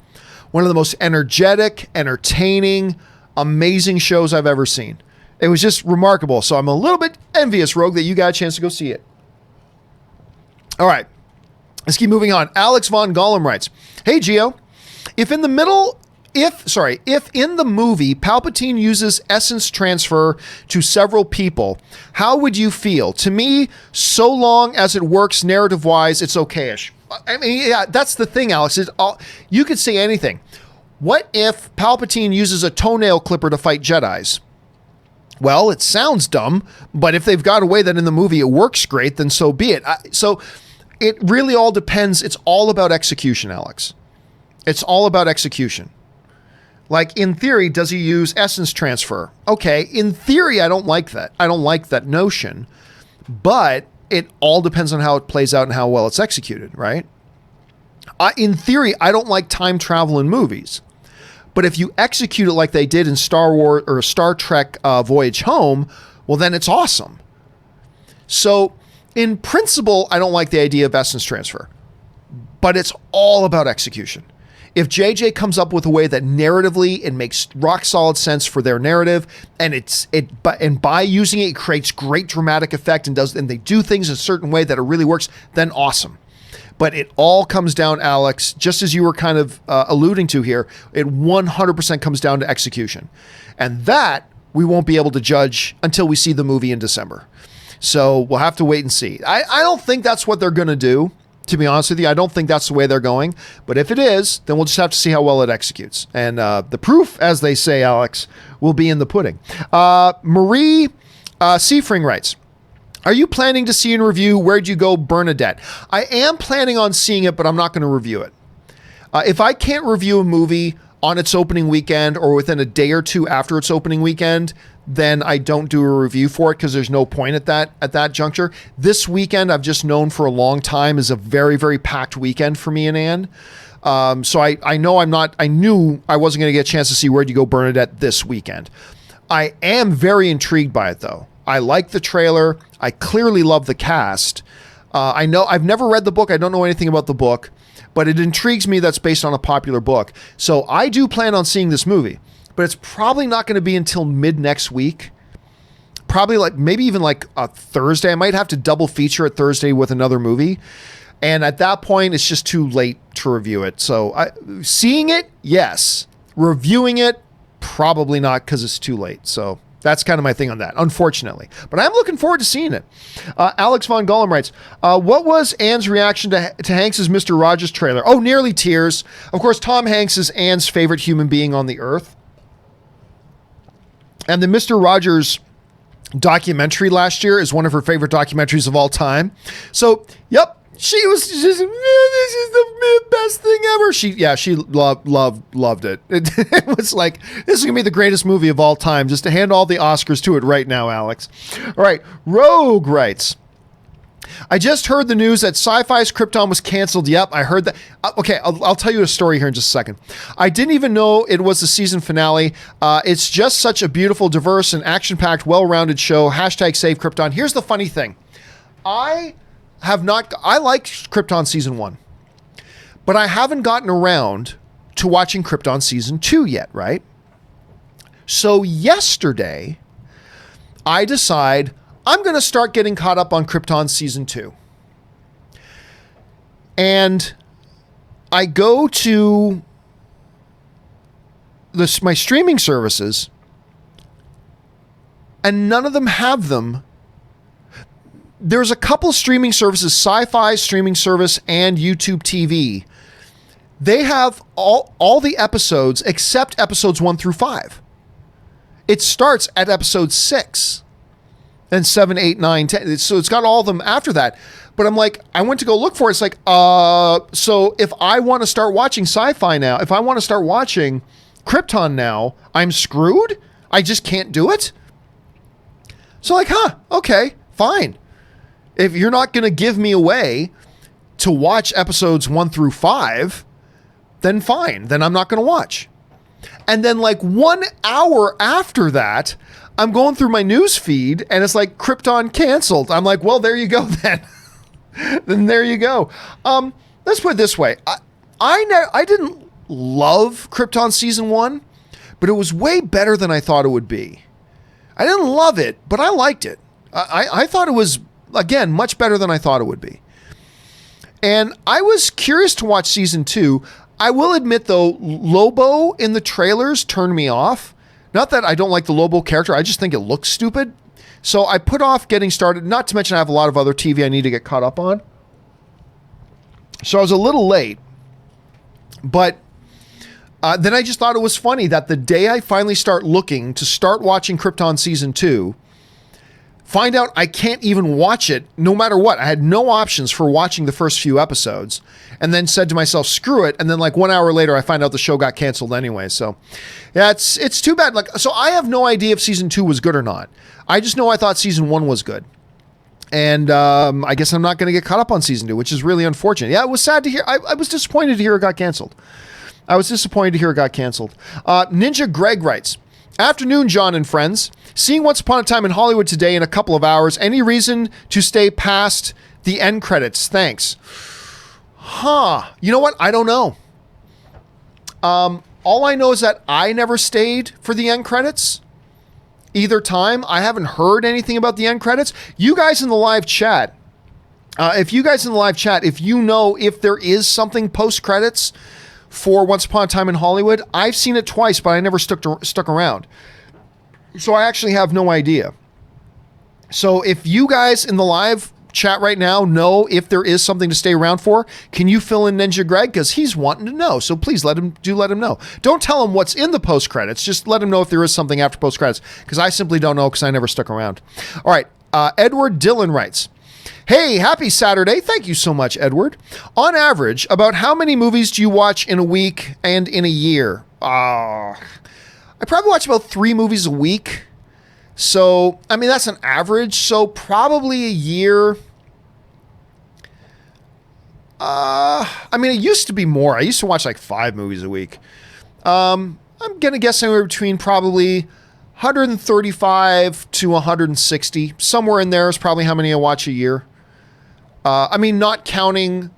One of the most energetic, entertaining, amazing shows I've ever seen. It was just remarkable. So I'm a little bit envious, Rogue, that you got a chance to go see it. All right, let's keep moving on. Alex Von Gollum writes, hey, Gio, if in the movie Palpatine uses essence transfer to several people, how would you feel? To me, so long as it works narrative-wise, it's okay-ish. I mean, yeah, that's the thing, Alex. You could say anything. What if Palpatine uses a toenail clipper to fight Jedis? Well, it sounds dumb, but if they've got a way that in the movie it works great, then so be it. So it really all depends. It's all about execution, Alex. It's all about execution. Like, in theory, does he use essence transfer? Okay, in theory, I don't like that. I don't like that notion. But it all depends on how it plays out and how well it's executed, right? In theory, I don't like time travel in movies. But if you execute it like they did in Star Wars or Star Trek Voyage Home, well, then it's awesome. So, in principle, I don't like the idea of essence transfer. But it's all about execution. If JJ comes up with a way that narratively it makes rock solid sense for their narrative, and by using it creates great dramatic effect and they do things in a certain way that it really works, then awesome. But it all comes down, Alex, just as you were kind of alluding to here, it 100% comes down to execution. And that we won't be able to judge until we see the movie in December. So we'll have to wait and see. I don't think that's what they're going to do. To be honest with you, I don't think that's the way they're going. But if it is, then we'll just have to see how well it executes. And the proof, as they say, Alex, will be in the pudding. Marie Seafring writes, are you planning to see and review Where'd You Go, Bernadette? I am planning on seeing it, but I'm not going to review it. If I can't review a movie, on its opening weekend or within a day or two after its opening weekend, then I don't do a review for it because there's no point at that juncture. This weekend, I've just known for a long time, is a very, very packed weekend for me and Ann. So I knew I wasn't going to get a chance to see Where'd You Go Bernadette this weekend. I am very intrigued by it though. I like the trailer. I clearly love the cast. I know I've never read the book. I don't know anything about the book, but it intrigues me that's based on a popular book. So I do plan on seeing this movie, but it's probably not going to be until mid next week. Probably maybe even a Thursday. I might have to double feature it Thursday with another movie. And at that point, it's just too late to review it. So seeing it, yes. Reviewing it, probably not because it's too late. So that's kind of my thing on that, unfortunately. But I'm looking forward to seeing it. Alex Von Gollum writes, what was Anne's reaction to Hanks' Mr. Rogers trailer? Oh, nearly tears. Of course, Tom Hanks is Anne's favorite human being on the earth. And the Mr. Rogers documentary last year is one of her favorite documentaries of all time. So, yep. She was just, this is the best thing ever. She loved it. It was like, this is going to be the greatest movie of all time. Just to hand all the Oscars to it right now, Alex. All right. Rogue writes, I just heard the news that Sci-Fi's Krypton was canceled. Yep, I heard that. Okay, I'll tell you a story here in just a second. I didn't even know it was the season finale. It's just such a beautiful, diverse, and action-packed, well-rounded show. Hashtag save Krypton. Here's the funny thing. I liked Krypton season 1, but I haven't gotten around to watching Krypton season 2 yet, right? So yesterday, I decide I'm going to start getting caught up on Krypton season 2. And I go to my streaming services, and none of them have them. There's a couple streaming services, Sci-Fi streaming service and YouTube TV. They have all the episodes except episodes 1 through 5. It starts at episode 6 and 7, 8, 9, 10. So it's got all of them after that. But I'm like, I went to go look for it. It's like, so if I want to start watching Sci-Fi now, if I want to start watching Krypton now, I'm screwed? I just can't do it? So like, okay, fine. If you're not going to give me a way to watch episodes 1 through 5, then fine. Then I'm not going to watch. And then 1 hour after that, I'm going through my news feed and it's like Krypton canceled. I'm like, well, there you go then. Then there you go. Let's put it this way. I didn't love Krypton season 1, but it was way better than I thought it would be. I didn't love it, but I liked it. I thought it was, again, much better than I thought it would be. And I was curious to watch season 2. I will admit, though, Lobo in the trailers turned me off. Not that I don't like the Lobo character. I just think it looks stupid. So I put off getting started. Not to mention I have a lot of other TV I need to get caught up on. So I was a little late. But then I just thought it was funny that the day I finally start looking to start watching Krypton season 2, find out I can't even watch it no matter what. I had no options for watching the first few episodes, and then said to myself, screw it. And then 1 hour later, I find out the show got canceled anyway. So yeah, it's too bad. So I have no idea if season 2 was good or not. I just know I thought season 1 was good. And I guess I'm not going to get caught up on season 2, which is really unfortunate. Yeah, it was sad to hear. I was disappointed to hear it got canceled. Ninja Greg writes, afternoon, John and friends. Seeing Once Upon a Time in Hollywood today in a couple of hours. Any reason to stay past the end credits? Thanks. You know what? I don't know. All I know is that I never stayed for the end credits either time. I haven't heard anything about the end credits. You guys in the live chat, if you know if there is something post credits for Once Upon a Time in Hollywood, I've seen it twice, but I never stuck around. So I actually have no idea. So if you guys in the live chat right now know if there is something to stay around for, can you fill in Ninja Greg? Because he's wanting to know. So please let him know. Don't tell him what's in the post credits. Just let him know if there is something after post credits, because I simply don't know because I never stuck around. All right. Edward Dillon writes, Hey, happy Saturday. Thank you so much, Edward. On average, about how many movies do you watch in a week and in a year? I probably watch about 3 movies a week. So, I mean, that's an average. So probably a year. I mean, it used to be more. I used to watch like 5 movies a week. I'm going to guess somewhere between probably 135 to 160. Somewhere in there is probably how many I watch a year. I mean, not counting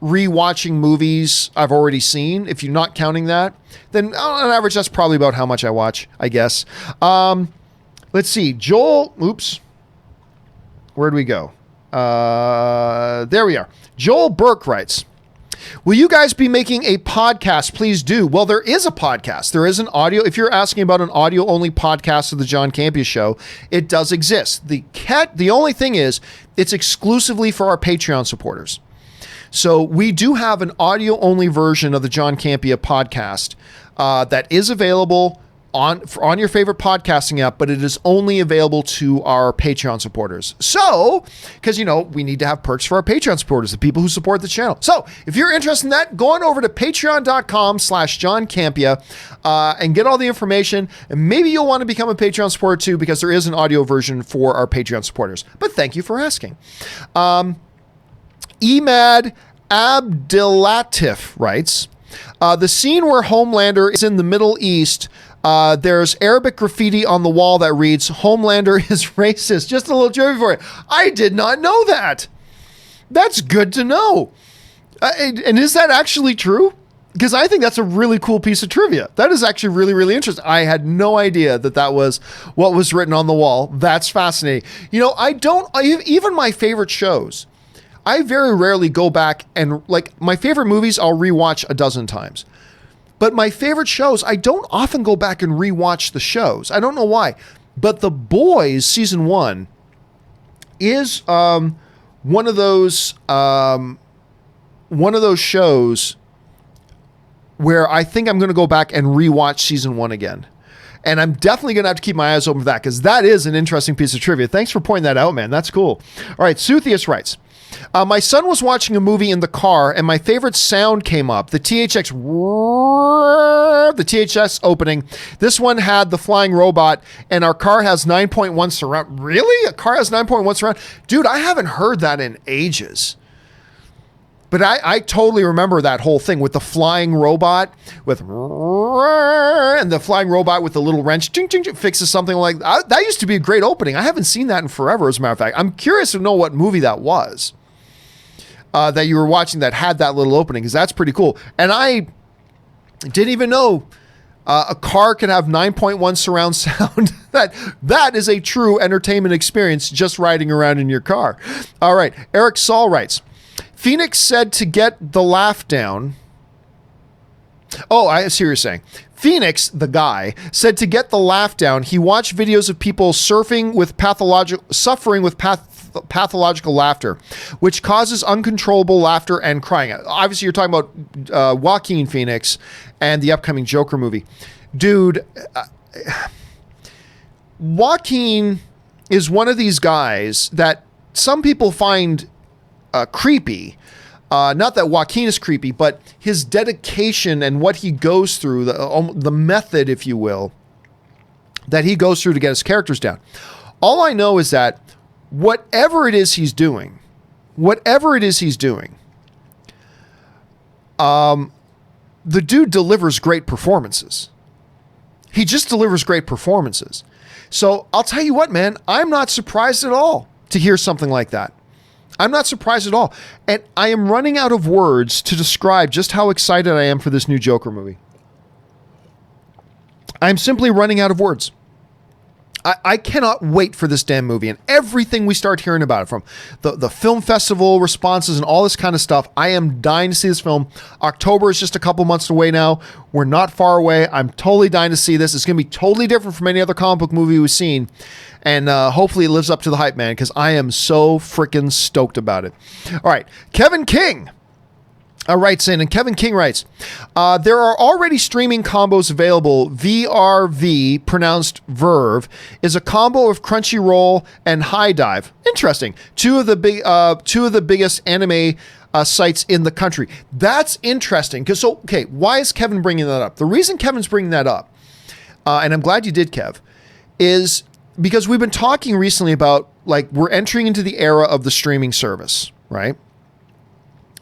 rewatching movies I've already seen. If you're not counting that, then on average, that's probably about how much I watch, I guess. Let's see. Joel, oops. Where'd we go? There we are. Joel Burke writes, will you guys be making a podcast? Please do. Well, there is a podcast. There is an audio. If you're asking about an audio-only podcast of the John Campea Show, it does exist. The only thing is, it's exclusively for our Patreon supporters. So we do have an audio-only version of the John Campea podcast that is available on your favorite podcasting app, but it is only available to our Patreon supporters. So, because, we need to have perks for our Patreon supporters, the people who support the channel. So, if you're interested in that, go on over to patreon.com/John Campea and get all the information. And maybe you'll want to become a Patreon supporter too, because there is an audio version for our Patreon supporters. But thank you for asking. Emad Abdelatif writes, the scene where Homelander is in the Middle East, there's Arabic graffiti on the wall that reads, Homelander is racist. Just a little trivia for you. I did not know that. That's good to know. And is that actually true? Because I think that's a really cool piece of trivia. That is actually really, really interesting. I had no idea that was what was written on the wall. That's fascinating. Even my favorite shows, I very rarely go back and, like, my favorite movies I'll rewatch a dozen times. But my favorite shows, I don't often go back and rewatch the shows. I don't know why. But The Boys season 1 is one of those shows where I think I'm going to go back and rewatch season 1 again. And I'm definitely going to have to keep my eyes open for that, because that is an interesting piece of trivia. Thanks for pointing that out, man. That's cool. All right, Suthius writes, my son was watching a movie in the car and my favorite sound came up. The THX opening. This one had the flying robot and our car has 9.1 surround. Really? A car has 9.1 surround? Dude, I haven't heard that in ages. But I totally remember that whole thing with the flying robot and the flying robot with the little wrench fixes something like that. That used to be a great opening. I haven't seen that in forever, as a matter of fact. I'm curious to know what movie that was that you were watching that had that little opening, because that's pretty cool. And I didn't even know a car can have 9.1 surround sound. That is a true entertainment experience, just riding around in your car. All right. Eric Saul writes, Phoenix said to get the laugh down. Oh, I see what you're saying. Phoenix, the guy, said to get the laugh down, he watched videos of people suffering with pathological laughter, which causes uncontrollable laughter and crying. Obviously, you're talking about Joaquin Phoenix and the upcoming Joker movie. Dude, Joaquin is one of these guys that some people find creepy. Not that Joaquin is creepy, but his dedication and what he goes through, the method, if you will, that he goes through to get his characters down. All I know is that whatever it is he's doing, the dude delivers great performances. He just delivers great performances. So I'll tell you what, man, I'm not surprised at all to hear something like that. I'm not surprised at all. And I am running out of words to describe just how excited I am for this new Joker movie. I'm simply running out of words. I cannot wait for this damn movie and everything we start hearing about it, from the film festival responses and all this kind of stuff. I am dying to see this film. October is just a couple months away now. We're not far away. I'm totally dying to see this. It's going to be totally different from any other comic book movie we've seen. And hopefully it lives up to the hype, man, because I am so freaking stoked about it. All right. Kevin King All right, Saint, and Kevin King writes, there are already streaming combos available. VRV, pronounced Verve, is a combo of Crunchyroll and High Dive. Interesting. Two of the biggest anime sites in the country. That's interesting. Because why is Kevin bringing that up? The reason Kevin's bringing that up, and I'm glad you did, Kev, is because we've been talking recently about like we're entering into the era of the streaming service, right?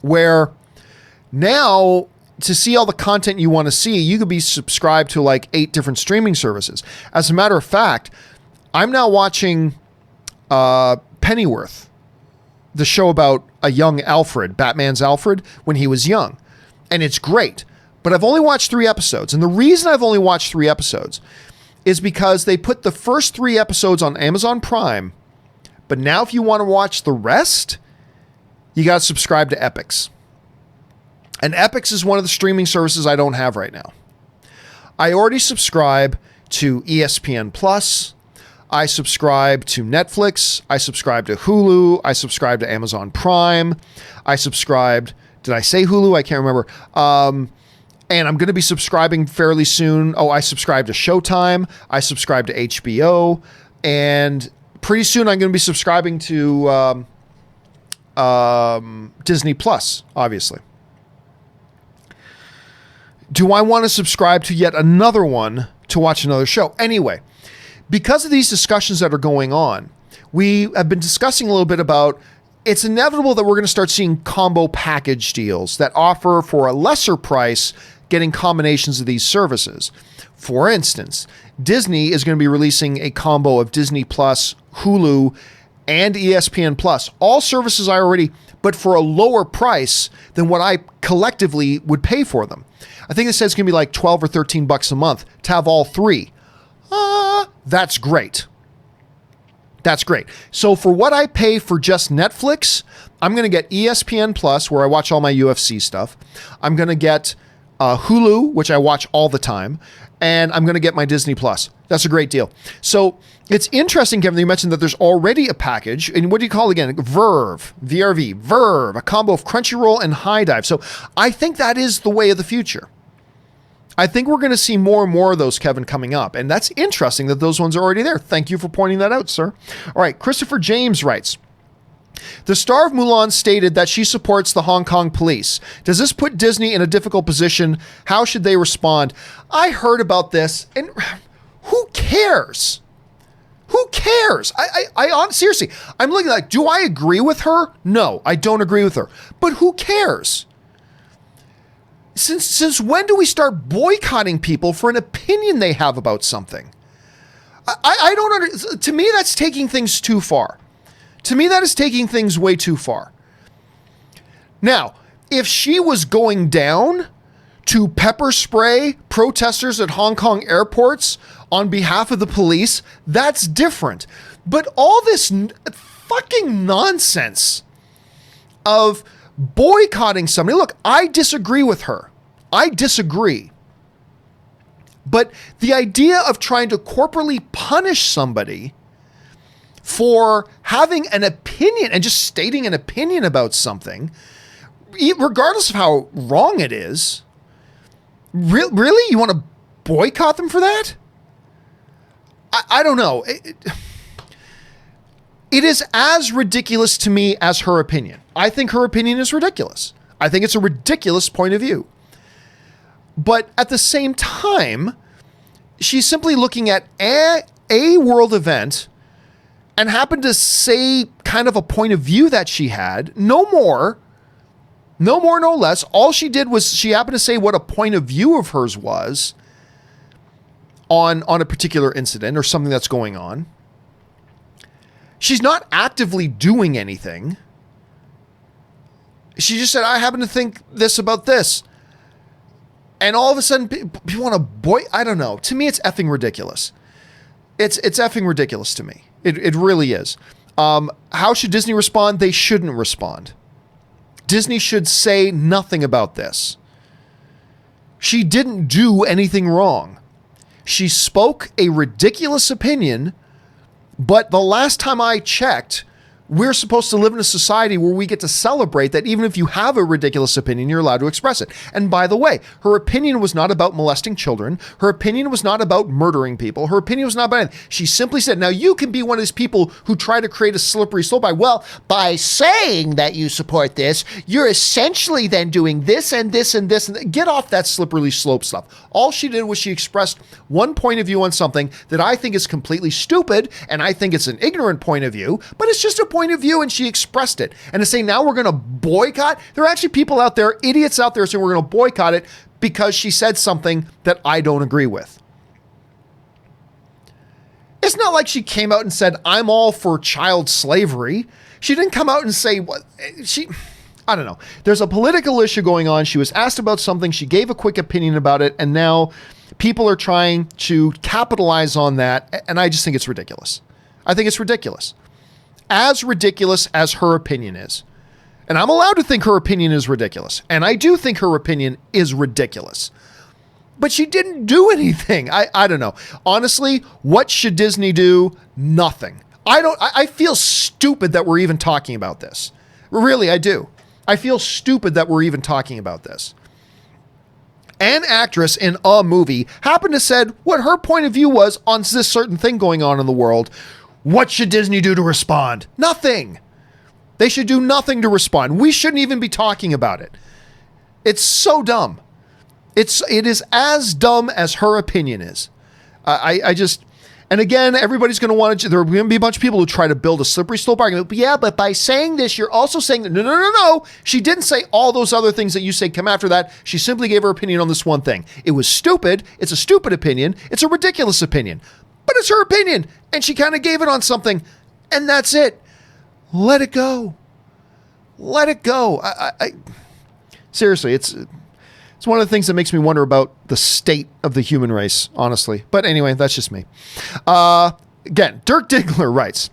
Where now, to see all the content you want to see, you could be subscribed to like 8 different streaming services. As a matter of fact, I'm now watching Pennyworth, the show about a young Alfred, Batman's Alfred, when he was young. And it's great. But I've only watched 3 episodes. And the reason I've only watched 3 episodes is because they put the first 3 episodes on Amazon Prime. But now if you want to watch the rest, you got to subscribe to Epix. And Epix is one of the streaming services I don't have right now. I already subscribe to ESPN Plus. I subscribe to Netflix. I subscribe to Hulu. I subscribe to Amazon Prime. Did I say Hulu? I can't remember. And I'm going to be subscribing fairly soon. Oh, I subscribe to Showtime. I subscribe to HBO. And pretty soon I'm going to be subscribing to Disney Plus, obviously. Do I want to subscribe to yet another one to watch another show? Anyway, because of these discussions that are going on, we have been discussing a little bit about it's inevitable that we're going to start seeing combo package deals that offer for a lesser price getting combinations of these services. For instance, Disney is going to be releasing a combo of Disney Plus, Hulu, and ESPN Plus. All services I already, but for a lower price than what I collectively would pay for them. I think it says it's going to be like 12 or 13 bucks a month to have all 3. That's great. That's great. So for what I pay for just Netflix, I'm going to get ESPN Plus, where I watch all my UFC stuff. I'm going to get Hulu, which I watch all the time. And I'm going to get my Disney Plus. That's a great deal. So it's interesting, Kevin, that you mentioned that there's already a package. And what do you call it again? Verve, VRV, Verve, a combo of Crunchyroll and High Dive. So I think that is the way of the future. I think we're going to see more and more of those, Kevin, coming up. And that's interesting that those ones are already there. Thank you for pointing that out, sir. All right, Christopher James writes, the star of Mulan stated that she supports the Hong Kong police. Does this put Disney in a difficult position? How should they respond? I heard about this, and who cares? Who cares? Seriously, I'm looking like, do I agree with her? No, I don't agree with her. But who cares? Since when do we start boycotting people for an opinion they have about something? I don't understand. To me, that's taking things too far. To me, that is taking things way too far. Now, if she was going down to pepper spray protesters at Hong Kong airports on behalf of the police, that's different. But all this fucking nonsense of boycotting somebody. Look, I disagree with her. I disagree. But the idea of trying to corporately punish somebody for having an opinion and just stating an opinion about something, regardless of how wrong it is, really? You want to boycott them for that? I don't know. It is as ridiculous to me as her opinion. I think her opinion is ridiculous. I think it's a ridiculous point of view. But at the same time, she's simply looking at a world event and happened to say kind of a point of view that she had. No more, no less. All she did was she happened to say what a point of view of hers was on a particular incident or something that's going on. She's not actively doing anything. She just said, I happen to think this about this. And all of a sudden, people want to I don't know. To me, it's effing ridiculous. It's effing ridiculous to me. It really is. How should Disney respond? They shouldn't respond. Disney should say nothing about this. She didn't do anything wrong. She spoke a ridiculous opinion, but the last time I checked, we're supposed to live in a society where we get to celebrate that even if you have a ridiculous opinion, you're allowed to express it. And by the way, her opinion was not about molesting children. Her opinion was not about murdering people. Her opinion was not about anything. She simply said, now you can be one of these people who try to create a slippery slope by saying that you support this, you're essentially then doing this and this and this. And get off that slippery slope stuff. All she did was she expressed one point of view on something that I think is completely stupid, and I think it's an ignorant point of view, but it's just a point of view, and she expressed it. And to say now we're going to boycott, there are actually people out there, idiots out there saying we're going to boycott it because she said something that I don't agree with. It's not like she came out and said, I'm all for child slavery. She didn't come out and say what I don't know. There's a political issue going on. She was asked about something. She gave a quick opinion about it. And now people are trying to capitalize on that. And I just think it's ridiculous. I think it's ridiculous. As ridiculous as her opinion is. And I'm allowed to think her opinion is ridiculous. And I do think her opinion is ridiculous. But she didn't do anything. I don't know. Honestly, what should Disney do? Nothing. I feel stupid that we're even talking about this. Really, I do. I feel stupid that we're even talking about this. An actress in a movie happened to said what her point of view was on this certain thing going on in the world. What should Disney do to respond? Nothing. They should do nothing to respond. We shouldn't even be talking about it. It's so dumb. It is as dumb as her opinion is. And again, everybody's going to want to, there are going to be a bunch of people who try to build a slippery slope argument. But yeah, but by saying this, you're also saying that, no. She didn't say all those other things that you say come after that. She simply gave her opinion on this one thing. It was stupid. It's a stupid opinion. It's a ridiculous opinion. But it's her opinion. And she kind of gave it on something. And that's it. Let it go. Let it go. Seriously, it's one of the things that makes me wonder about the state of the human race, honestly. But anyway, that's just me. Again, Dirk Diggler writes,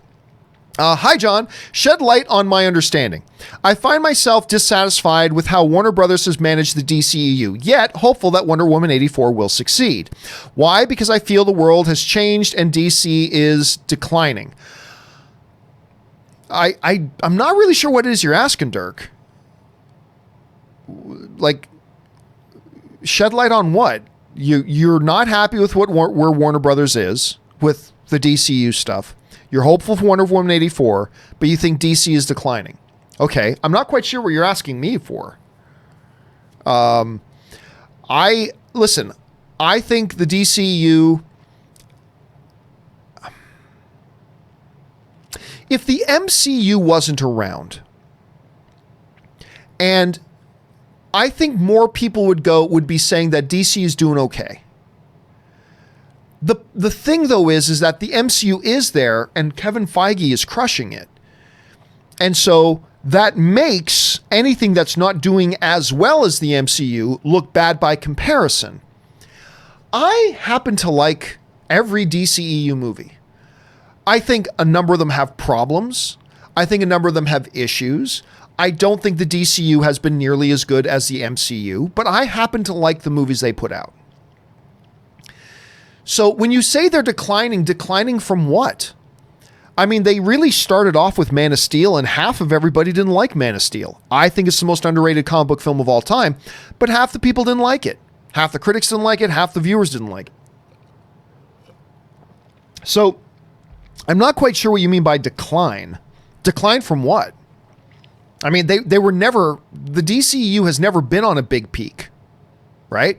hi, John. Shed light on my understanding. I find myself dissatisfied with how Warner Brothers has managed the DCEU, yet hopeful that Wonder Woman 84 will succeed. Why? Because I feel the world has changed and DC is declining. I'm not really sure what it is you're asking, Dirk. Like, shed light on what? You're not happy with where Warner Brothers is with the DCU stuff. You're hopeful for Wonder Woman 84, but you think DC is declining. Okay, I'm not quite sure what you're asking me for. I think the DCU, if the MCU wasn't around, and I think more people would be saying that DC is doing okay. The thing though is that the MCU is there and Kevin Feige is crushing it. And so that makes anything that's not doing as well as the MCU look bad by comparison. I happen to like every DCEU movie. I think a number of them have problems. I think a number of them have issues. I don't think the DCU has been nearly as good as the MCU, but I happen to like the movies they put out. So when you say they're declining from what? I mean, they really started off with Man of Steel, and half of everybody didn't like Man of Steel. I think it's the most underrated comic book film of all time, but half the people didn't like it. Half the critics didn't like it, half the viewers didn't like it. So I'm not quite sure what you mean by decline. Decline from what? I mean, they were never, the DCEU has never been on a big peak, right?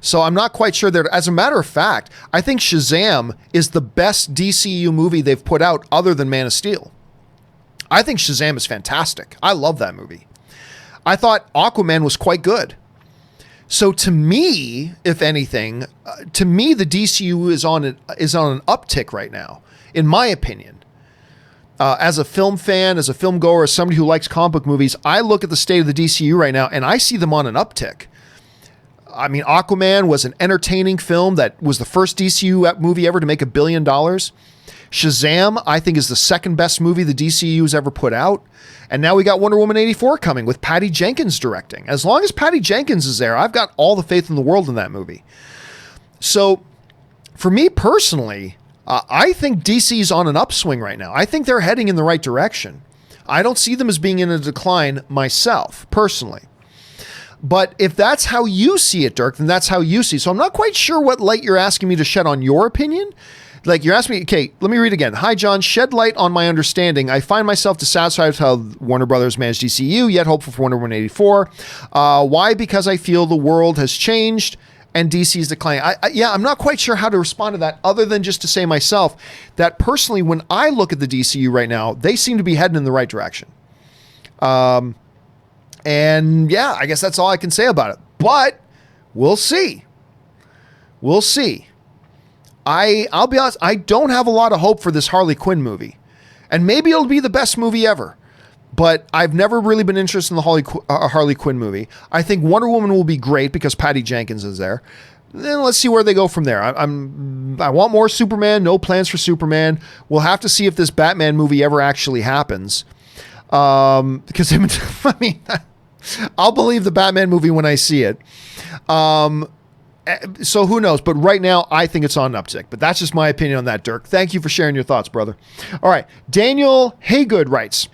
So I'm not quite sure that, as a matter of fact, I think Shazam is the best DCEU movie they've put out other than Man of Steel. I think Shazam is fantastic. I love that movie. I thought Aquaman was quite good. So to me, if anything, the DCU is on an uptick right now, in my opinion. As a film fan, as a film goer, as somebody who likes comic book movies, I look at the state of the DCU right now and I see them on an uptick. I mean, Aquaman was an entertaining film that was the first DCU movie ever to make $1 billion. Shazam, I think, is the second best movie the DCU has ever put out. And now we got Wonder Woman 84 coming with Patty Jenkins directing. As long as Patty Jenkins is there, I've got all the faith in the world in that movie. So for me personally, I think DC's on an upswing right now. I think they're heading in the right direction. I don't see them as being in a decline myself, personally. But if that's how you see it, Dirk, then that's how you see it. So I'm not quite sure what light you're asking me to shed on your opinion. Like, you're asking me, okay, let me read again. Hi, John. Shed light on my understanding. I find myself dissatisfied with how Warner Brothers managed DCU, yet hopeful for Wonder Woman 84. Why? Because I feel the world has changed and DC's declining. I'm not quite sure how to respond to that, other than just to say myself that personally, when I look at the DCU right now, they seem to be heading in the right direction. And yeah, I guess that's all I can say about it. But we'll see. We'll see. I'll be honest, I don't have a lot of hope for this Harley Quinn movie. And maybe it'll be the best movie ever. But I've never really been interested in the Harley Quinn movie. I think Wonder Woman will be great because Patty Jenkins is there. Then let's see where they go from there. I want more Superman. No plans for Superman. We'll have to see if this Batman movie ever actually happens. Because I mean, I'll believe the Batman movie when I see it. So who knows? But right now, I think it's on an uptick. But that's just my opinion on that, Dirk. Thank you for sharing your thoughts, brother. All right. Daniel Haygood writes,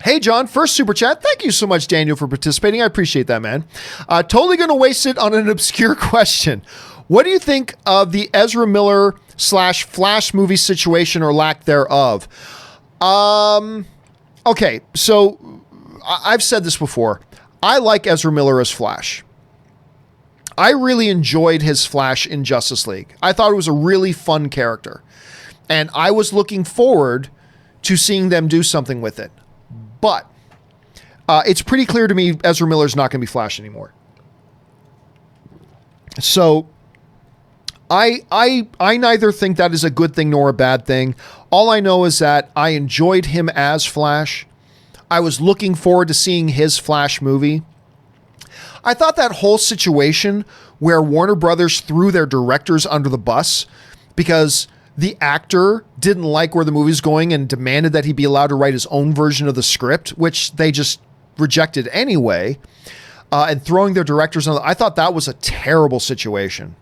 hey, John, first super chat. Thank you so much, Daniel, for participating. I appreciate that, man. Totally going to waste it on an obscure question. What do you think of the Ezra Miller / Flash movie situation or lack thereof? Okay, so I've said this before. I like Ezra Miller as Flash. I really enjoyed his Flash in Justice League. I thought it was a really fun character. And I was looking forward to seeing them do something with it. But it's pretty clear to me Ezra Miller's not going to be Flash anymore. So I neither think that is a good thing nor a bad thing. All I know is that I enjoyed him as Flash. I was looking forward to seeing his Flash movie. I thought that whole situation where Warner Brothers threw their directors under the bus because the actor didn't like where the movie's going and demanded that he be allowed to write his own version of the script, which they just rejected anyway, and throwing their directors under I thought that was a terrible situation.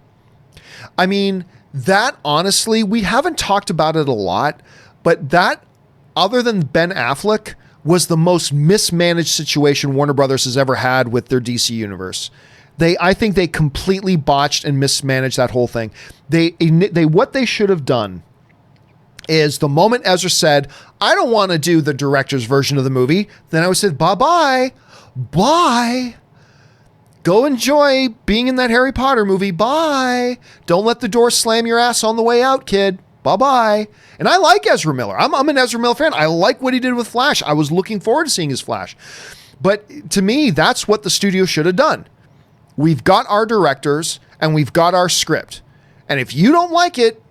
I mean, that honestly, we haven't talked about it a lot, but that, other than Ben Affleck, was the most mismanaged situation Warner Brothers has ever had with their DC universe. I think they completely botched and mismanaged that whole thing. What they should have done is the moment Ezra said, I don't want to do the director's version of the movie, then I would say, bye-bye, bye. Go enjoy being in that Harry Potter movie. Bye. Don't let the door slam your ass on the way out, kid. Bye-bye. And I like Ezra Miller. I'm an Ezra Miller fan. I like what he did with Flash. I was looking forward to seeing his Flash. But to me, that's what the studio should have done. We've got our directors and we've got our script. And if you don't like it,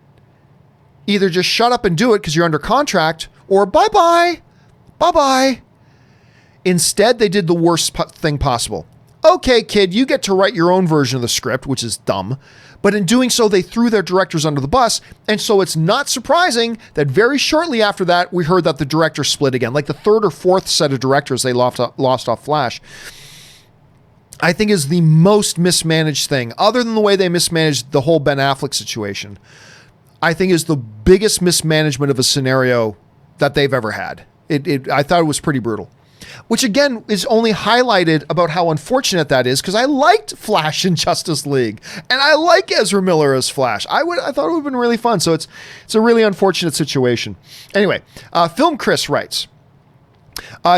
either just shut up and do it because you're under contract, or bye-bye. Bye-bye. Instead, they did the worst thing possible. Okay, kid, you get to write your own version of the script, which is dumb. But in doing so, they threw their directors under the bus. And so it's not surprising that very shortly after that, we heard that the director split again. Like the third or fourth set of directors they lost off Flash. I think is the most mismanaged thing, other than the way they mismanaged the whole Ben Affleck situation. I think is the biggest mismanagement of a scenario that they've ever had. I thought it was pretty brutal. Which again is only highlighted about how unfortunate that is, because I liked Flash in Justice League and I like Ezra Miller as Flash. I thought it would have been really fun. So it's a really unfortunate situation. Anyway, Film Chris writes,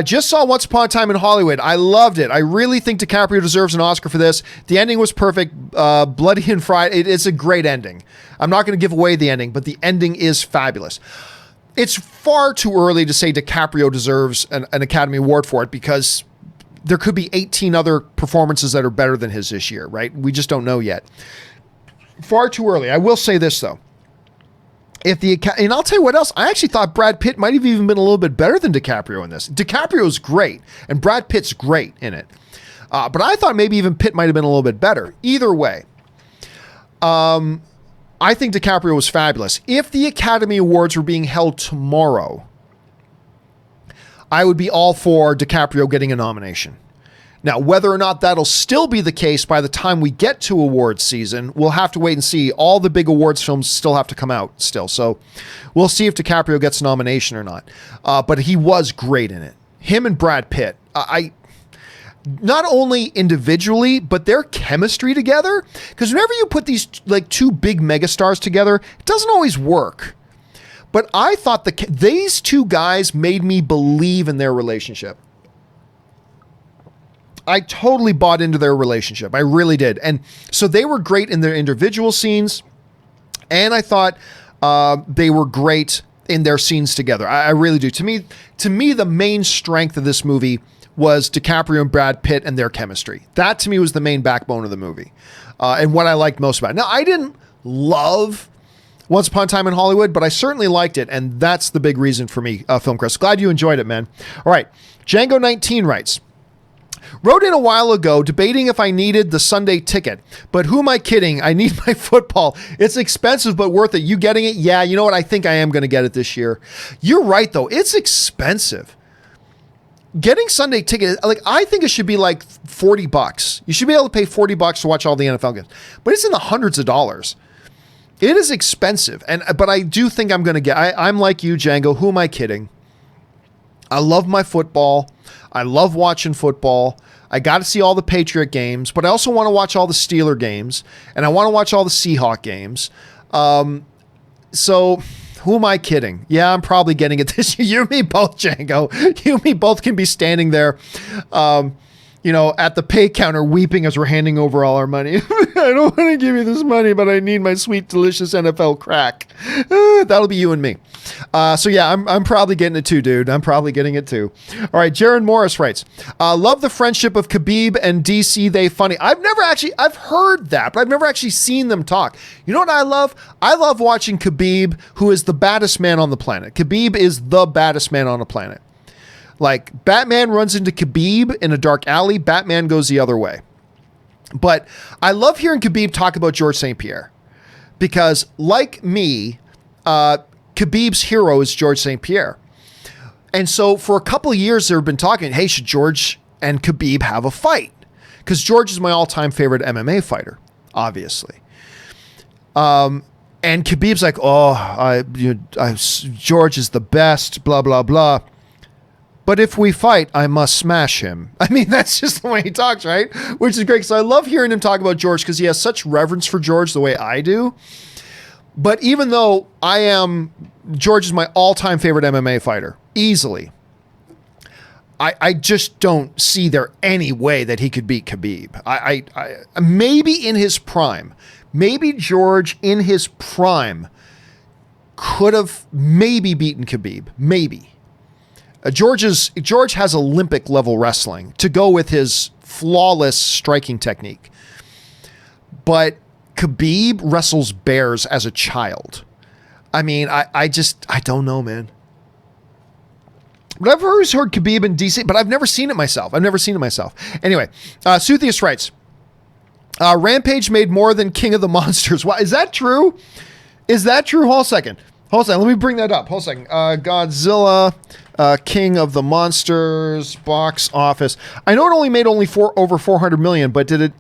just saw Once Upon a Time in Hollywood. I loved it. I really think DiCaprio deserves an Oscar for this. The ending was perfect. Bloody and fried. It is a great ending. I'm not going to give away the ending, but the ending is fabulous. It's far too early to say DiCaprio deserves an Academy Award for it, because there could be 18 other performances that are better than his this year, right? We just don't know yet. Far too early. I will say this, though. And I'll tell you what else. I actually thought Brad Pitt might have even been a little bit better than DiCaprio in this. DiCaprio's great, and Brad Pitt's great in it. But I thought maybe even Pitt might have been a little bit better. Either way. I think DiCaprio was fabulous. If the Academy Awards were being held tomorrow, I would be all for DiCaprio getting a nomination. Now, whether or not that'll still be the case by the time we get to awards season, we'll have to wait and see. All the big awards films still have to come out still. So we'll see if DiCaprio gets a nomination or not. But he was great in it. Him and Brad Pitt. Not only individually, but their chemistry together. Because whenever you put these like two big megastars together, it doesn't always work. But I thought these two guys made me believe in their relationship. I totally bought into their relationship. I really did. And so they were great in their individual scenes. And I thought they were great in their scenes together. I really do. To me, the main strength of this movie was DiCaprio and Brad Pitt and their chemistry. That to me was the main backbone of the movie. And what I liked most about it. Now, I didn't love Once Upon a Time in Hollywood, but I certainly liked it. And that's the big reason for me, Film Chris. Glad you enjoyed it, man. All right. Django 19 writes, wrote in a while ago debating if I needed the Sunday ticket, but who am I kidding? I need my football. It's expensive, but worth it. You getting it? Yeah. You know what? I think I am going to get it this year. You're right though. It's expensive. Getting Sunday ticket, like I think it should be like $40. You should be able to pay $40 to watch all the NFL games, but it's in the hundreds of dollars. It is expensive. But I do think I'm going to I'm like you, Django. Who am I kidding? I love my football. I love watching football. I got to see all the Patriot games, but I also want to watch all the Steeler games, and I want to watch all the Seahawk games. So who am I kidding? Yeah, I'm probably getting it this year. You and me both, Django. You and me both can be standing there, at the pay counter weeping as we're handing over all our money. I don't want to give you this money, but I need my sweet, delicious NFL crack. That'll be you and me. So yeah, I'm probably getting it too, dude. I'm probably getting it too. All right, Jaron Morris writes, love the friendship of Khabib and DC. They funny. I've heard that, but I've never actually seen them talk. You know what I love? I love watching Khabib, who is the baddest man on the planet. Khabib is the baddest man on the planet. Like, Batman runs into Khabib in a dark alley, Batman goes the other way. But I love hearing Khabib talk about George St. Pierre. Because, like me, Khabib's hero is George St. Pierre. And so, for a couple of years, they've been talking, hey, should George and Khabib have a fight? Because George is my all-time favorite MMA fighter, obviously. And Khabib's like, George is the best, blah, blah, blah. But if we fight, I must smash him. I mean, that's just the way he talks, right? Which is great. So I love hearing him talk about George because he has such reverence for George the way I do. But even though George is my all-time favorite MMA fighter, easily, I just don't see there any way that he could beat Khabib. I maybe in his prime, maybe George in his prime could have maybe beaten Khabib, maybe. George has Olympic level wrestling to go with his flawless striking technique. But Khabib wrestles bears as a child. I mean, I don't know, man. But I've always heard Khabib and DC, but I've never seen it myself. Anyway, Suthius writes, Rampage made more than King of the Monsters. Why, is that true? Hold on a second. Let me bring that up. Hold on a second. Godzilla, King of the Monsters, box office. I know it only made over 400 million, but did it?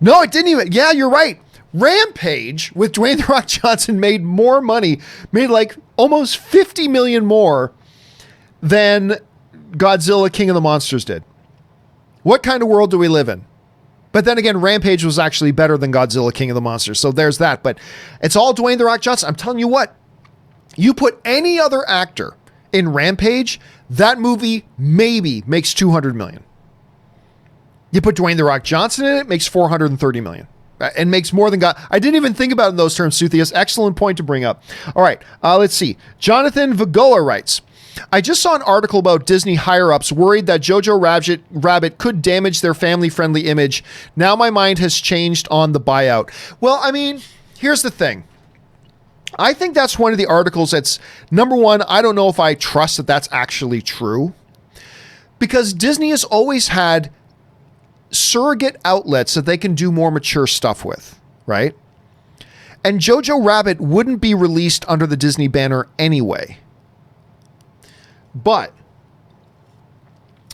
No, it didn't even. Yeah, you're right. Rampage with Dwayne "The Rock" Johnson made more money, made like almost 50 million more than Godzilla, King of the Monsters did. What kind of world do we live in? But then again, Rampage was actually better than Godzilla, King of the Monsters. So there's that. But it's all Dwayne "The Rock" Johnson. I'm telling you what, you put any other actor in Rampage, that movie maybe makes 200 million. You put Dwayne "The Rock" Johnson in it, makes 430 million. And makes more than God. I didn't even think about it in those terms, Suthius. Excellent point to bring up. All right, let's see. Jonathan Vagoa writes, I just saw an article about Disney higher-ups worried that Jojo Rabbit could damage their family-friendly image. Now my mind has changed on the buyout. Well, I mean, here's the thing. I think that's one of the articles that's, number one, I don't know if I trust that that's actually true. Because Disney has always had surrogate outlets that they can do more mature stuff with, right? And Jojo Rabbit wouldn't be released under the Disney banner anyway. But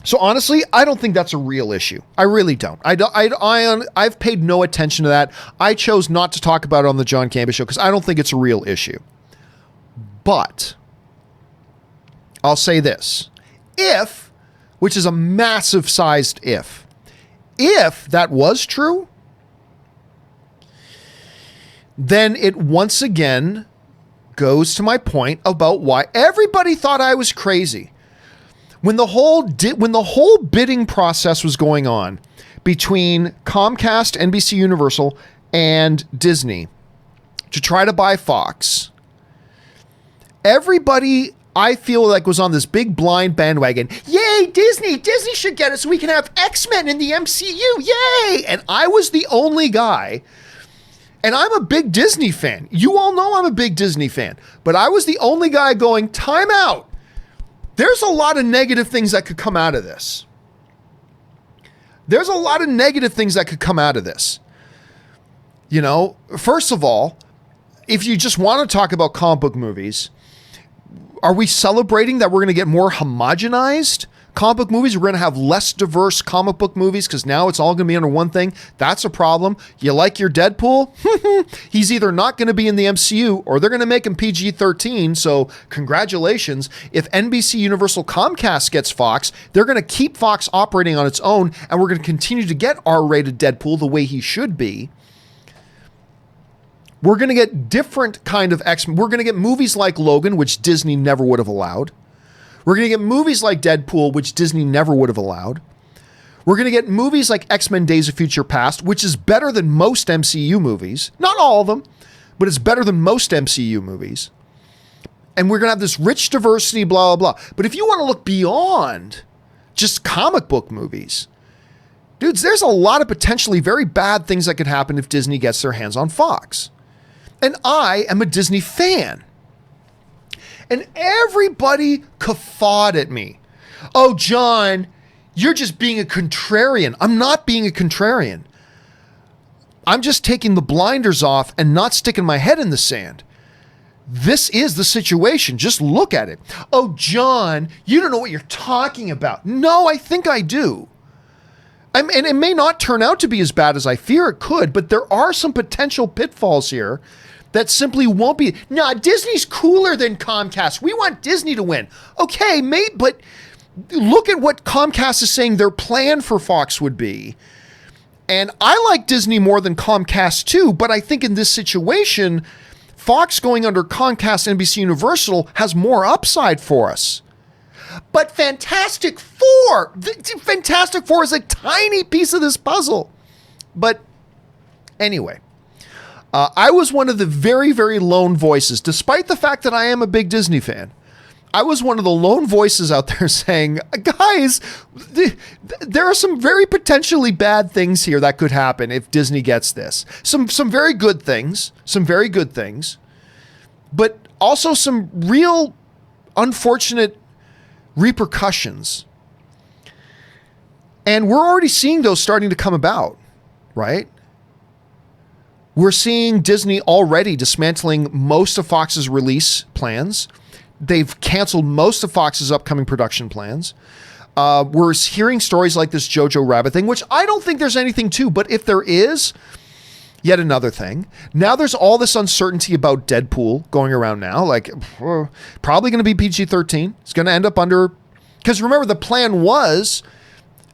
So honestly, I don't think that's a real issue. I really don't. I've paid no attention to that. I chose not to talk about it on the John Campea Show because I don't think it's a real issue. But I'll say this. If, which is a massive sized if that was true, then it once again goes to my point about why everybody thought I was crazy. When the whole bidding process was going on between Comcast, NBC Universal, and Disney to try to buy Fox, everybody, I feel like, was on this big blind bandwagon. Yay, Disney! Disney should get it so we can have X-Men in the MCU. Yay! And I was the only guy, and I'm a big Disney fan. You all know I'm a big Disney fan. But I was the only guy going, time out. There's a lot of negative things that could come out of this. There's a lot of negative things that could come out of this. You know, first of all, if you just want to talk about comic book movies, are we celebrating that we're going to get more homogenized comic book movies? We're going to have less diverse comic book movies because now it's all going to be under one thing. That's a problem. You like your Deadpool? He's either not going to be in the MCU or they're going to make him PG-13. So congratulations. If NBC Universal Comcast gets Fox, they're going to keep Fox operating on its own, and we're going to continue to get R-rated Deadpool the way he should be. We're going to get different kind of X-Men. We're going to get movies like Logan, which Disney never would have allowed. We're going to get movies like Deadpool, which Disney never would have allowed. We're going to get movies like X-Men Days of Future Past, which is better than most MCU movies. Not all of them, but it's better than most MCU movies. And we're going to have this rich diversity, blah, blah, blah. But if you want to look beyond just comic book movies, dudes, there's a lot of potentially very bad things that could happen if Disney gets their hands on Fox. And I am a Disney fan. And everybody guffawed at me. Oh, John, you're just being a contrarian. I'm not being a contrarian. I'm just taking the blinders off and not sticking my head in the sand. This is the situation. Just look at it. Oh, John, you don't know what you're talking about. No, I think I do. And it may not turn out to be as bad as I fear it could, but there are some potential pitfalls here that simply won't be. Nah, Disney's cooler than Comcast. We want Disney to win. Okay, mate, but look at what Comcast is saying their plan for Fox would be. And I like Disney more than Comcast too, but I think in this situation, Fox going under Comcast NBC Universal has more upside for us. But Fantastic Four is a tiny piece of this puzzle. But anyway, I was one of the very, very lone voices, despite the fact that I am a big Disney fan. I was one of the lone voices out there saying, guys, there are some very potentially bad things here that could happen if Disney gets this. Some very good things, but also some real unfortunate repercussions. And we're already seeing those starting to come about, right? We're seeing Disney already dismantling most of Fox's release plans. They've canceled most of Fox's upcoming production plans. We're hearing stories like this Jojo Rabbit thing, which I don't think there's anything to, but if there is, yet another thing. Now there's all this uncertainty about Deadpool going around now, like probably going to be PG-13. It's going to end up under, because remember the plan was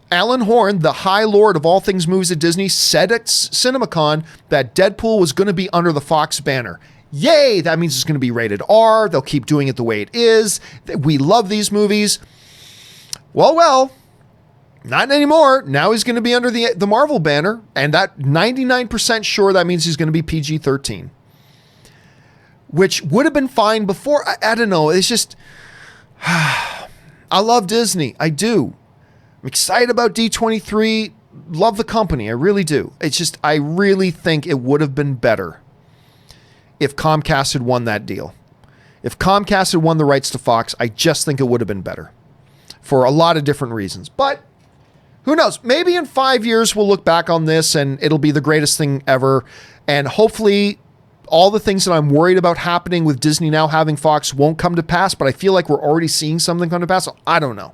Alan Horn, the High Lord of all things movies at Disney, said at CinemaCon that Deadpool was going to be under the Fox banner. Yay! That means it's going to be rated R. They'll keep doing it the way it is. We love these movies. Well, not anymore. Now he's going to be under the Marvel banner, and that 99% sure that means he's going to be PG-13, which would have been fine before. I don't know. It's just, I love Disney. I do. I'm excited about D23. Love the company. I really do. It's just, I really think it would have been better if Comcast had won that deal. If Comcast had won the rights to Fox, I just think it would have been better for a lot of different reasons. But who knows? Maybe in 5 years we'll look back on this and it'll be the greatest thing ever. And hopefully all the things that I'm worried about happening with Disney now having Fox won't come to pass, but I feel like we're already seeing something come to pass. So I don't know.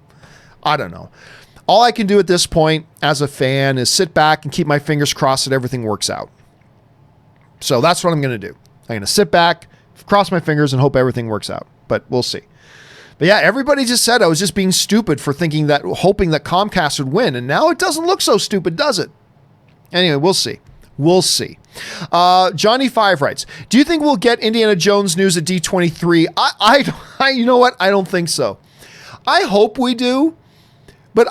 all I can do at this point as a fan is sit back and keep my fingers crossed that everything works out. So that's what I'm going to do. I'm going to sit back, cross my fingers, and hope everything works out. But we'll see. But yeah, everybody just said I was just being stupid for hoping that Comcast would win. And now it doesn't look so stupid, does it? Anyway, we'll see. We'll see. Johnny5 writes, do you think we'll get Indiana Jones news at D23? I you know what? I don't think so. I hope we do. But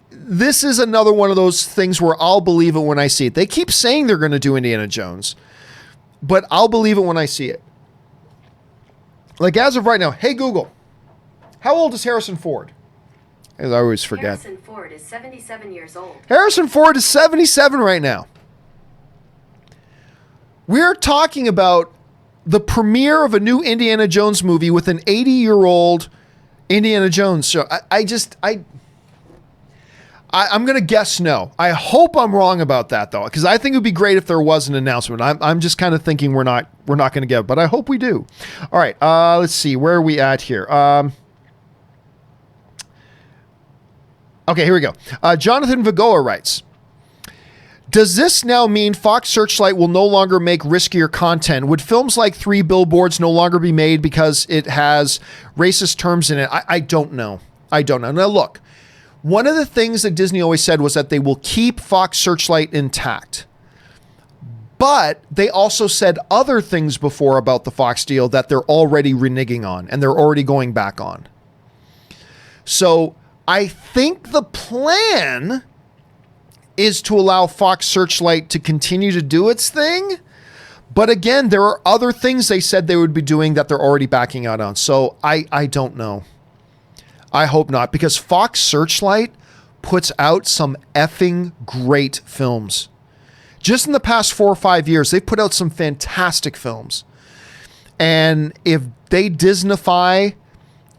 this is another one of those things where I'll believe it when I see it. They keep saying they're going to do Indiana Jones, but I'll believe it when I see it. Like as of right now, hey Google, how old is Harrison Ford? As I always forget. Harrison Ford is 77 years old. Harrison Ford is 77 right now. We're talking about the premiere of a new Indiana Jones movie with an 80-year-old Indiana Jones show. I'm going to guess no. I hope I'm wrong about that though, because I think it would be great if there was an announcement. I'm just kind of thinking we're not going to get it, but I hope we do. All right. Let's see. Where are we at here? Okay, here we go. Jonathan Vigoa writes, does this now mean Fox Searchlight will no longer make riskier content? Would films like 3 Billboards no longer be made because it has racist terms in it? I don't know. Now look, one of the things that Disney always said was that they will keep Fox Searchlight intact. But they also said other things before about the Fox deal that they're already reneging on and they're already going back on. So I think the plan is to allow Fox Searchlight to continue to do its thing. But again, there are other things they said they would be doing that they're already backing out on. So I don't know. I hope not, because Fox Searchlight puts out some effing great films. Just in the past 4 or 5 years, they've put out some fantastic films. And if they Disneyfy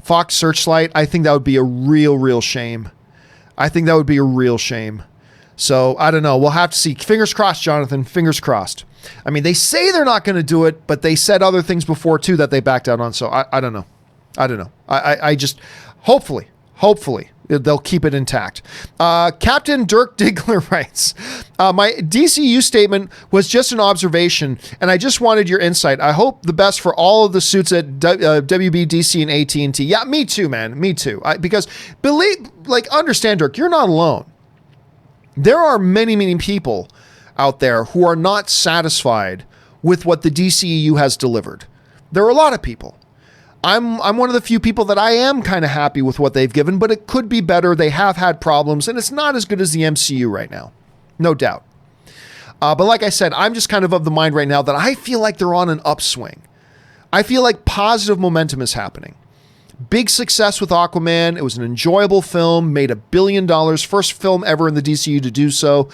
Fox Searchlight, I think that would be a real shame. So I don't know. We'll have to see. Fingers crossed, Jonathan. Fingers crossed. I mean, they say they're not going to do it, but they said other things before too that they backed out on. So I don't know. I just hopefully they'll keep it intact. Captain Dirk Diggler writes, my DCU statement was just an observation, and I just wanted your insight. I hope the best for all of the suits at WB, DC, and AT&T. Yeah, me too, man. Me too. Because understand, Dirk, you're not alone. There are many people out there who are not satisfied with what the DCEU has delivered. There are a lot of people. I'm one of the few people that I am kind of happy with what they've given, but it could be better. They have had problems, and it's not as good as the MCU right now. No doubt. But like I said, I'm just kind of the mind right now that I feel like they're on an upswing. I feel like positive momentum is happening. Big success with Aquaman. It was an enjoyable film, made $1 billion, first film ever in the DCU to do so.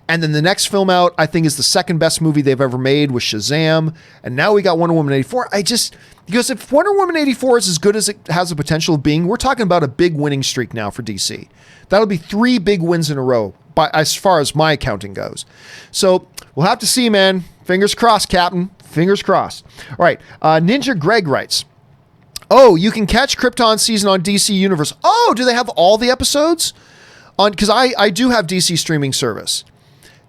And then the next film out, I think, is the second best movie they've ever made with Shazam. And now we got Wonder Woman 84. Because if Wonder Woman 84 is as good as it has the potential of being, we're talking about a big winning streak now for DC. That'll be 3 big wins in a row, as far as my accounting goes. So we'll have to see, man. Fingers crossed, Captain. Fingers crossed. All right. Ninja Greg writes, oh, you can catch Krypton season on DC Universe. Oh, do they have all the episodes? Because I do have DC streaming service.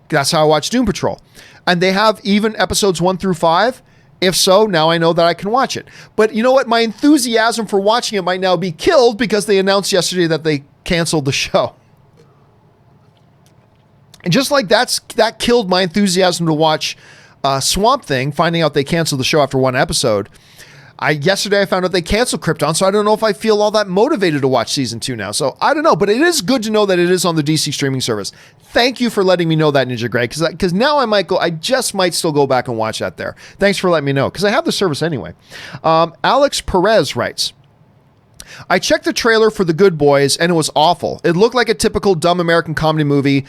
That's how I watch Doom Patrol. And they have even episodes 1 through 5. If so, now I know that I can watch it. But you know what? My enthusiasm for watching it might now be killed because they announced yesterday that they canceled the show. And just like that killed my enthusiasm to watch Swamp Thing, finding out they canceled the show after 1 episode. Yesterday I found out they canceled Krypton, so I don't know if I feel all that motivated to watch season 2 now. So I don't know, but it is good to know that it is on the DC streaming service. Thank you for letting me know that, Ninja Greg, because now I just might still go back and watch that there. Thanks for letting me know, because I have the service anyway. Alex Perez writes, I checked the trailer for The Good Boys and it was awful. It looked like a typical dumb American comedy movie.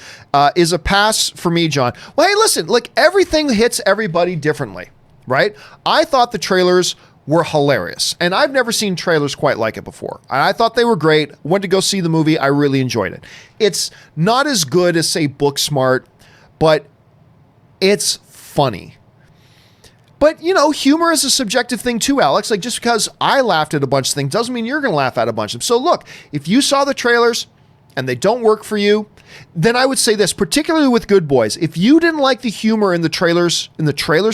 Is a pass for me, John. Well, hey, listen, everything hits everybody differently, right? I thought the trailers were hilarious. And I've never seen trailers quite like it before. I thought they were great. Went to go see the movie. I really enjoyed it. It's not as good as, say, Booksmart, but it's funny. But, humor is a subjective thing too, Alex. Just because I laughed at a bunch of things doesn't mean you're going to laugh at a bunch of them. So look, if you saw the trailers and they don't work for you, then I would say this, particularly with Good Boys. If you didn't like the humor in the trailers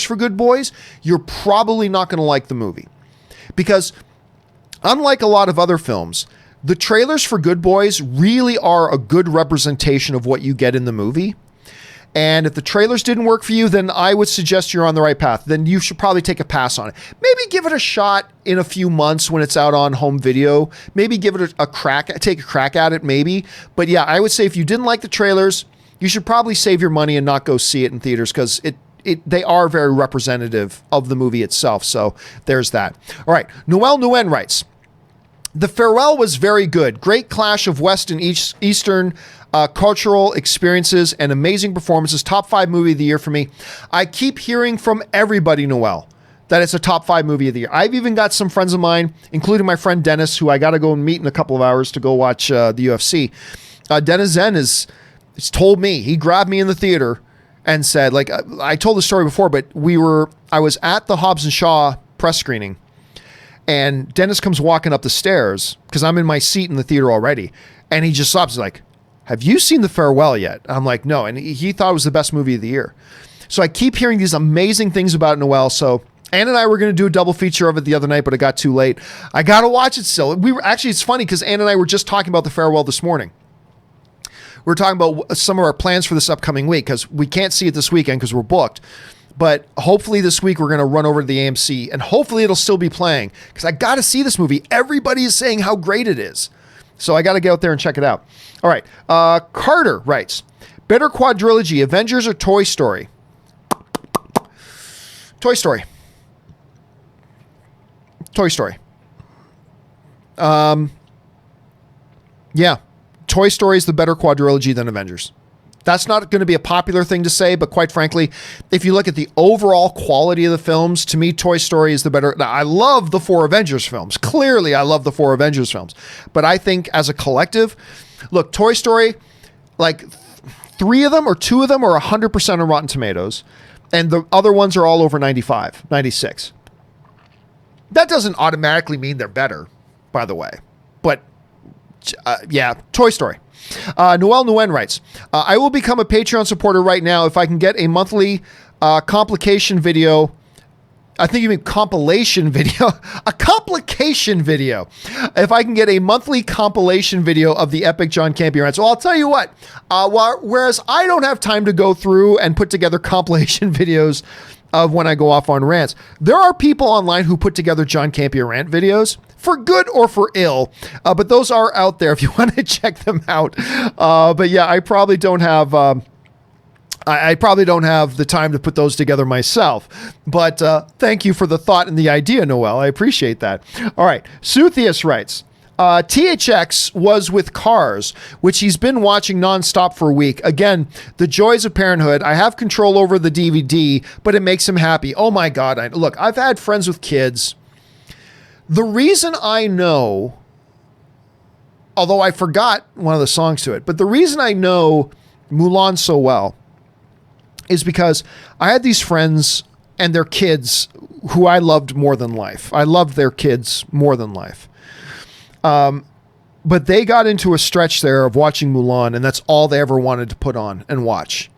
for Good Boys, you're probably not going to like the movie. Because unlike a lot of other films, the trailers for Good Boys really are a good representation of what you get in the movie. And if the trailers didn't work for you, then I would suggest you're on the right path. Then you should probably take a pass on it. Maybe give it a shot in a few months when it's out on home video. Maybe give it take a crack at it, maybe. But yeah, I would say if you didn't like the trailers, you should probably save your money and not go see it in theaters, because they are very representative of the movie itself. So there's that. All right. Noel Nguyen writes, "The farewell was very good. Great clash of West and Eastern cultural experiences and amazing performances. Top 5 movie of the year for me. I keep hearing from everybody, Noel, that it's a top 5 movie of the year. I've even got some friends of mine, including my friend Dennis, who I got to go and meet in a couple of hours to go watch the UFC. Dennis Zen has told me, he grabbed me in the theater and said, like, I told the story before, but I was at the Hobbs and Shaw press screening, and Dennis comes walking up the stairs because I'm in my seat in the theater already. And he just stops, like, have you seen The Farewell yet? I'm like, no. And he thought it was the best movie of the year. So I keep hearing these amazing things about Noel. So Ann and I were going to do a double feature of it the other night, but it got too late. I got to watch it still. Actually, it's funny because Ann and I were just talking about The Farewell this morning. We were talking about some of our plans for this upcoming week, because we can't see it this weekend because we're booked. But hopefully this week we're going to run over to the AMC, and hopefully it'll still be playing, because I got to see this movie. Everybody is saying how great it is. So I got to get out there and check it out. All right. Carter writes, better quadrilogy, Avengers or Toy Story? Toy Story. Toy Story. Yeah. Toy Story is the better quadrilogy than Avengers. That's not going to be a popular thing to say, but quite frankly, if you look at the overall quality of the films, to me, Toy Story is the better. Now, I love the 4 Avengers films. Clearly, I love the 4 Avengers films. But I think as a collective, look, Toy Story, like 3 of them or 2 of them are 100% on Rotten Tomatoes, and the other ones are all over 95, 96. That doesn't automatically mean they're better, by the way. But yeah, Toy Story. Noel Nguyen writes, I will become a Patreon supporter right now if I can get a monthly complication video. I think you mean compilation video. A complication video. If I can get a monthly compilation video of the epic John Campea rants. Well, I'll tell you what. Whereas I don't have time to go through and put together compilation videos of when I go off on rants, there are people online who put together John Campea rant videos, for good or for ill, but those are out there if you want to check them out. But yeah, I probably don't have I probably don't have the time to put those together myself. But thank you for the thought and the idea, Noel. I appreciate that. All right, Suthius writes, THX was with Cars, which he's been watching nonstop for a week. Again, the joys of parenthood. I have control over the DVD, but it makes him happy. Oh my God. Look, I've had friends with kids. The reason I know, although I forgot one of the songs to it, but the reason I know Mulan so well is because I had these friends and their kids who I loved more than life. I loved their kids more than life. But they got into a stretch there of watching Mulan, and that's all they ever wanted to put on and watch.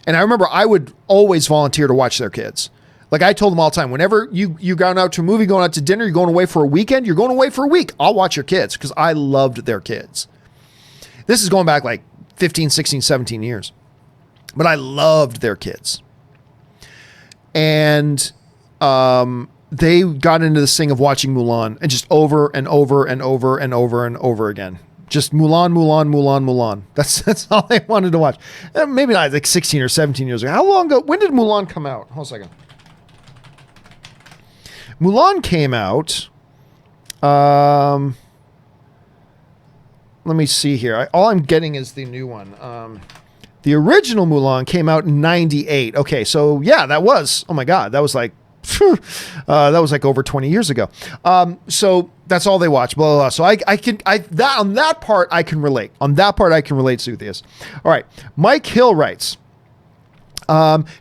And I remember I would always volunteer to watch their kids. Like I told them all the time, whenever you going out to a movie, going out to dinner, you're going away for a weekend, you're going away for a week, I'll watch your kids, because I loved their kids. This is going back like 15, 16, 17 years. But I loved their kids. And they got into this thing of watching Mulan, and just over and over and over and over and over again. Just Mulan, Mulan, Mulan, Mulan. That's all they wanted to watch. Maybe not like 16 or 17 years ago. How long ago? When did Mulan come out? Hold on a second. Mulan came out. Let me see here. All I'm getting is the new one. The original Mulan came out in 98. Okay, so yeah, that was, oh my God, that was like, that was like over 20 years ago. So that's all they watch, blah, blah, blah. So on that part, I can relate. On that part, I can relate, Suthius. All right. Mike Hill writes,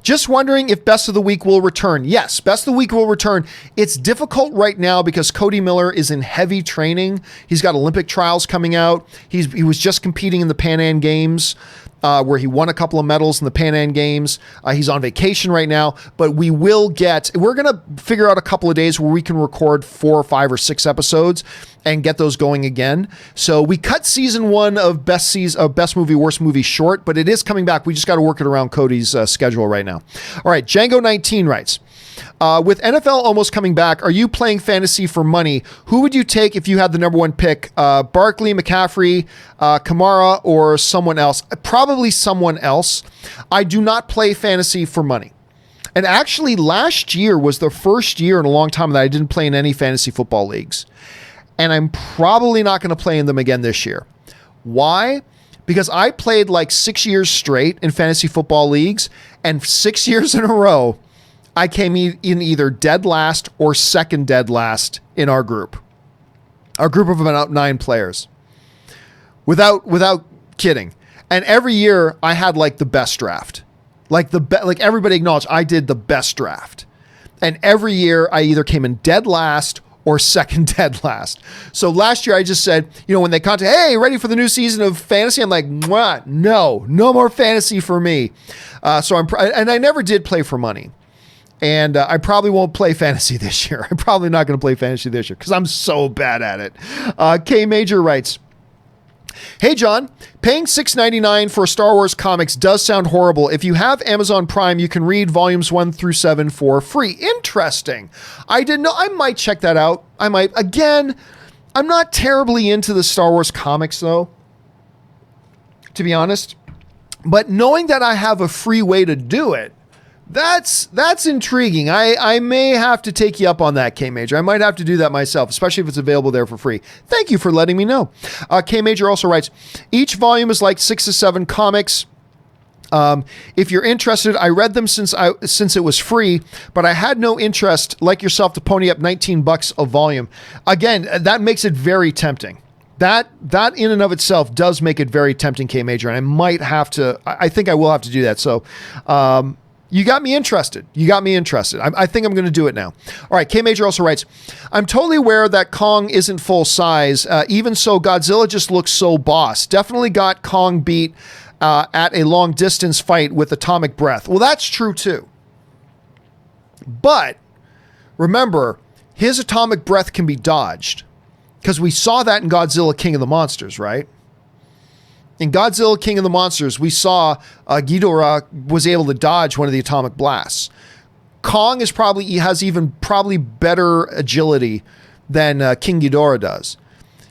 Just wondering if Best of the Week will return. Yes, Best of the Week will return. It's difficult right now because Cody Miller is in heavy training. He's got Olympic trials coming out. He was just competing in the Pan Am Games, where he won a couple of medals in the Pan Am Games. He's on vacation right now, but we're going to figure out a couple of days where we can record 4 or 5 or 6 episodes and get those going again. So we cut season 1 of Best Movie, Worst Movie short, but it is coming back. We just got to work it around Cody's schedule right now. All right, Django19 writes, with NFL almost coming back, are you playing fantasy for money? Who would you take if you had the number 1 pick? Barkley, McCaffrey, Kamara, or someone else? Probably someone else. I do not play fantasy for money. And actually, last year was the first year in a long time that I didn't play in any fantasy football leagues. And I'm probably not going to play in them again this year. Why? Because I played like 6 years straight in fantasy football leagues, and 6 years in a row, I came in either dead last or second dead last in our group. Our group of about 9 players. Without kidding. And every year I had like the best draft. Like everybody acknowledged I did the best draft. And every year I either came in dead last or second dead last. So last year I just said, when they contact, hey, ready for the new season of fantasy? I'm like, what? No more fantasy for me. And I never did play for money. And I probably won't play fantasy this year. I'm probably not going to play fantasy this year because I'm so bad at it. K Major writes, hey, John, paying $6.99 for Star Wars comics does sound horrible. If you have Amazon Prime, you can read volumes 1 through 7 for free. Interesting. I didn't know. I might check that out. I might. Again, I'm not terribly into the Star Wars comics, though, to be honest. But knowing that I have a free way to do it, that's intriguing. I may have to take you up on that, K Major. I might have to do that myself, especially if it's available there for free. Thank you for letting me know. K Major also writes, each volume is like 6 to 7 comics. If you're interested, I read them since it was free, but I had no interest, like yourself, to pony up $19 a volume. Again, that makes it very tempting. That in and of itself does make it very tempting, K Major, and I might have to. I think I will have to do that. So. You got me interested. I think I'm going to do it now. All right. K Major also writes, I'm totally aware that Kong isn't full size. Even so, Godzilla just looks so boss. Definitely got Kong beat at a long distance fight with atomic breath. Well, that's true too. But remember, his atomic breath can be dodged because we saw that in Godzilla King of the Monsters, right? In Godzilla King of the Monsters, we saw Ghidorah was able to dodge one of the atomic blasts. Kong has even better agility than King Ghidorah does.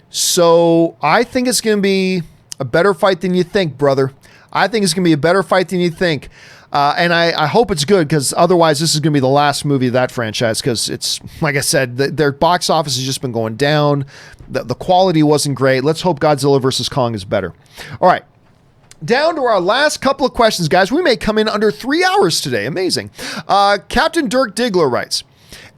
So I think it's going to be a better fight than you think, brother. I think it's going to be a better fight than you think. And I hope it's good, because otherwise this is going to be the last movie of that franchise, because it's, like I said, their box office has just been going down. The quality wasn't great. Let's hope Godzilla versus Kong is better. All right. Down to our last couple of questions, guys. We may come in under 3 hours today. Amazing. Captain Dirk Diggler writes,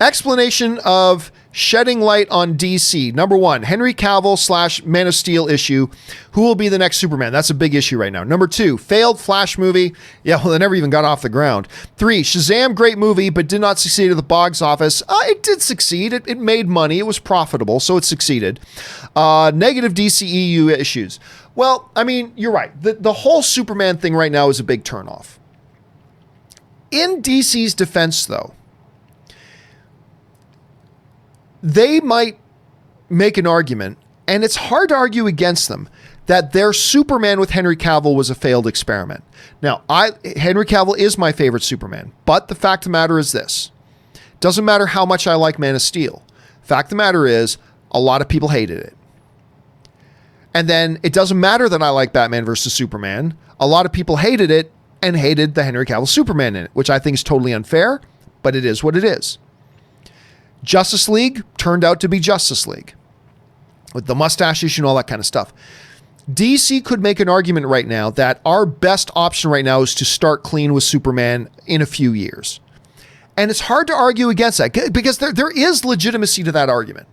explanation of shedding light on DC. Number 1, Henry Cavill / Man of Steel issue. Who will be the next Superman? That's a big issue right now. Number 2, failed Flash movie. Yeah, well, they never even got off the ground. 3, Shazam, great movie, but did not succeed at the box office. It did succeed. It made money. It was profitable, so it succeeded. Negative DCEU issues. Well, I mean, you're right. The whole Superman thing right now is a big turnoff. In DC's defense, though, they might make an argument, and it's hard to argue against them, that their Superman with Henry Cavill was a failed experiment. Now, Henry Cavill is my favorite Superman, but the fact of the matter is this. Doesn't matter how much I like Man of Steel. Fact of the matter is, a lot of people hated it. And then it doesn't matter that I like Batman versus Superman. A lot of people hated it and hated the Henry Cavill Superman in it, which I think is totally unfair, but it is what it is. Justice League turned out to be Justice League with the mustache issue and all that kind of stuff. DC could make an argument right now that our best option right now is to start clean with Superman in a few years. And it's hard to argue against that, because there is legitimacy to that argument.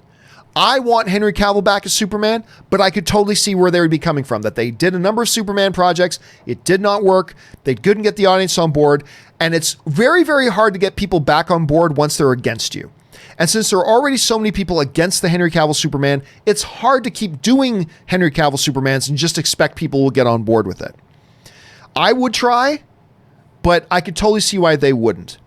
I want Henry Cavill back as Superman, but I could totally see where they would be coming from, that they did a number of Superman projects. It did not work. They couldn't get the audience on board. And it's very, very hard to get people back on board once they're against you. And since there are already so many people against the Henry Cavill Superman, it's hard to keep doing Henry Cavill Supermans and just expect people will get on board with it. I would try, but I could totally see why they wouldn't.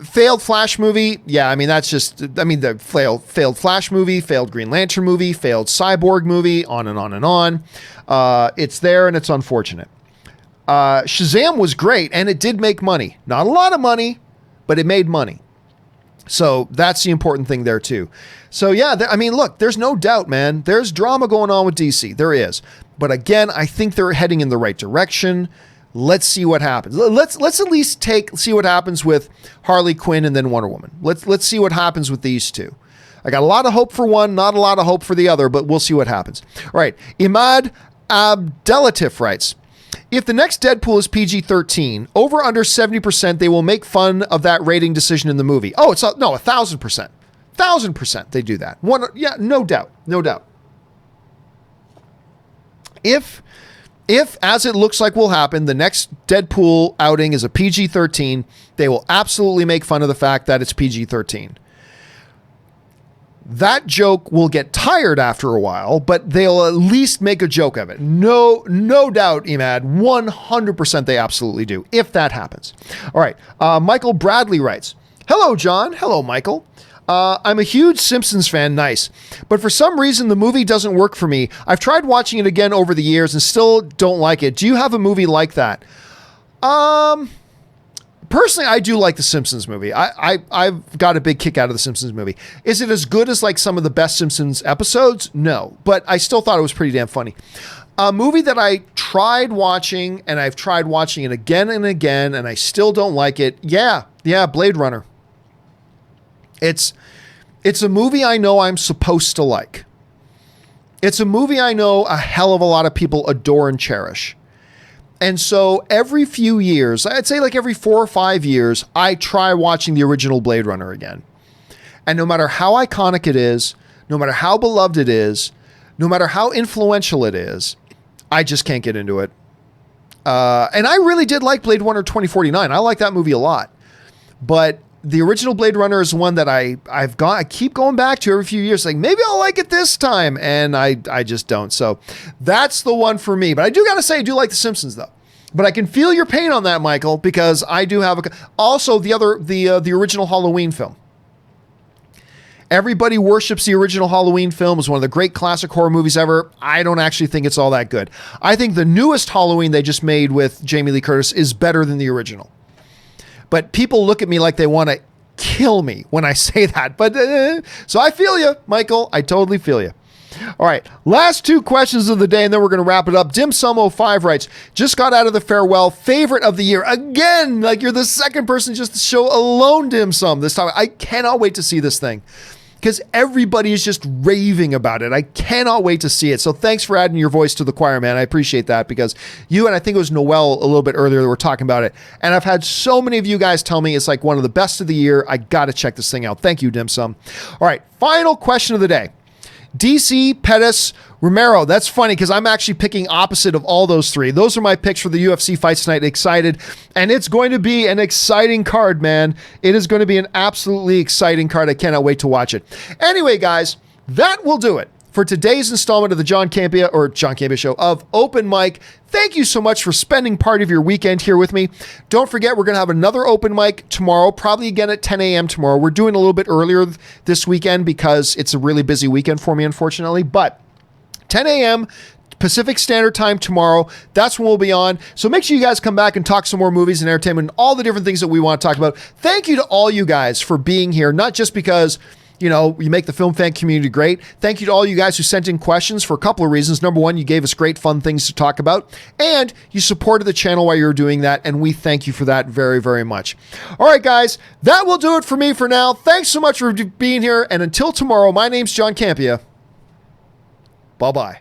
Failed Flash movie. Yeah, I mean, that's just, I mean, the failed Flash movie, failed Green Lantern movie, failed Cyborg movie, on and on and on. It's there and it's unfortunate. Shazam was great and it did make money. Not a lot of money, but it made money. So that's the important thing there too. So yeah, I mean, look, there's no doubt, man. There's drama going on with DC. There is. But again, I think they're heading in the right direction. Let's see what happens. Let's at least see what happens with Harley Quinn and then Wonder Woman. Let's see what happens with these two. I got a lot of hope for one, not a lot of hope for the other, but we'll see what happens. All right. Imad Abdelatif writes, if the next Deadpool is PG-13, over under 70%, they will make fun of that rating decision in the movie. Oh, it's no, 1,000%. 1,000% they do that. Yeah, no doubt. No doubt. If, as it looks like will happen, the next Deadpool outing is a PG-13, they will absolutely make fun of the fact that it's PG-13. That joke will get tired after a while, but they'll at least make a joke of it. No doubt, Emad, 100% they absolutely do, if that happens. All right, Michael Bradley writes, hello, John. Hello, Michael. I'm a huge Simpsons fan, nice. But for some reason, the movie doesn't work for me. I've tried watching it again over the years and still don't like it. Do you have a movie like that? Personally, I do like the Simpsons movie. I've got a big kick out of the Simpsons movie. Is it as good as like some of the best Simpsons episodes? No, but I still thought it was pretty damn funny. A movie that I tried watching and I've tried watching it again and again and I still don't like it. Yeah, Blade Runner. It's a movie I know I'm supposed to like. It's a movie I know a hell of a lot of people adore and cherish. And so every few years, I'd say like every 4 or 5 years, I try watching the original Blade Runner again. And no matter how iconic it is, no matter how beloved it is, no matter how influential it is, I just can't get into it. And I really did like Blade Runner 2049. I like that movie a lot. But the original Blade Runner is one that I keep going back to every few years, like maybe I'll like it this time, and I just don't. So that's the one for me. But I do got to say, I do like The Simpsons though. But I can feel your pain on that, Michael, because I do have also the original Halloween film. Everybody worships the original Halloween film as one of the great classic horror movies ever. I don't actually think it's all that good. I think the newest Halloween they just made with Jamie Lee Curtis is better than the original. But people look at me like they want to kill me when I say that. But so I feel you, Michael. I totally feel you. All right. Last 2 questions of the day, and then we're going to wrap it up. Dim Sum 05 writes, just got out of the farewell. Favorite of the year. Again, like you're the second person just to show alone, Dim Sum, this time. I cannot wait to see this thing, because everybody is just raving about it. I cannot wait to see it. So thanks for adding your voice to the choir, man. I appreciate that, because you and I think it was Noel a little bit earlier that were talking about it. And I've had so many of you guys tell me it's like one of the best of the year. I got to check this thing out. Thank you, Dim Sum. All right, final question of the day. DC, Pettis, Romero. That's funny because I'm actually picking opposite of all those 3. Those are my picks for the UFC fights tonight. Excited. And it's going to be an exciting card, man. It is going to be an absolutely exciting card. I cannot wait to watch it. Anyway, guys, that will do it for today's installment of the John Campea Show of Open Mic. Thank you so much for spending part of your weekend here with me. Don't forget, we're going to have another open mic tomorrow, probably again at 10 a.m. tomorrow. We're doing a little bit earlier this weekend because it's a really busy weekend for me, unfortunately. But 10 a.m. Pacific Standard Time tomorrow. That's when we'll be on. So make sure you guys come back and talk some more movies and entertainment and all the different things that we want to talk about. Thank you to all you guys for being here, not just because you make the film fan community great. Thank you to all you guys who sent in questions for a couple of reasons. Number one, you gave us great fun things to talk about, and you supported the channel while you were doing that, and we thank you for that very, very much. All right, guys, that will do it for me for now. Thanks so much for being here, and until tomorrow, my name's John Campea. Bye-bye.